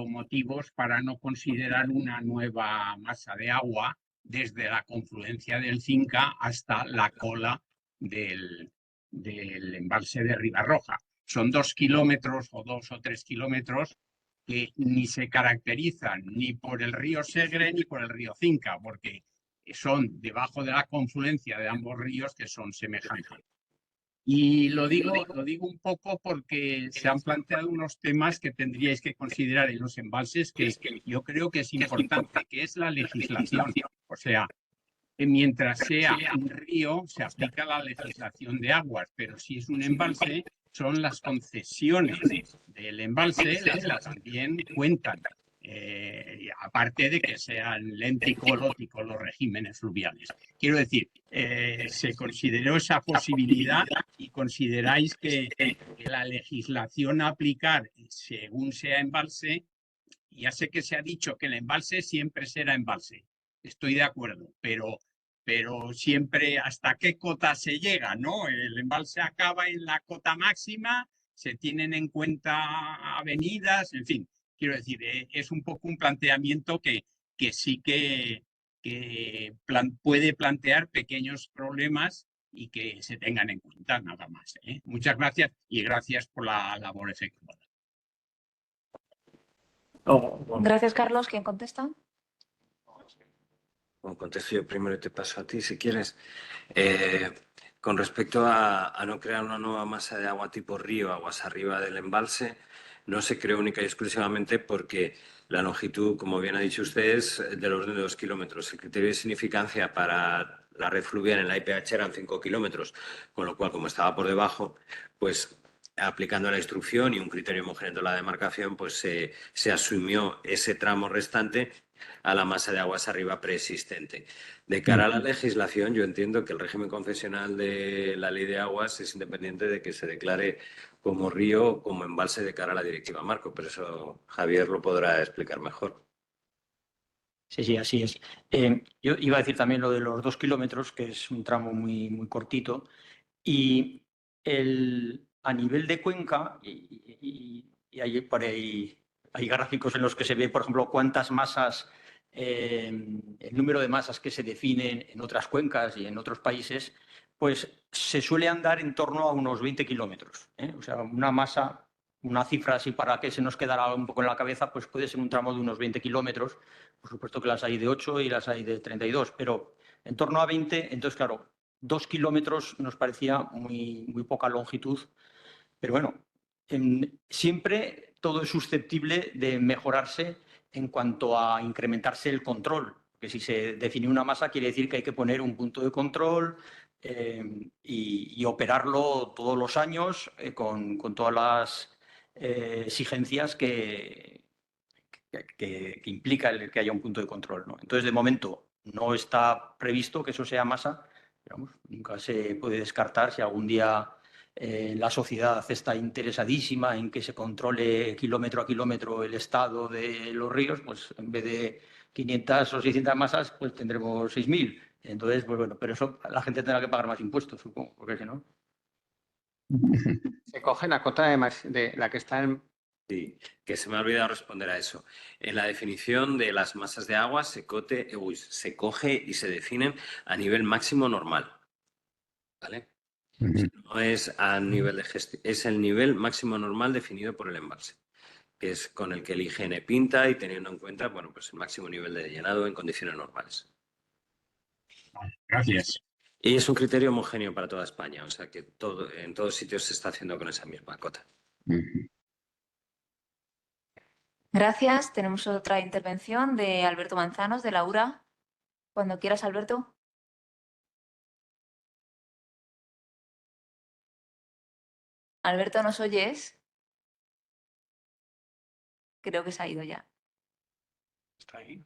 [SPEAKER 15] motivos para no considerar una nueva masa de agua desde la confluencia del Cinca hasta la cola del embalse de Ribarroja. Son 2 kilómetros o 2 o 3 kilómetros que ni se caracterizan ni por el río Segre ni por el río Cinca, porque son debajo de la confluencia de ambos ríos que son semejantes. Y lo digo un poco porque se han planteado unos temas que tendríais que considerar en los embalses que yo creo que es importante, que es la legislación. O sea, mientras sea un río, se aplica la legislación de aguas, pero si es un embalse, son las concesiones del embalse las que también cuentan. Aparte de que sean lenticolo-ticolo los regímenes fluviales. Quiero decir, se consideró esa posibilidad y consideráis que la legislación a aplicar según sea embalse, ya sé que se ha dicho que el embalse siempre será embalse, estoy de acuerdo, pero siempre hasta qué cota se llega, ¿no? El embalse acaba en la cota máxima, se tienen en cuenta avenidas, en fin. Quiero decir, es un poco un planteamiento que sí que puede plantear pequeños problemas y que se tengan en cuenta, nada más. Muchas gracias y gracias por la labor efectuada.
[SPEAKER 1] Gracias, Carlos. ¿Quién contesta?
[SPEAKER 5] Bueno, contesto yo primero y te paso a ti, si quieres. Con respecto a no crear una nueva masa de agua tipo río, aguas arriba del embalse, no se creó única y exclusivamente porque la longitud, como bien ha dicho usted, es del orden de 2 kilómetros. El criterio de significancia para la red fluvial en la IPH eran 5 kilómetros, con lo cual, como estaba por debajo, pues aplicando la instrucción y un criterio homogéneo de la demarcación, pues se asumió ese tramo restante a la masa de aguas arriba preexistente. De cara a la legislación, yo entiendo que el régimen concesional de la Ley de Aguas es independiente de que se declare como río o como embalse de cara a la directiva marco, pero eso Javier lo podrá explicar mejor.
[SPEAKER 10] Sí, así es. Yo iba a decir también lo de los 2 kilómetros, que es un tramo muy cortito, y a nivel de cuenca, y hay gráficos en los que se ve, por ejemplo, cuántas masas, el número de masas que se definen en otras cuencas y en otros países, pues se suele andar en torno a unos 20 kilómetros. O sea, una masa, una cifra así para que se nos quedara un poco en la cabeza, pues puede ser un tramo de unos 20 kilómetros. Por supuesto que las hay de 8 y las hay de 32, pero en torno a 20, entonces, claro, 2 kilómetros nos parecía muy poca longitud, pero bueno, siempre todo es susceptible de mejorarse en cuanto a incrementarse el control, que si se define una masa quiere decir que hay que poner un punto de control y operarlo todos los años con todas las exigencias que implica el que haya un punto de control, ¿no? Entonces, de momento, no está previsto que eso sea masa. Digamos, nunca se puede descartar si algún día la sociedad está interesadísima en que se controle kilómetro a kilómetro el estado de los ríos, pues en vez de 500 o 600 masas, pues tendremos 6.000. Entonces, pues bueno, pero eso la gente tendrá que pagar más impuestos, supongo, porque si no...
[SPEAKER 7] Se coge la cota de la que está en...
[SPEAKER 5] Sí, que se me ha olvidado responder a eso. En la definición de las masas de agua se coge y se definen a nivel máximo normal. ¿Vale? No es a nivel de gestión, es el nivel máximo normal definido por el embalse, que es con el que el IGN pinta y teniendo en cuenta, bueno, pues el máximo nivel de llenado en condiciones normales.
[SPEAKER 15] Gracias.
[SPEAKER 5] Y es un criterio homogéneo para toda España, o sea que en todos sitios se está haciendo con esa misma cota.
[SPEAKER 1] Gracias. Tenemos otra intervención de Alberto Manzanos, de la URA. Cuando quieras, Alberto. Alberto, ¿nos oyes? Creo que se ha ido ya.
[SPEAKER 9] Está ahí.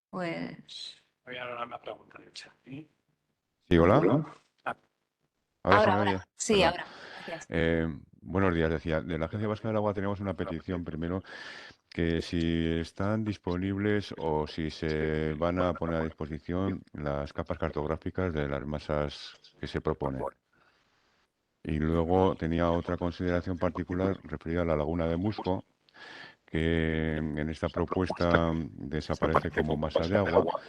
[SPEAKER 1] Pues...
[SPEAKER 9] Voy a dar una pregunta en el chat.
[SPEAKER 16] Sí, hola.
[SPEAKER 1] Ahora. Sí,
[SPEAKER 16] Perdón.
[SPEAKER 1] ahora. Gracias.
[SPEAKER 16] Buenos días, decía. De la Agencia Vasca del Agua tenemos una petición primero que si están disponibles o si se van a poner a disposición las capas cartográficas de las masas que se proponen. Y luego tenía otra consideración particular referida a la laguna de Musco, que en esta propuesta desaparece como masa de agua.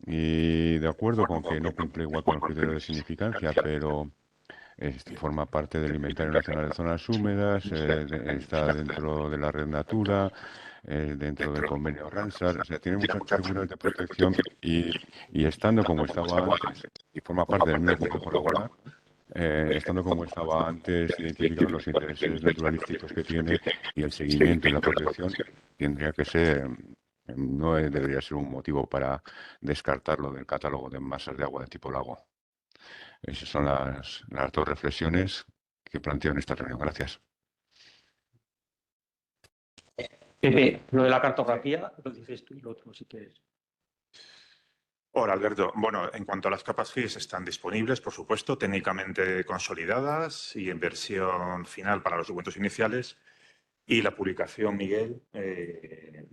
[SPEAKER 16] Y de acuerdo con que no cumple igual con los criterios de significancia, pero forma parte del Inventario Nacional de Zonas Húmedas, está dentro de la Red Natura, dentro del convenio Ramsar, o sea, tiene muchas figuras de protección y estando como estaba antes, y forma parte del mismo complejo regular, estando como estaba antes, identificando los intereses naturalísticos que tiene y el seguimiento y la protección, tendría que ser, no debería ser un motivo para descartarlo del catálogo de masas de agua de tipo lago. Esas son las dos reflexiones que planteo en esta reunión. Gracias.
[SPEAKER 10] Pepe, lo de la cartografía, lo dices tú y lo otro, si quieres.
[SPEAKER 3] Hola, Alberto. Bueno, en cuanto a las capas GIS, están disponibles, por supuesto, técnicamente consolidadas y en versión final para los documentos iniciales. Y la publicación, Miguel, es,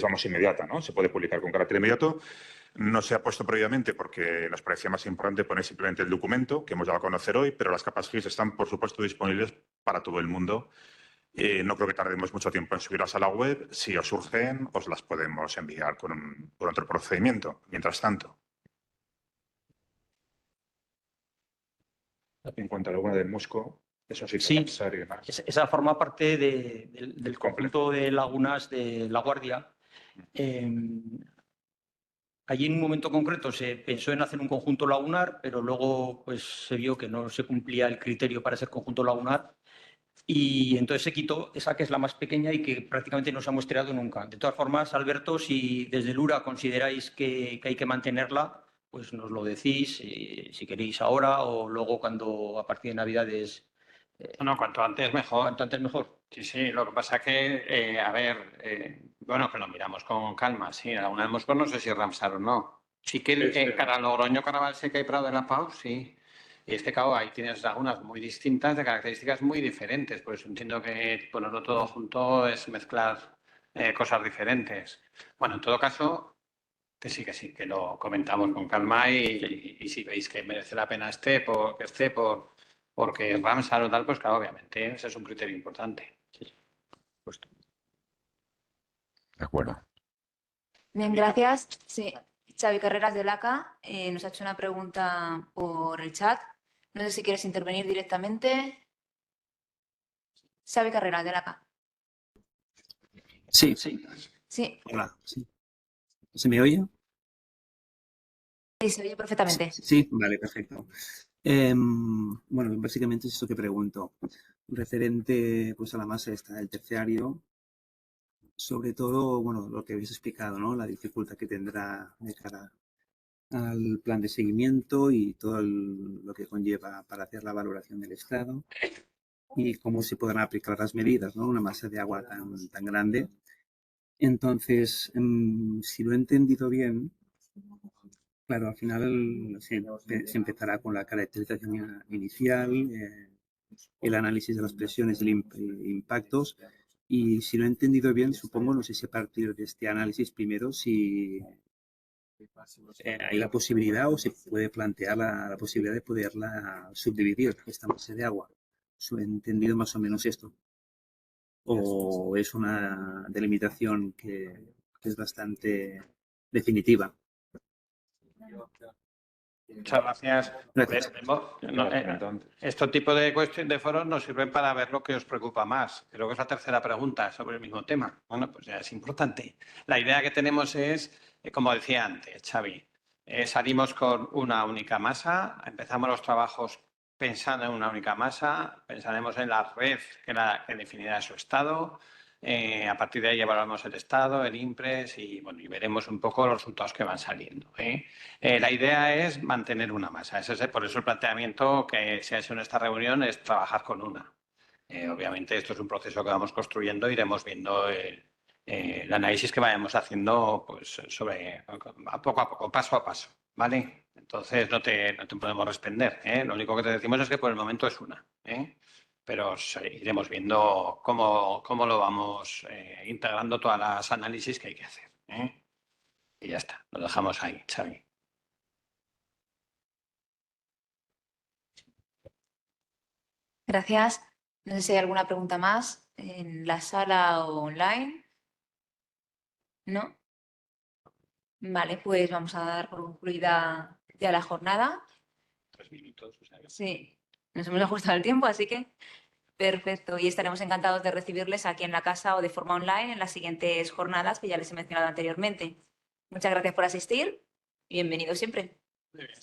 [SPEAKER 3] vamos, inmediata, ¿no? Se puede publicar con carácter inmediato. No se ha puesto previamente porque nos parecía más importante poner simplemente el documento, que hemos dado a conocer hoy, pero las capas GIS están, por supuesto, disponibles para todo el mundo. No creo que tardemos mucho tiempo en subirlas a la web. Si os surgen, os las podemos enviar con otro procedimiento. Mientras tanto, en cuanto a la laguna del Musco, eso sí que es necesario.
[SPEAKER 10] Esa forma parte del conjunto de lagunas de La Guardia. Allí en un momento concreto se pensó en hacer un conjunto lagunar, pero luego pues, se vio que no se cumplía el criterio para ser conjunto lagunar. Y entonces se quitó esa que es la más pequeña y que prácticamente no se ha muestreado nunca. De todas formas, Alberto, si desde el URA consideráis que hay que mantenerla, pues nos lo decís, si queréis ahora o luego cuando a partir de Navidades.
[SPEAKER 7] No, cuanto antes mejor.
[SPEAKER 10] Cuanto antes mejor.
[SPEAKER 7] Sí, sí, lo que pasa que, bueno, que lo miramos con calma, sí. Laguna del Moscón no sé si Ramsar o no. Sí que en cara Logroño, Caraval Seca y Prado de la Pau, sí. Y es que, claro, ahí tienes lagunas muy distintas, de características muy diferentes. Por eso entiendo que ponerlo todo junto es mezclar cosas diferentes. Bueno, en todo caso, que sí, que lo comentamos con calma y si veis que merece la pena porque Ramsar o tal, pues claro, obviamente, ese es un criterio importante.
[SPEAKER 16] De acuerdo.
[SPEAKER 1] Bien, gracias. Sí, Xavi Carreras de LACA nos ha hecho una pregunta por el chat. No sé si quieres intervenir directamente. Xavi Carreras de LACA.
[SPEAKER 17] Sí.
[SPEAKER 1] Sí.
[SPEAKER 17] Hola. Sí. ¿Se me oye?
[SPEAKER 1] Sí, se oye perfectamente.
[SPEAKER 17] Sí, vale, perfecto. Bueno, básicamente es esto que pregunto. Referente pues, a la masa esta del terciario, sobre todo, bueno, lo que habéis explicado, ¿no? La dificultad que tendrá de cara al plan de seguimiento y todo lo que conlleva para hacer la valoración del estado y cómo se podrán aplicar las medidas, ¿no? Una masa de agua tan grande. Entonces, si lo he entendido bien, claro, al final se empezará con la caracterización inicial, el análisis de las presiones y impactos. Y si lo he entendido bien, supongo, no sé si a partir de este análisis primero, si hay la posibilidad o se puede plantear la posibilidad de poderla subdividir, esta masa de agua. ¿He entendido más o menos esto? ¿O es una delimitación que es bastante definitiva?
[SPEAKER 7] Muchas gracias. Este tipo de foros nos sirven para ver lo que os preocupa más. Creo que es la tercera pregunta sobre el mismo tema. Bueno, pues ya es importante. La idea que tenemos es, como decía antes, Xavi, salimos con una única masa, empezamos los trabajos pensando en una única masa, pensaremos en la red que definirá su estado. A partir de ahí evaluamos el estado, el IMPRES y veremos un poco los resultados que van saliendo. La idea es mantener una masa. Por eso el planteamiento que se ha hecho en esta reunión es trabajar con una. Obviamente esto es un proceso que vamos construyendo, iremos viendo el análisis que vayamos haciendo pues, poco a poco, paso a paso. ¿Vale? Entonces no te podemos responder. Lo único que te decimos es que por el momento es una. Pero iremos viendo cómo lo vamos integrando todas las análisis que hay que hacer. Y ya está, lo dejamos ahí, Xavi.
[SPEAKER 1] Gracias. No sé si hay alguna pregunta más en la sala o online. ¿No? Vale, pues vamos a dar por concluida ya la jornada.
[SPEAKER 7] 3 minutos. O sea que...
[SPEAKER 1] Sí, nos hemos ajustado el tiempo, así que perfecto. Y estaremos encantados de recibirles aquí en la casa o de forma online en las siguientes jornadas que ya les he mencionado anteriormente. Muchas gracias por asistir y bienvenidos siempre.
[SPEAKER 7] Muy bien.